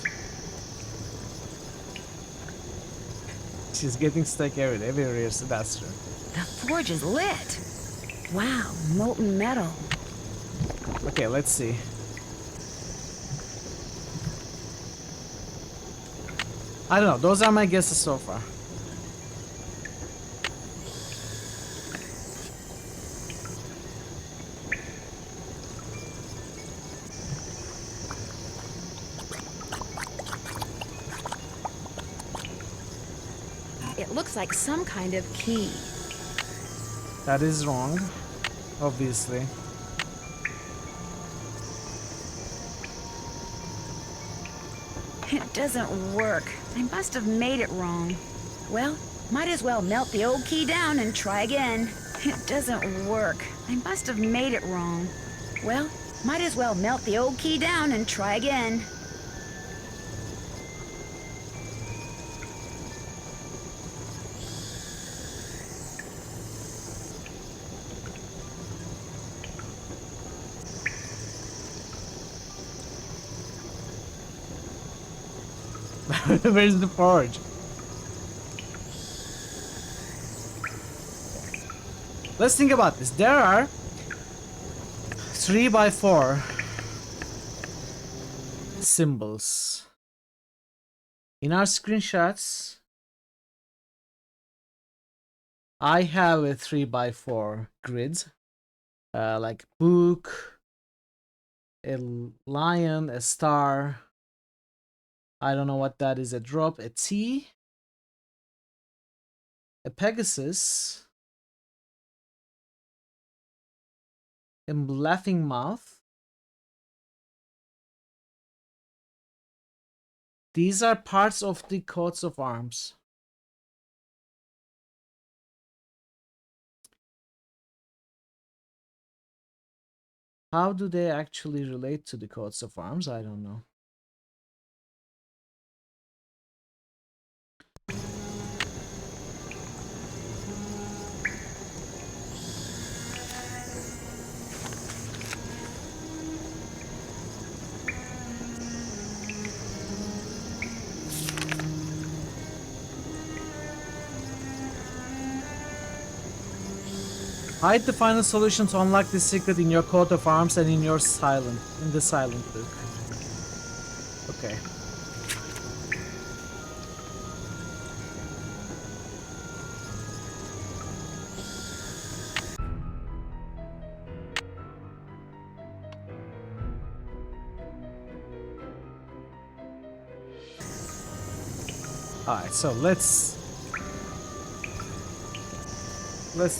She's getting stuck everywhere, so that's true. The forge is lit. Wow, molten metal. Okay, let's see. I don't know. Those are my guesses so far. It looks like some kind of key. That is wrong, obviously. It doesn't work. I must have made it wrong. Well, might as well melt the old key down and try again. It doesn't work. I must have made it wrong. Well, might as well melt the old key down and try again. Where's the forge? Let's think about this. There are 3x4 symbols. In our screenshots, I have a 3x4 grid. Like book, a lion, a star. I don't know what that is. A drop, a T, a Pegasus, a laughing mouth. These are parts of the coats of arms. How do they actually relate to the coats of arms? I don't know. Hide the final solution to unlock the secret in your coat of arms and in the silent book. Okay. Alright, so let's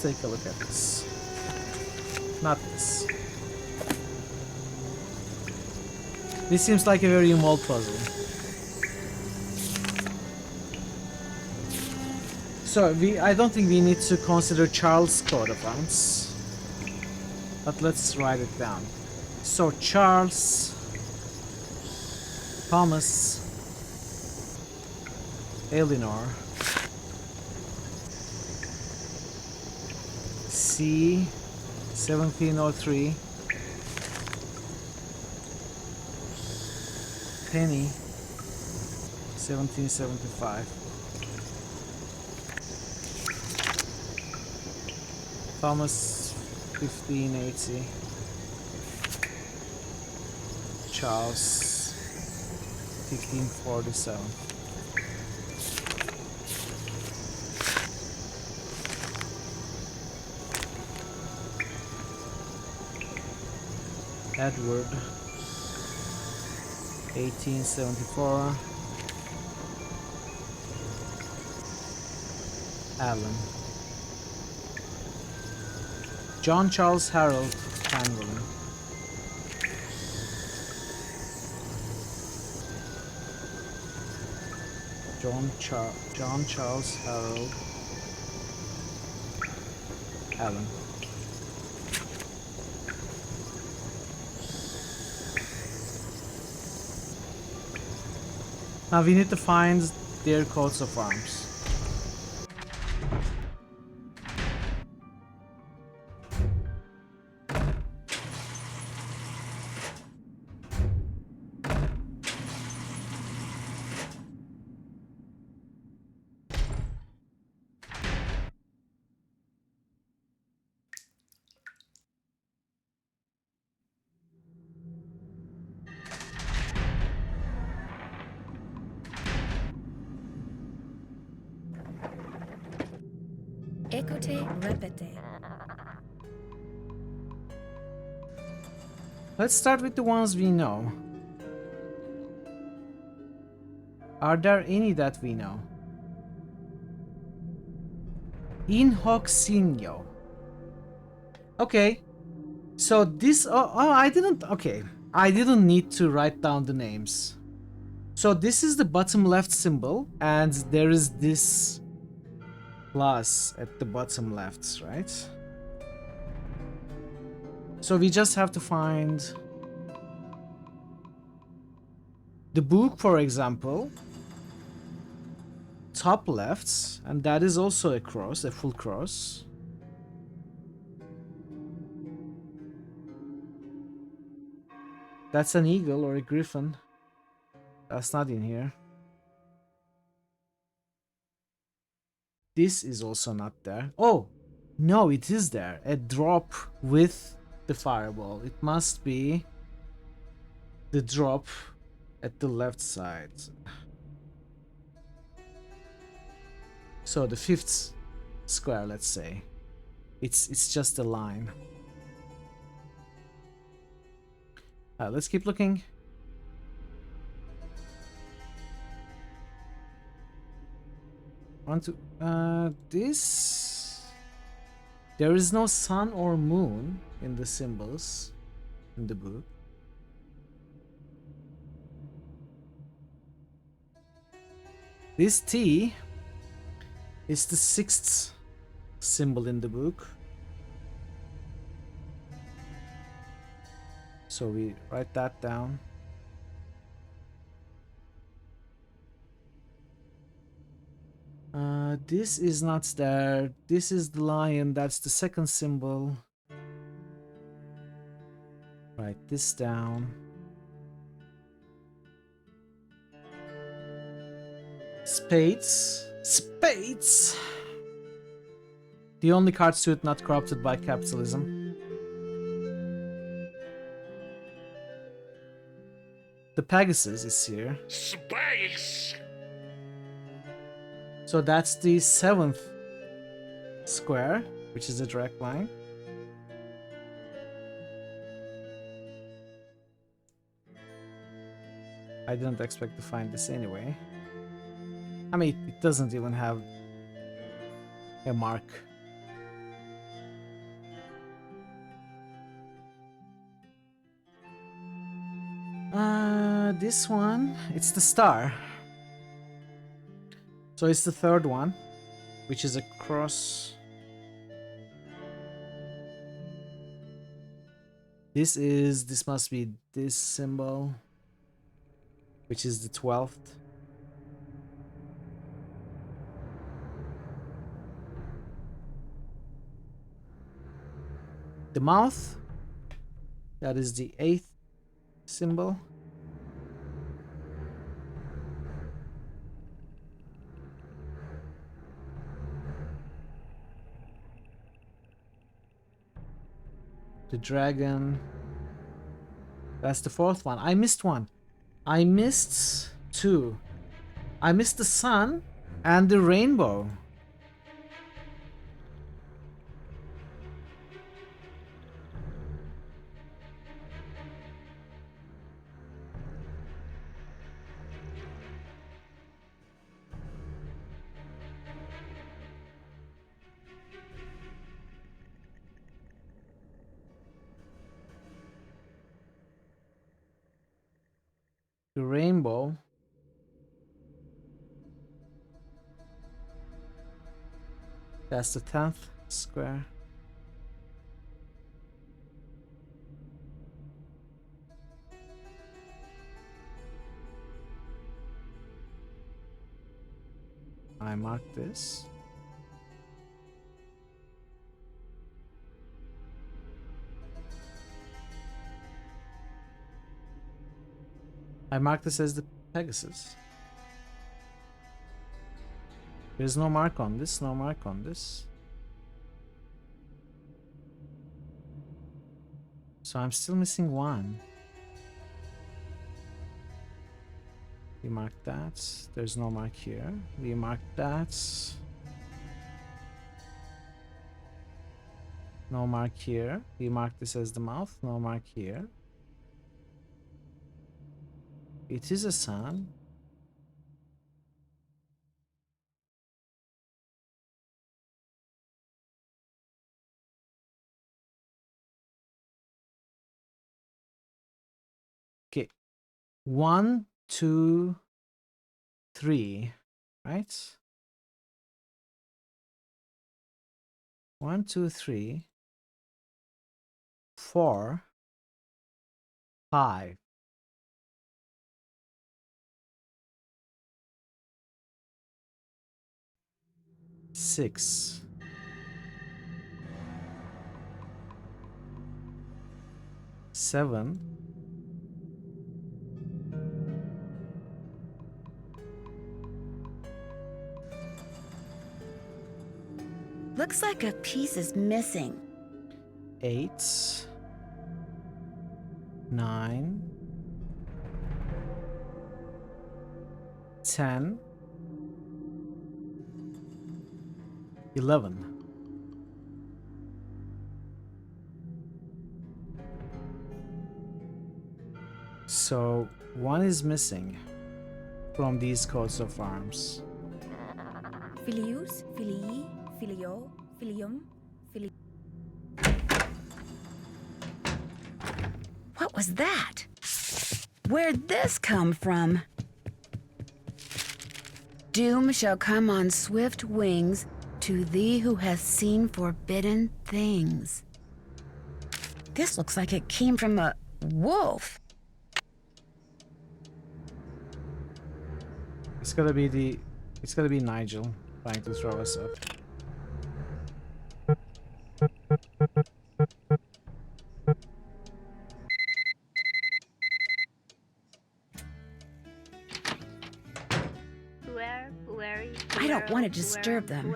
take a look at this. Not this. This seems like a very involved puzzle. So I don't think we need to consider Charles' coat of arms. But let's write it down. So Charles, Thomas, Eleanor, C 1703, Penny 1775, Thomas 1580, Charles 1547. Edward 1874, Allen, John Charles Harold Hanlon, John Charles Harold Allen. Now we need to find their coats of arms. Écoutez, répétez. Let's start with the ones we know. Are there any that we know? In hoc signo. Okay. So this... I didn't... Okay. I didn't need to write down the names. So this is the bottom left symbol, and there is this plus at the bottom left, right? So we just have to find the book, for example, top left, and that is also a cross, a full cross. That's an eagle or a griffin. That's not in here. This is also not there. Oh, no, it is there. A drop with the fireball. It must be the drop at the left side. So the fifth square, let's say. It's just a line. Let's keep looking. This... There is no sun or moon in the symbols in the book. This T is the sixth symbol in the book. So we write that down. This is not there. This is the lion. That's the second symbol. Write this down. Spades. Spades! The only card suit not corrupted by capitalism. The Pegasus is here. Space! So that's the seventh square, which is a direct line. I didn't expect to find this anyway. I mean, it doesn't even have a mark. This one, it's the star. So it's the third one, which is a cross. This must be this symbol, which is the 12th. The mouth, that is the 8th symbol. The dragon, that's the 4th one. I missed one. I missed two. I missed the sun and the rainbow. The rainbow. That's the 10th square. I marked this. I marked this as the Pegasus. There's no mark on this, no mark on this. So I'm still missing one. We marked that. There's no mark here. We marked that. No mark here. We mark this as the mouth. No mark here. It is a sun. Okay. 1, 2, 3. Right? 1, 2, 3. 4, 5. 6. 7. Looks like a piece is missing. 8. 9. 10. 11. So 1 is missing from these coats of arms. Filius, filii, filio, filium, fili. What was that? Where'd this come from? Doom shall come on swift wings to thee who has seen forbidden things. This looks like it came from a wolf. It's gotta be Nigel trying to throw us up. I don't want to disturb them.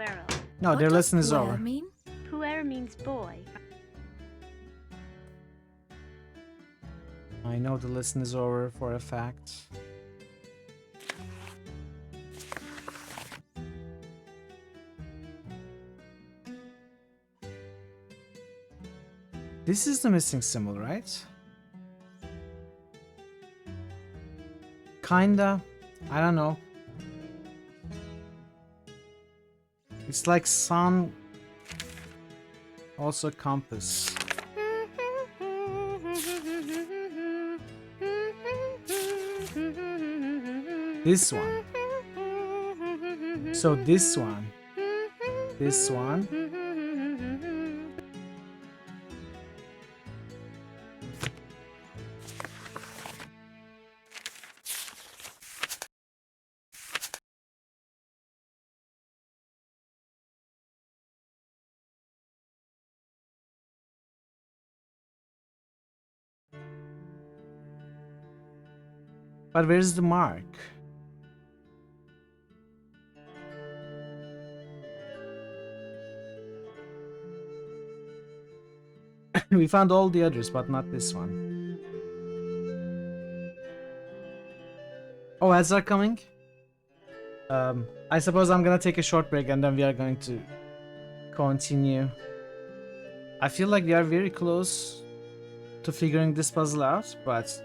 No, their lesson is over. Puer means boy. I know the lesson is over for a fact. This is the missing symbol, right? Kinda. I don't know. It's like sun, also compass. This one. So this one. This one. But where's the mark? We found all the others, but not this one. Oh, ads are coming? I suppose I'm gonna take a short break and then we are going to continue. I feel like we are very close to figuring this puzzle out, but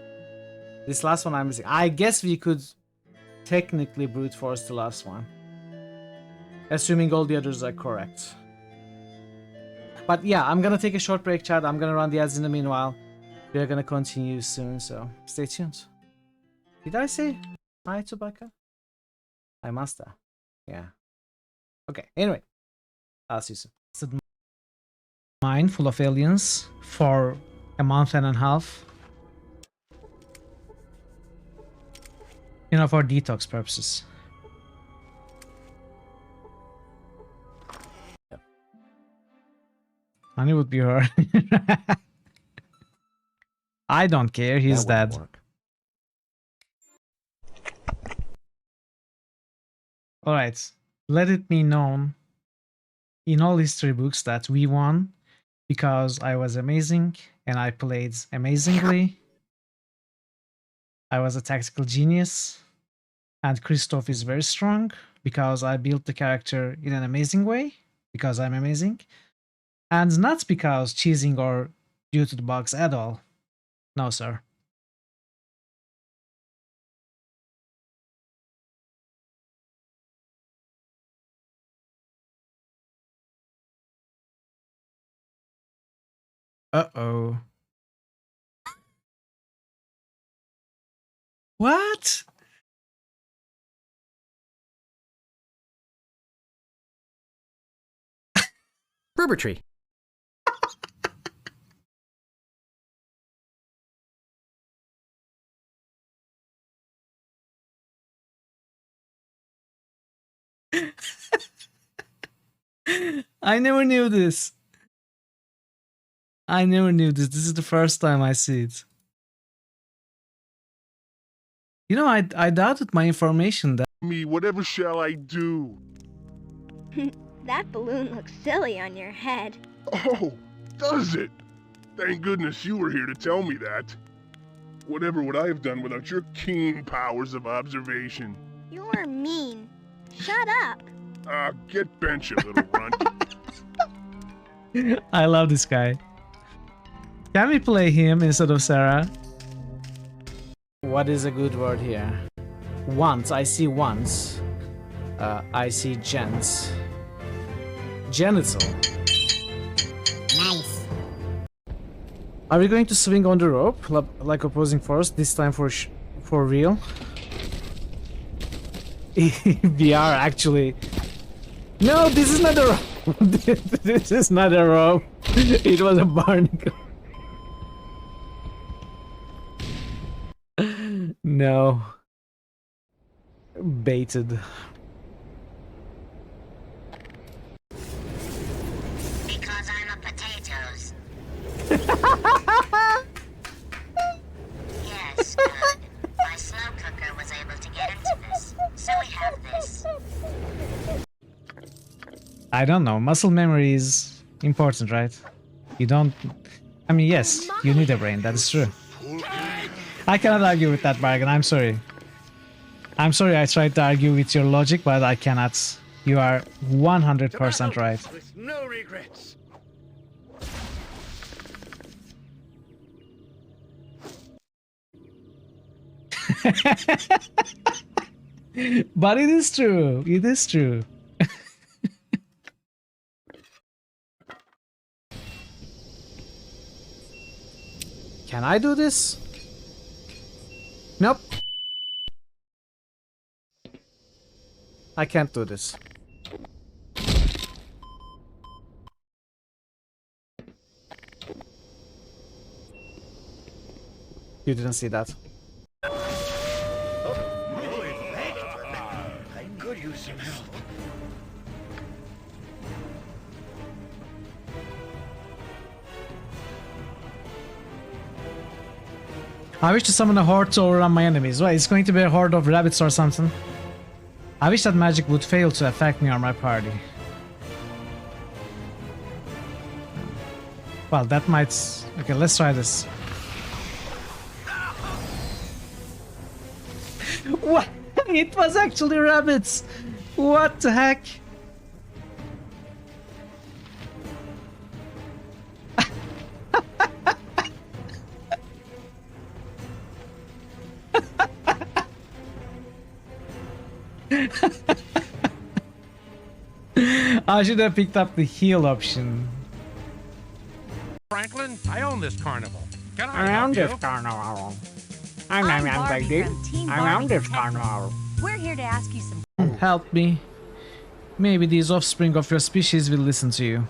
this last one I'm missing. I guess we could technically brute force the last one, assuming all the others are correct. But yeah, I'm gonna take a short break, chat. I'm gonna run the ads in the meanwhile. We're gonna continue soon, so stay tuned. Did I say hi to Becca? I must have. Yeah. Okay, anyway. I'll see you soon. Mine full of aliens for a month and a half. You know, for detox purposes. Yep. Honey would be her. I don't care, he's dead. Alright, let it be known in all history books that we won because I was amazing and I played amazingly. I was a tactical genius, and Christoph is very strong because I built the character in an amazing way, because I'm amazing. And not because cheesing or due to the bugs at all. No, sir. Uh-oh. What? Berbertree. I never knew this. I never knew this. This is the first time I see it. You know, I doubted my information that Me, whatever shall I do? That balloon looks silly on your head. Oh, does it? Thank goodness you were here to tell me that. Whatever would I have done without your keen powers of observation? You're mean. Shut up. Get bent, you little runt. I love this guy. Can we play him instead of Sarah? What is a good word here? Once. I see once. I see gents. Genital. Nice. Are we going to swing on the rope like opposing force this time for real? We are actually. No, this is not a rope. This is not a rope. It was a barnacle. No. Baited. Because I'm a potatoes. Yes, good. My slow cooker was able to get into this, so we have this. I don't know. Muscle memory is important, right? You don't. I mean, yes, you need a brain. That is true. I cannot argue with that, bargain. I'm sorry. I'm sorry I tried to argue with your logic, but I cannot. You are 100% right. With no regrets. But it is true. It is true. Can I do this? Nope. I can't do this. You didn't see that. I could use some help. I wish to summon a horde to overrun my enemies. Why, it's going to be a horde of rabbits or something. I wish that magic would fail to affect me or my party. Well, that might... Okay, let's try this. What? It was actually rabbits! What the heck? I should have picked up the heal option. Franklin, I own this carnival. Can I I own help this you? carnival. I'm Barbie from Team Barbie this Detective. carnival. We're here to ask you some. Help me. Maybe these offspring of your species will listen to you.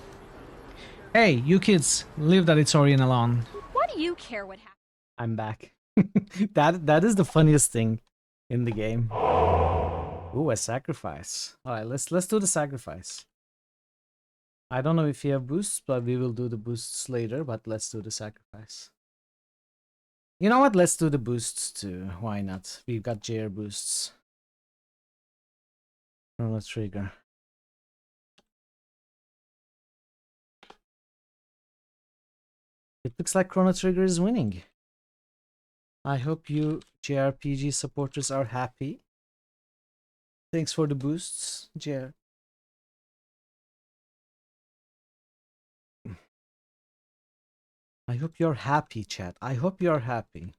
Hey, you kids, leave that Itorian alone. What do you care what happens? I'm back. That is the funniest thing in the game. Ooh, a sacrifice. Alright, let's do the sacrifice. I don't know if you have boosts, but we will do the boosts later, but let's do the sacrifice. You know what? Let's do the boosts too. Why not? We've got JR boosts. Chrono Trigger. It looks like Chrono Trigger is winning. I hope you JRPG supporters are happy. Thanks for the boosts, JR. I hope you're happy, chat. I hope you're happy.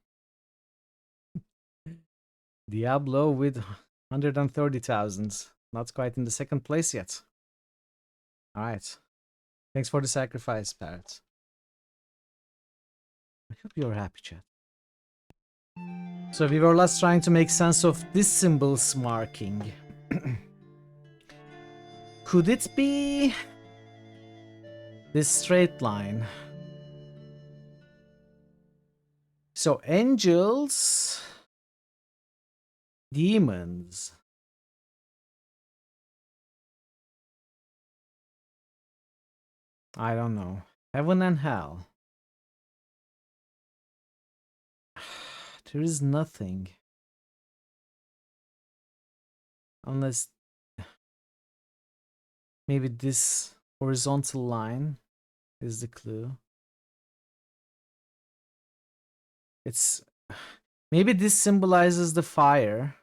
Diablo with 130,000. Not quite in the second place yet. Alright. Thanks for the sacrifice, Parrot. I hope you're happy, chat. So we were last trying to make sense of this symbol's marking. Could it be this straight line? So angels, demons. I don't know. Heaven and hell. There is nothing. Unless maybe this horizontal line is the clue. It's maybe this symbolizes the fire.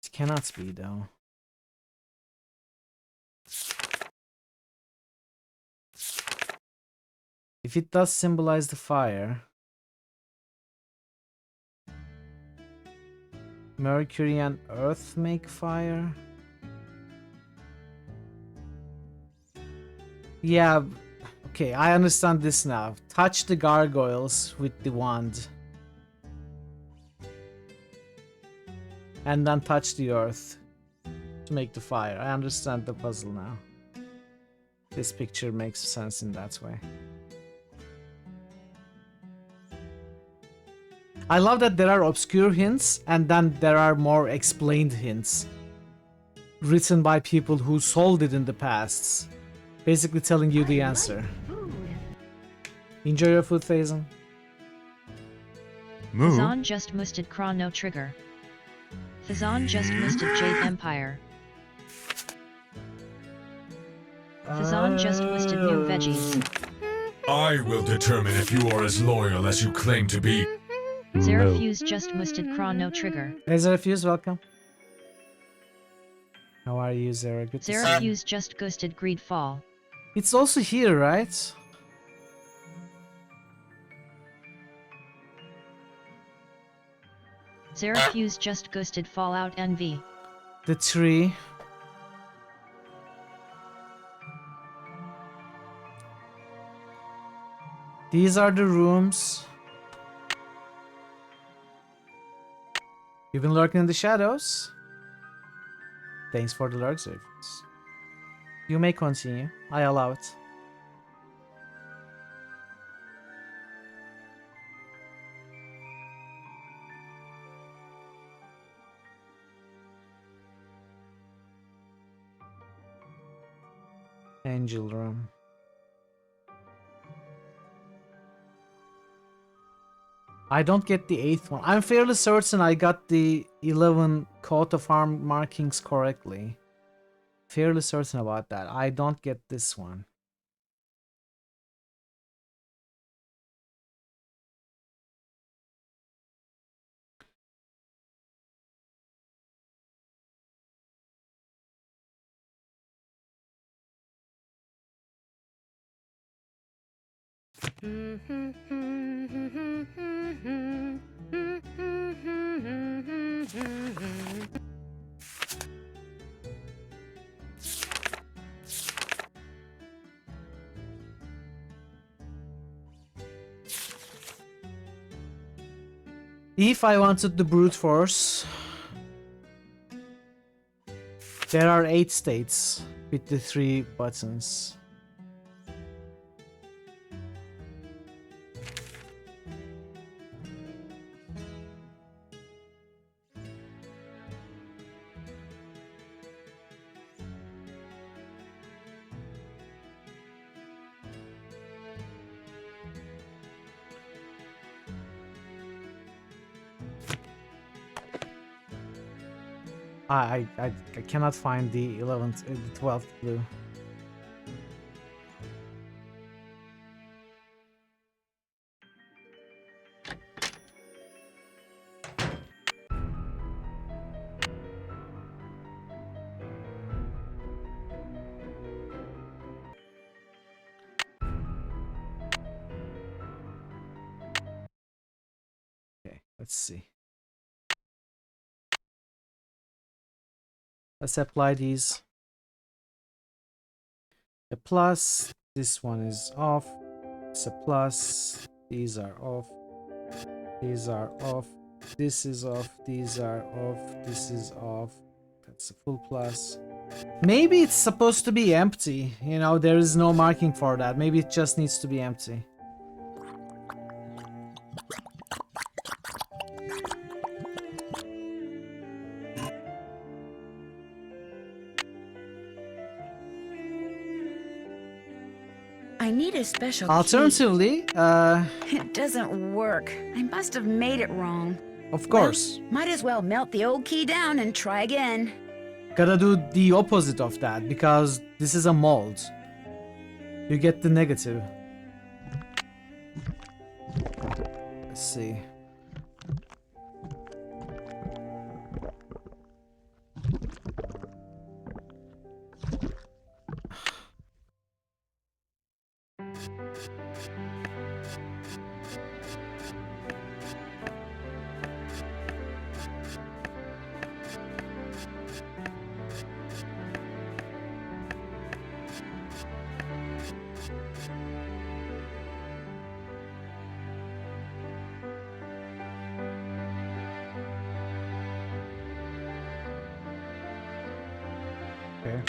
It cannot be though. If it does symbolize the fire, Mercury and Earth make fire. Yeah, okay, I understand this now. Touch the gargoyles with the wand. And then touch the earth to make the fire. I understand the puzzle now. This picture makes sense in that way. I love that there are obscure hints and then there are more explained hints. Written by people who solved it in the past. Basically telling you the answer. Enjoy your food, Faison. Fazan just musted Chrono Trigger. Fazan just musted Jade Empire. Fazan just musted New Veggies. I will determine if you are as loyal as you claim to be. Zerafuse just musted Chrono Trigger. Hey Zerafuse, welcome. How are you, Zera? Good to see you. Zerafuse just ghosted Greedfall. It's also here, right? Zerafuse just ghosted Fallout Envy. The tree. These are the rooms. You've been lurking in the shadows. Thanks for the lurk service. You may continue. I allow it. Angel room. I don't get the 8th one. I'm fairly certain I got the 11 coat of arm markings correctly. Fairly certain about that. I don't get this one. If I wanted the brute force, there are 8 states with the 3 buttons. I cannot find the 11th, the 12th clue. Let's see. Let's apply these. A plus. This one is off. It's a plus. These are off. These are off. This is off. These are off. This is off. That's a full plus. Maybe it's supposed to be empty. You know, there is no marking for that. Maybe it just needs to be empty. I need a special Alternatively, It doesn't work. I must have made it wrong. Of course. Well, might as well melt the old key down and try again. Gotta do the opposite of that, because this is a mold. You get the negative. Let's see. Okay.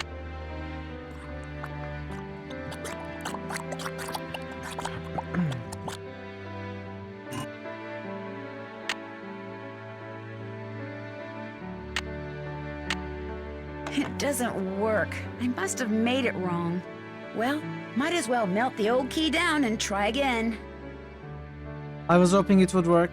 It doesn't work. I must have made it wrong. Well, might as well melt the old key down and try again. I was hoping it would work.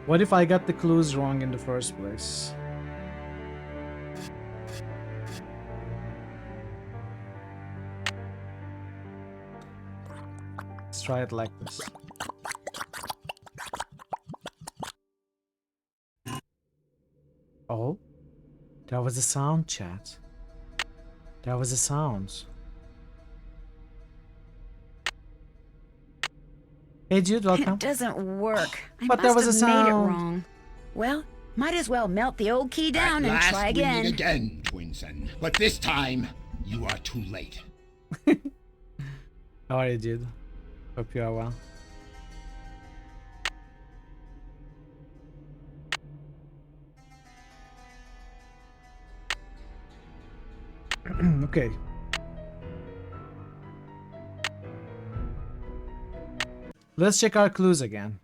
What if I got the clues wrong in the first place? Let's try it like this. Oh, that was a sound, chat. That was a sound. Hey Jude, welcome. It doesn't work. I But must that was a have made it sound. wrong. Well, might as well melt the old key down and At try last we again. meet again, Twinson. But this time, you are too late. How are you, Jude? Hope you are well. Okay. Let's check our clues again.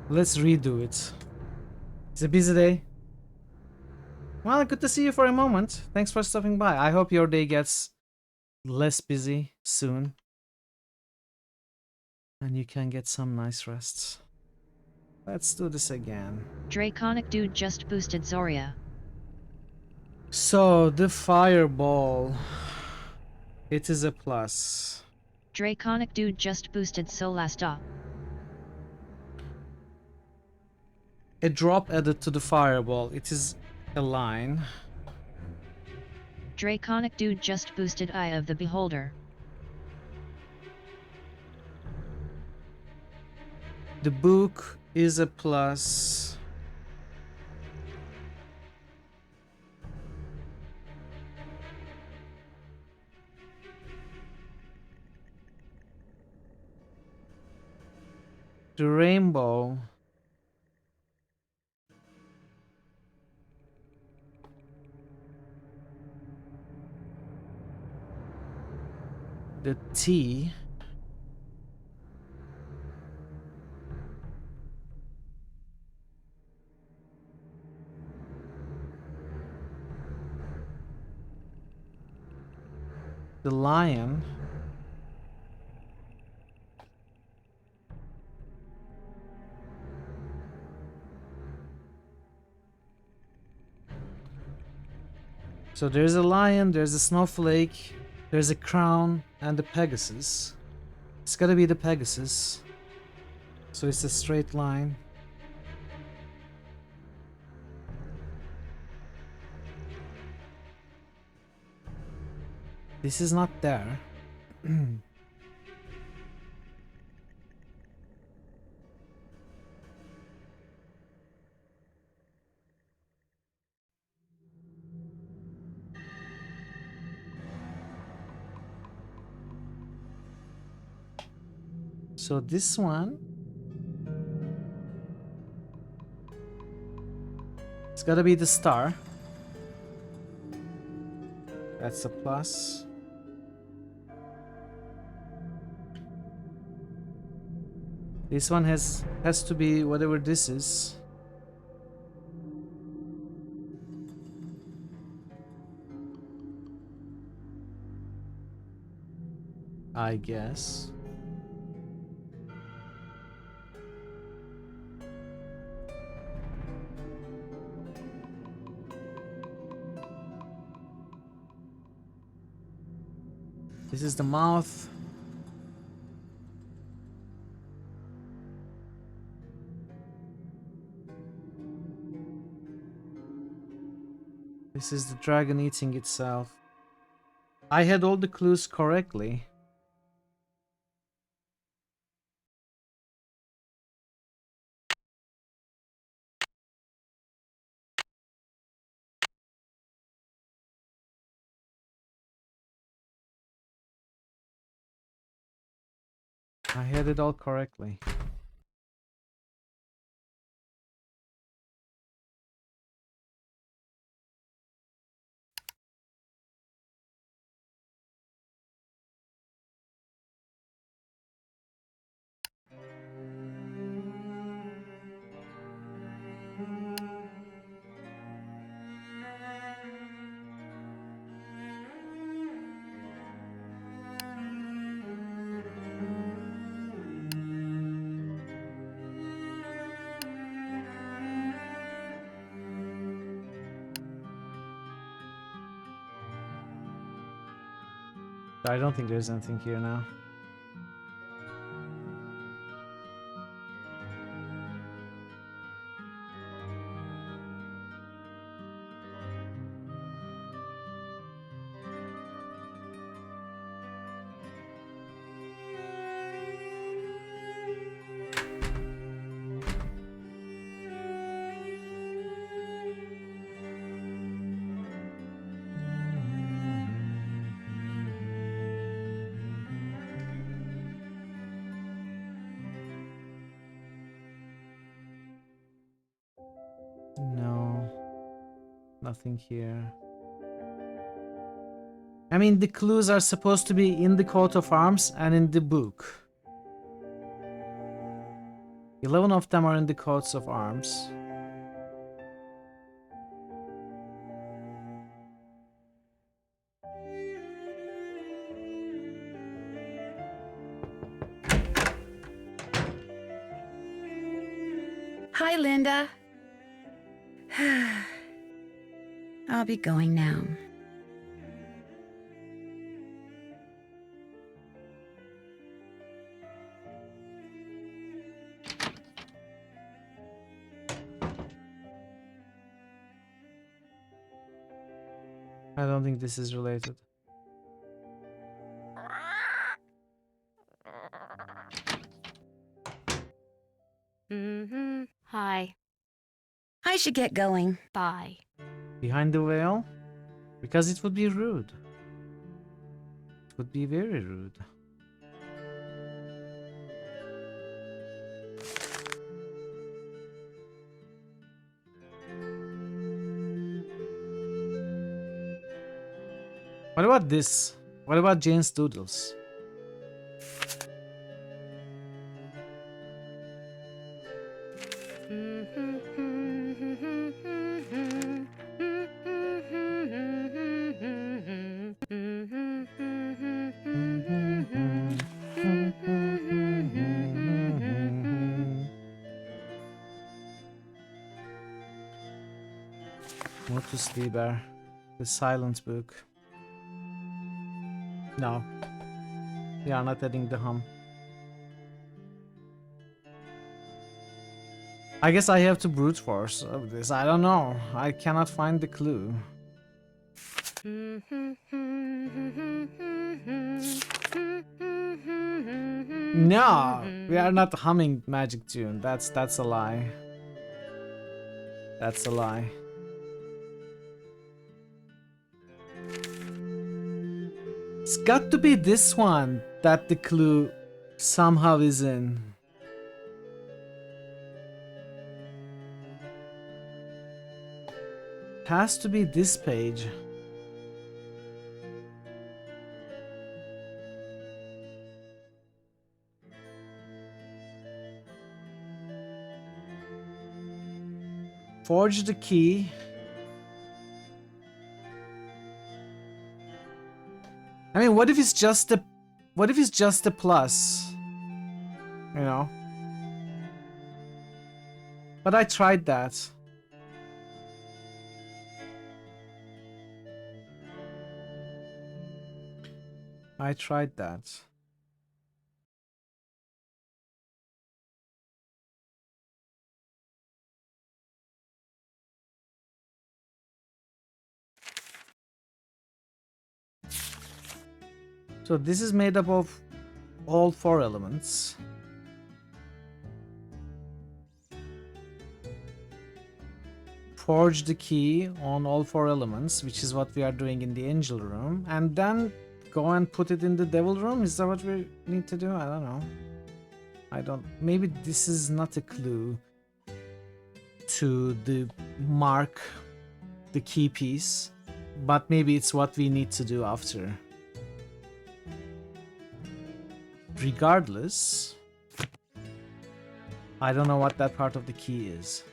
Let's redo it. It's a busy day. Well, good to see you for a moment. Thanks for stopping by. I hope your day gets less busy soon. And you can get some nice rests. Let's do this again. Draconic Dude just boosted Zoria. So, the fireball. It is a plus. Draconic Dude just boosted Solasta. A drop added to the fireball. It is a line. Draconic Dude just boosted Eye of the Beholder. The book is a plus. The rainbow. The T. The lion. So there's a lion, there's a snowflake, there's a crown, and the Pegasus. It's gotta be the Pegasus. So it's a straight line. This is not there. So this one, it's gotta be the star. That's a plus. This one has to be whatever this is. I guess. This is the mouth. This is the dragon eating itself. I had all the clues correctly. I had it all correctly. I don't think there's anything here now. No, nothing here. I mean, the clues are supposed to be in the coat of arms and in the book. 11 of them are in the coats of arms. Hi, Linda. I'll be going now. I don't think this is related. Hi. I should get going. Bye. Behind the veil? Because it would be rude. It would be very rude. What about this? What about Jane's doodles? Motus Liber, the silent book. No, we are not adding the hum. I guess I have to brute force this. I don't know. I cannot find the clue. No, we are not humming magic tune. That's a lie. That's a lie. It's got to be this one that the clue somehow is in. It has to be this page. Forge the key. I mean, what if it's just a plus? You know? But I tried that. I tried that. So this is made up of all 4 elements. Forge the key on all 4 elements, which is what we are doing in the angel room, and then go and put it in the devil room. Is that what we need to do? I don't know. Maybe this is not a clue to the mark the key piece, but maybe it's what we need to do after. Regardless, I don't know what that part of the key is.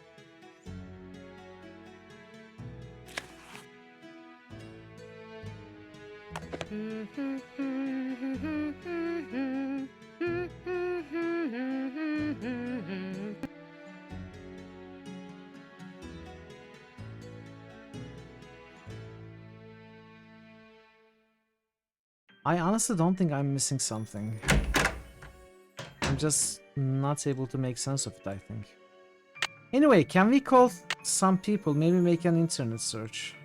I honestly don't think I'm missing something. I'm just not able to make sense of it, I think. Anyway, can we call some people? Maybe make an internet search.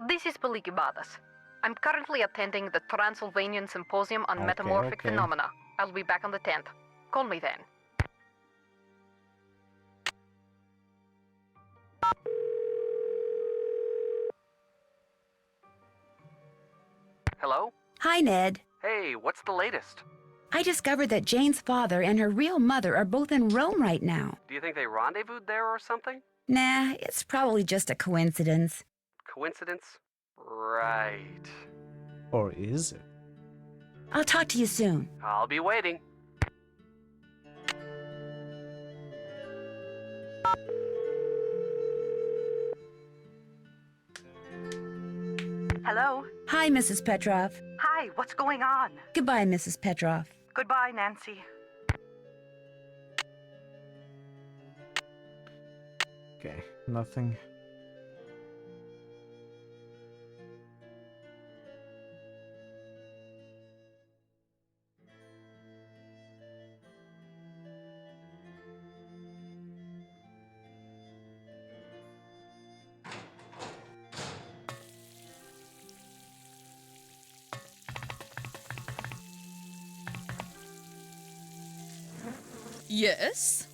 This is Palikibadas. I'm currently attending the Transylvanian Symposium on Metamorphic Phenomena. I'll be back on the 10th. Call me then. Hello? Hi, Ned. Hey, what's the latest? I discovered that Jane's father and her real mother are both in Rome right now. Do you think they rendezvoused there or something? Nah, it's probably just a coincidence. Coincidence? Right. Or is it? I'll talk to you soon. I'll be waiting. Hello? Hi, Mrs. Petrov. Hi, what's going on? Goodbye, Mrs. Petrov. Goodbye, Nancy. Okay, nothing. Yes?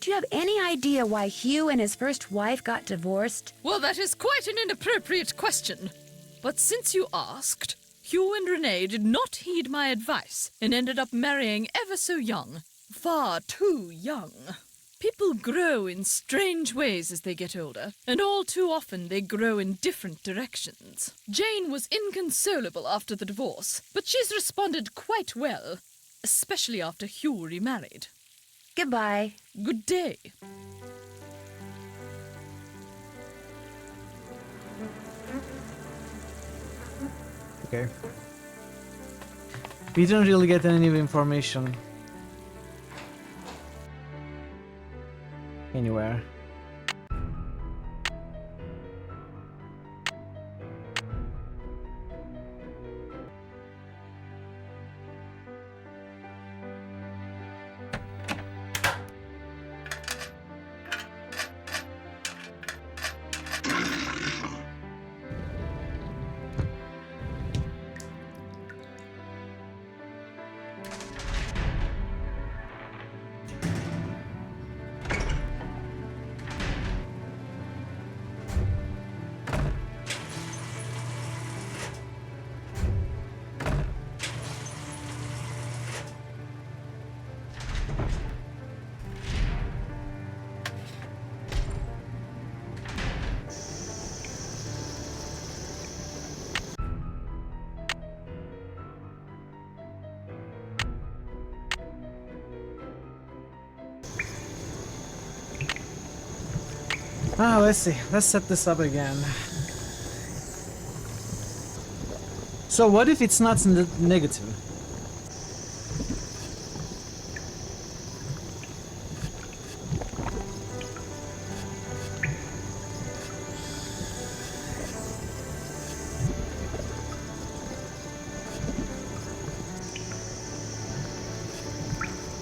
Do you have any idea why Hugh and his first wife got divorced? Well, that is quite an inappropriate question. But since you asked, Hugh and Renee did not heed my advice and ended up marrying ever so young. Far too young. People grow in strange ways as they get older, and all too often they grow in different directions. Jane was inconsolable after the divorce, but she's responded quite well, especially after Hugh remarried. Goodbye. Good day. Okay. We didn't really get any information. anywhere. Let's see. Let's set this up again. So what if it's not negative?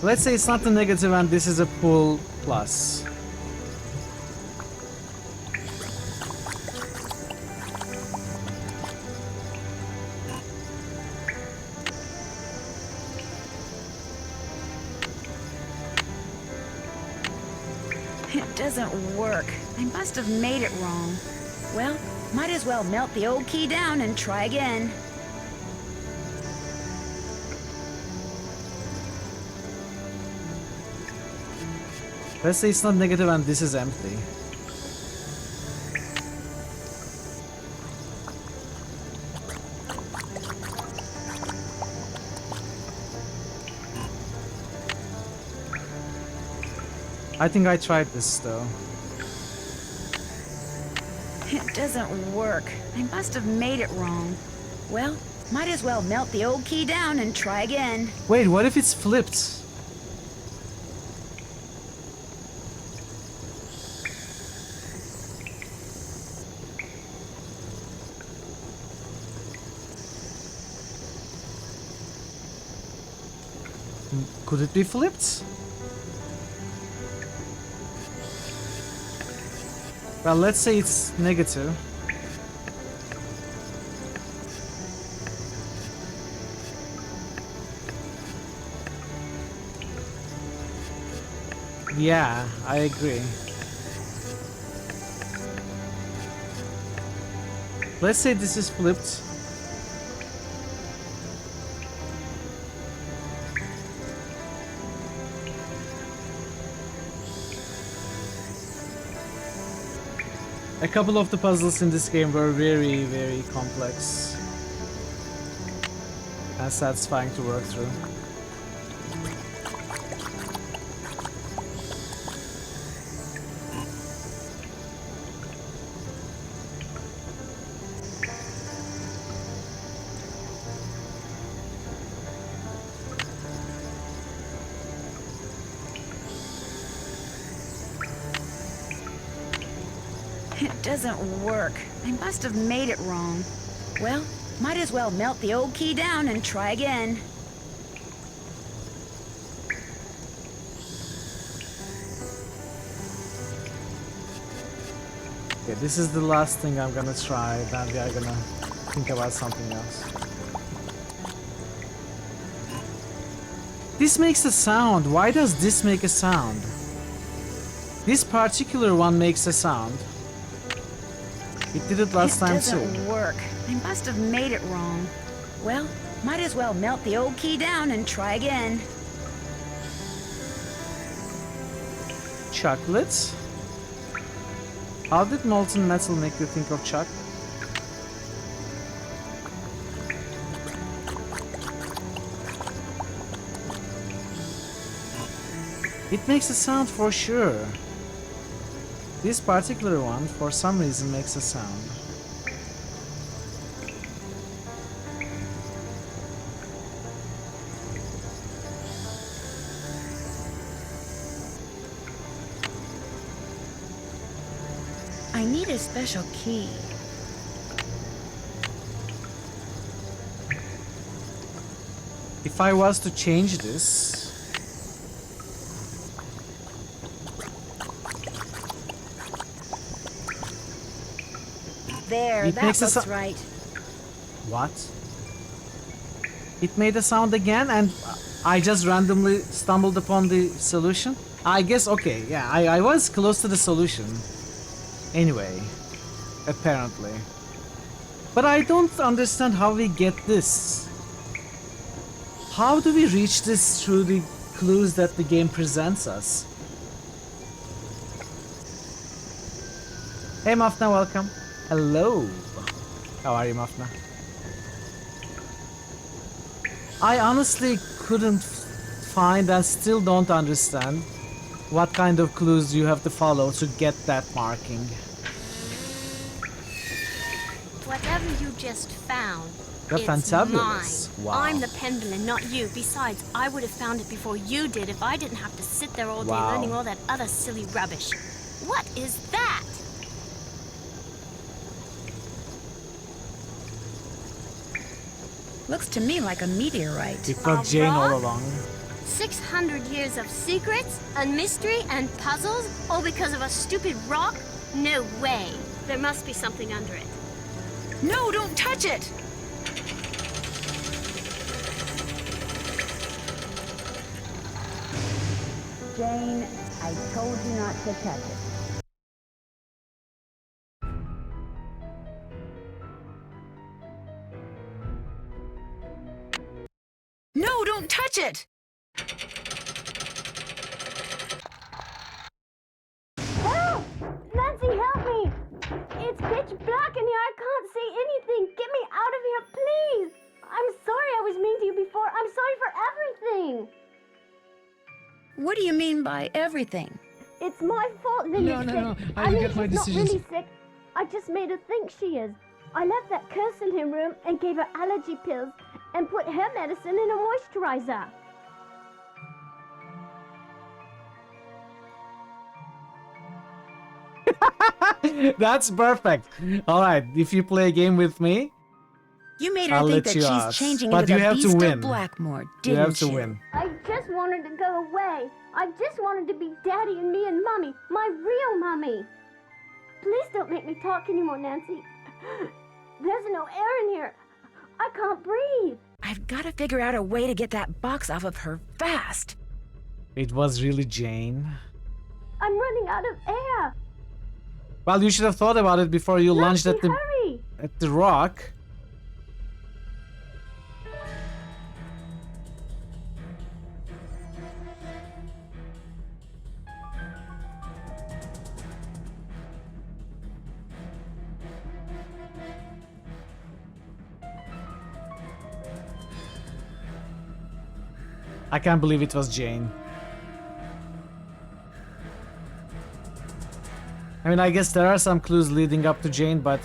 Let's say it's not a negative and this is a pull plus. It doesn't work. I must have made it wrong. Well, might as well melt the old key down and try again. Let's say it's not negative and this is empty. I think I tried this though. It doesn't work. I must have made it wrong. Well, might as well melt the old key down and try again. Wait, what if it's flipped? Could it be flipped? Well, let's say it's negative. Yeah, I agree. Let's say this is flipped. A couple of the puzzles in this game were very, very complex and satisfying to work through. It doesn't work. I must have made it wrong. Well, might as well melt the old key down and try again. Okay, this is the last thing I'm gonna try, then we are gonna think about something else. This makes a sound. Why does this make a sound? This particular one makes a sound. It did it last time too. It doesn't work. I must have made it wrong. Well, might as well melt the old key down and try again. Chocolate? How did molten metal make you think of chocolate? It makes a sound for sure. This particular one, for some reason, makes a sound. I need a special key. If I was to change this... There, It that makes a looks so- right. What? It made a sound again and I just randomly stumbled upon the solution? I guess, okay, yeah, I was close to the solution. Anyway, apparently. But I don't understand how we get this. How do we reach this through the clues that the game presents us? Hey Mafna, welcome. Hello. How are you, Mafna? I honestly couldn't find and still don't understand what kind of clues you have to follow to get that marking. Whatever you just found, They're it's fantabulous. mine. Wow. I'm the pendulum, not you. Besides, I would have found it before you did if I didn't have to sit there all day Wow. learning all that other silly rubbish. What is that? Looks to me like a meteorite. It was Jane all along. 600 years of secrets and mystery and puzzles, all because of a stupid rock? No way. There must be something under it. No, don't touch it! Jane, I told you not to touch it. No, don't touch it! Help! Nancy, help me! It's pitch black in here. I can't see anything. Get me out of here, please! I'm sorry I was mean to you before. I'm sorry for everything. What do you mean by everything? It's my fault Lily's No. sick. I mean, regret my she's not decisions. really sick. I just made her think she is. I left that curse in her room and gave her allergy pills and put her medicine in a moisturizer. That's perfect. Alright, if you play a game with me, You made her I'll think let that you she's ask. changing But into you the have to beast win. of Blackmoor, you didn't have to you? win. I just wanted to go away. I just wanted to be Daddy and me and Mommy, my real Mommy. Please don't make me talk anymore, Nancy. There's no air in here. I can't breathe. I've got to figure out a way to get that box off of her fast. It was really Jane. I'm running out of air. Well, you should have thought about it before you lunged Nancy, hurry. at the rock. I can't believe it was Jane. I mean, I guess there are some clues leading up to Jane, but...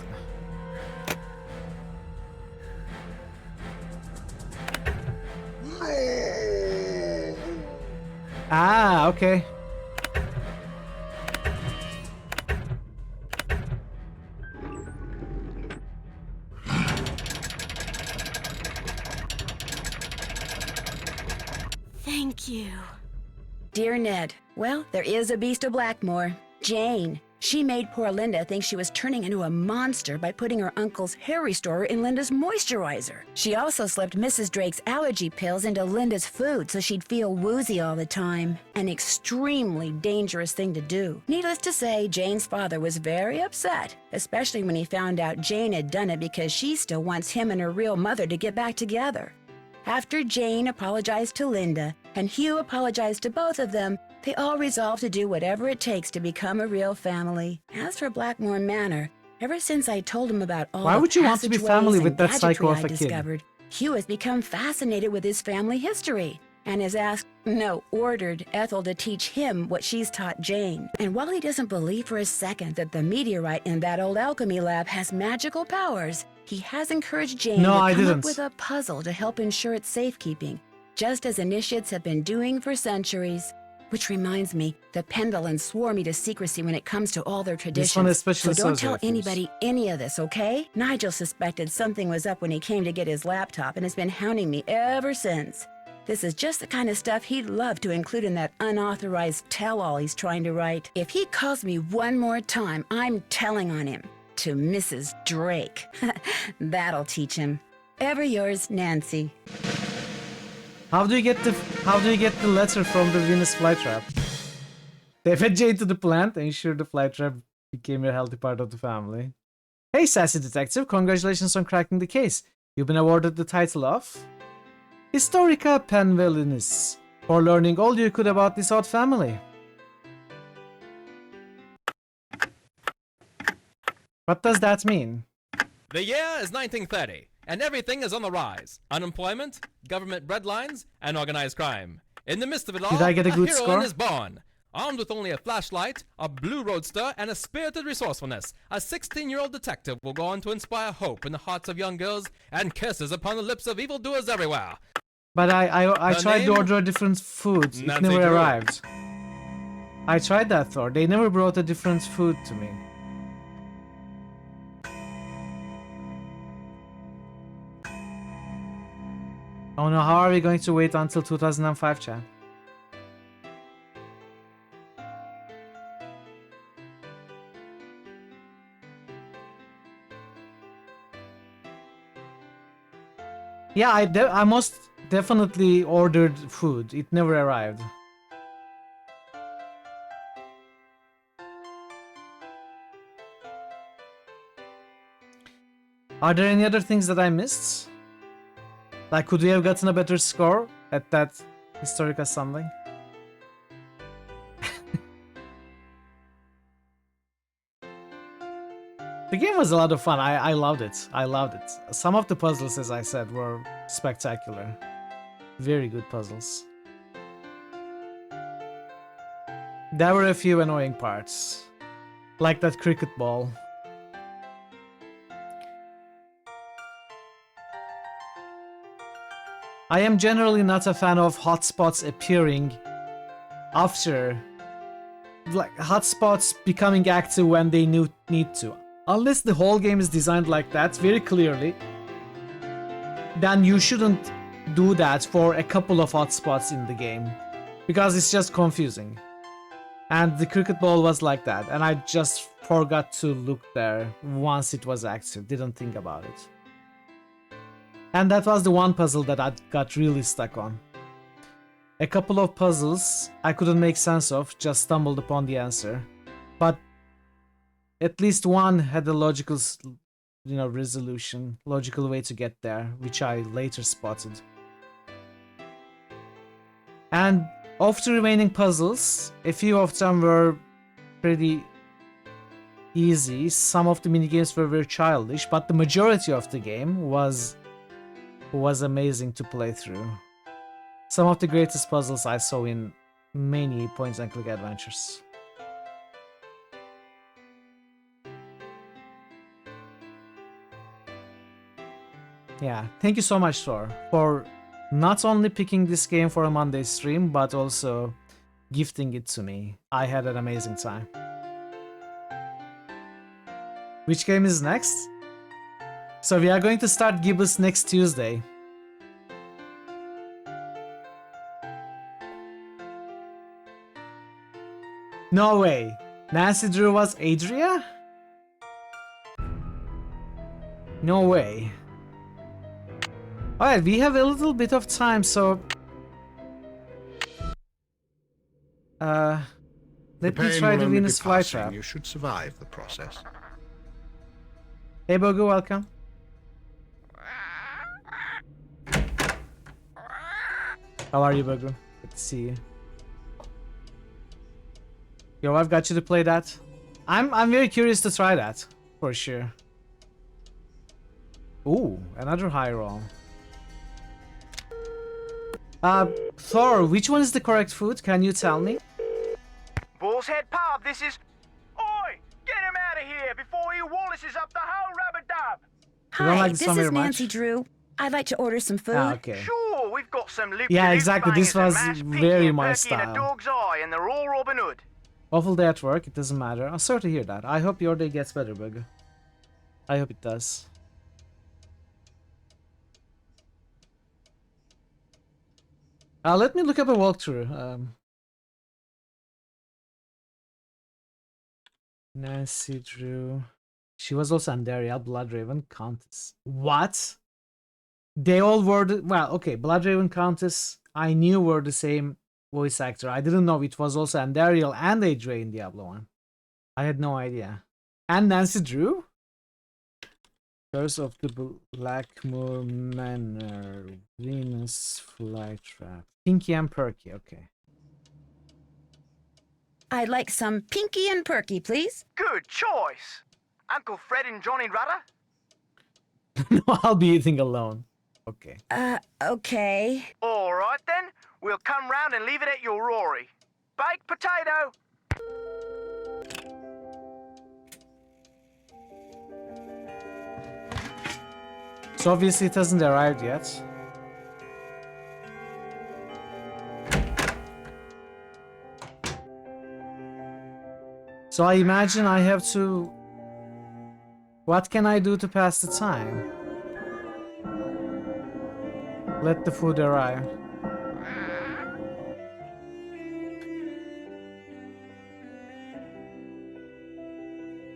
Ah, okay. Thank you. Dear Ned, well, there is a beast of Blackmoor. Jane. She made poor Linda think she was turning into a monster by putting her uncle's hair restorer in Linda's moisturizer. She also slipped Mrs. Drake's allergy pills into Linda's food so she'd feel woozy all the time. An extremely dangerous thing to do. Needless to say, Jane's father was very upset, especially when he found out Jane had done it because she still wants him and her real mother to get back together. After Jane apologized to Linda and Hugh apologized to both of them, they all resolved to do whatever it takes to become a real family. As for Blackmoor Manor, ever since I told him about all Why the would you want to be passageways family and with that psycho gadgetry of I a kid? discovered, Hugh has become fascinated with his family history and has asked, no, ordered Ethel to teach him what she's taught Jane. And while he doesn't believe for a second that the meteorite in that old alchemy lab has magical powers, he has encouraged Jane No, to I come didn't. up with a puzzle to help ensure its safekeeping, just as initiates have been doing for centuries. Which reminds me, the Pendulans swore me to secrecy when it comes to all their traditions. This one especially so don't says tell refuse. anybody any of this, okay? Nigel suspected something was up when he came to get his laptop and has been hounding me ever since. This is just the kind of stuff he'd love to include in that unauthorized tell-all he's trying to write. If he calls me one more time, I'm telling on him. To Mrs. Drake. That'll teach him. Ever yours, Nancy. How do you get the letter from the Venus flytrap? They fed Jane to the plant, ensure the flytrap became a healthy part of the family. Hey, sassy detective, congratulations on cracking the case. You've been awarded the title of Historica Penvelinis for learning all you could about this odd family. What does that mean? The year is 1930, and everything is on the rise. Unemployment, government breadlines, and organized crime. In the midst of it all, Did I get a good heroine score? is born. Armed with only a flashlight, a blue roadster, and a spirited resourcefulness, a 16-year-old detective will go on to inspire hope in the hearts of young girls and kisses upon the lips of evildoers everywhere. But I Her tried to name? order a different food. It Nancy never Drew. arrived. I tried that, Thor. They never brought a different food to me. Oh no, how are we going to wait until 2005, chat? Yeah, I most definitely ordered food. It never arrived. Are there any other things that I missed? Like, could we have gotten a better score at that Historica something? The game was a lot of fun. I loved it. I loved it. Some of the puzzles, as I said, were spectacular. Very good puzzles. There were a few annoying parts. Like that cricket ball. I am generally not a fan of hotspots appearing after, like hotspots becoming active when they need to. Unless the whole game is designed like that very clearly, then you shouldn't do that for a couple of hotspots in the game, because it's just confusing. And the cricket ball was like that, and I just forgot to look there once it was active, didn't think about it. And that was the one puzzle that I got really stuck on. A couple of puzzles I couldn't make sense of, just stumbled upon the answer. But at least one had a logical, resolution, logical way to get there, which I later spotted. And of the remaining puzzles, a few of them were pretty easy. Some of the minigames were very childish, but the majority of the game was amazing to play through. Some of the greatest puzzles I saw in many point-and-click adventures. Yeah, thank you so much, Thor, for not only picking this game for a Monday stream, but also gifting it to me. I had an amazing time. Which game is next? So we are going to start Gibbous next Tuesday. No way. Nancy Drew was Adria? No way. Alright, we have a little bit of time, so... let me try the Venus flytrap. You should survive the process. Hey Bogu, welcome. How are you, Bogu? Good to see you. Yo, I've got you to play that. I'm very curious to try that, for sure. Ooh, another high roll. Thor, which one is the correct food? Can you tell me? Bull's Head Pub, this is... Oi! Get him out of here before he Wallaces up the whole rubber dub! You don't Hi, like this this one is very much? Nancy Drew. I'd like to order some food. Ah, okay. Sure, we've got some Yeah, exactly. This loop-de-loop was bangers and mashed very pinky and my perky in a style. dog's eye, and they're all Robin Hood. Awful day at work, it doesn't matter. I'm sorry to hear that. I hope your day gets better, Bug. I hope it does. Let me look up a walkthrough. Nancy Drew. She was also Andariel, Bloodraven, Countess. What? They all were the... Well, okay, Bloodraven, Countess, I knew were the same voice actor. I didn't know it was also Andariel and Adria in Diablo 1. I had no idea. And Nancy Drew? Curse of the Blackmoor Manor. Venus Flytrap. Pinky and Perky, okay. I'd like some Pinky and Perky, please. Good choice. Uncle Fred and Johnny Rudder? No, I'll be eating alone. Okay. Okay. All right then. We'll come round and leave it at your Rory. Baked potato. So obviously it hasn't arrived yet. So I imagine I have to... What can I do to pass the time? Let the food arrive.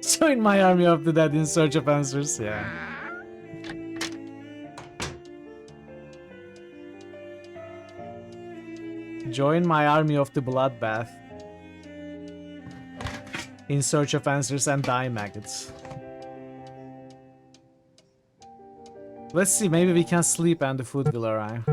Join my army of the dead in search of answers, yeah. Join my army of the bloodbath in search of answers and die maggots. Let's see, maybe we can sleep and the food will arrive.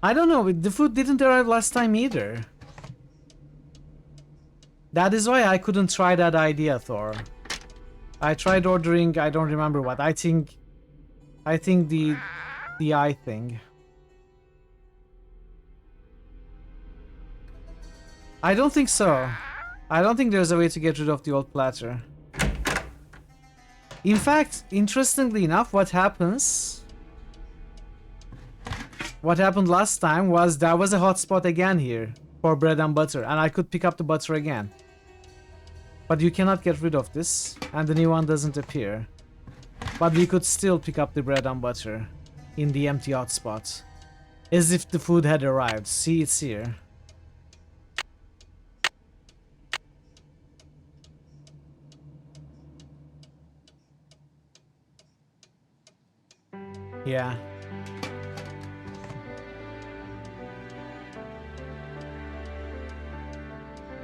I don't know, the food didn't arrive last time either. That is why I couldn't try that idea, Thor. I tried ordering, I don't remember what. I think the eye thing. I don't think so. I don't think there's a way to get rid of the old platter. In fact, interestingly enough, what happened last time was there was a hotspot again here for bread and butter, and I could pick up the butter again. But you cannot get rid of this, and the new one doesn't appear. But we could still pick up the bread and butter in the empty hotspot, as if the food had arrived. See, it's here. Yeah.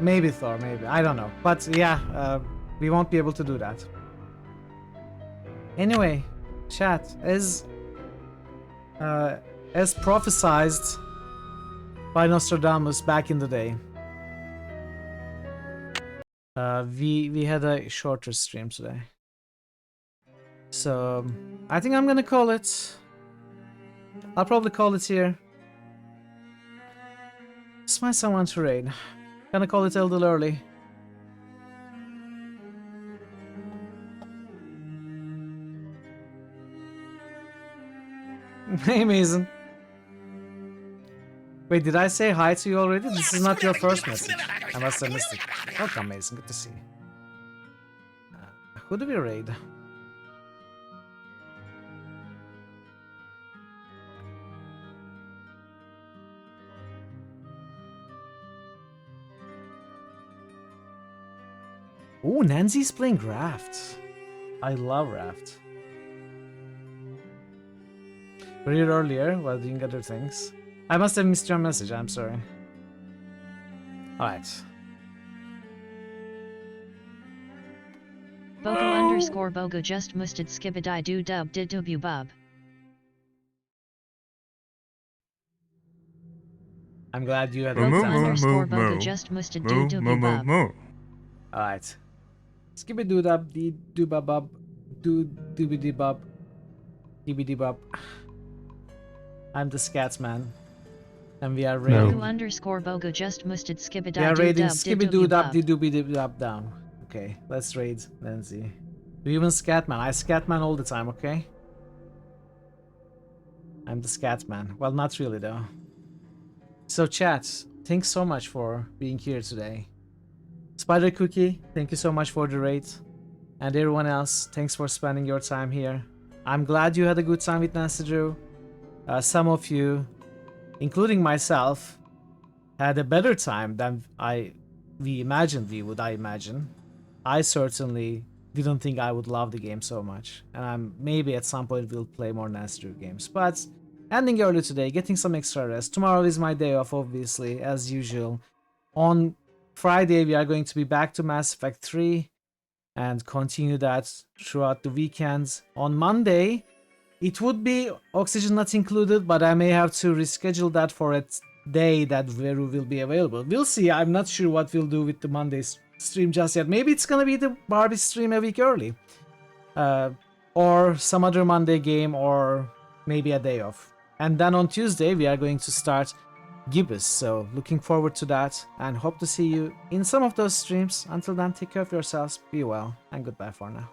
Maybe Thor, maybe. I don't know. But yeah, we won't be able to do that. Anyway, chat, as prophesized by Nostradamus back in the day, we had a shorter stream today. So I think I'm gonna call it. I'll probably call it here. Just find someone to raid. Gonna call it a little early. Hey Mason. Wait, did I say hi to you already? This is not your first message. I must have missed it. Welcome Mason, good to see you. Who do we raid? Oh, Nancy's playing Raft. I love Raft. Were you here earlier while doing other things? I must have missed your message, I'm sorry. Alright. Bogo_Bogo just musted skibidi doo dub did doobu bub. I'm glad you had Bogo_Bogo just musted doo doobu bub. Alright. Skibidi dub dee dooba bub doo doobidi bub. Dibidi bub. I'm the scats man. And we are Bogu raiding. underscore Bogu just musted skibida We are raiding dub skibidoo dub didoo dub down. Okay, let's raid Nancy. Do you even Scatman? I Scatman all the time, okay? I'm the Scatman. Well, not really though. So chat, thanks so much for being here today. Spider Cookie, thank you so much for the raid. And everyone else, thanks for spending your time here. I'm glad you had a good time with Nancy Drew. Some of you, including myself, had a better time than we imagined we would, I imagine. I certainly didn't think I would love the game so much. And maybe at some point we'll play more Nancy Drew games. But ending early today, getting some extra rest. Tomorrow is my day off, obviously, as usual. On Friday, we are going to be back to Mass Effect 3 and continue that throughout the weekends. On Monday, it would be Oxygen not included, but I may have to reschedule that for a day that Veru will be available. We'll see. I'm not sure what we'll do with the Monday stream just yet. Maybe it's gonna be the Barbie stream a week early. Or some other Monday game, or maybe a day off. And then on Tuesday, we are going to start Gibbous, so looking forward to that and hope to see you in some of those streams. Until then, take care of yourselves, be well, and goodbye for now.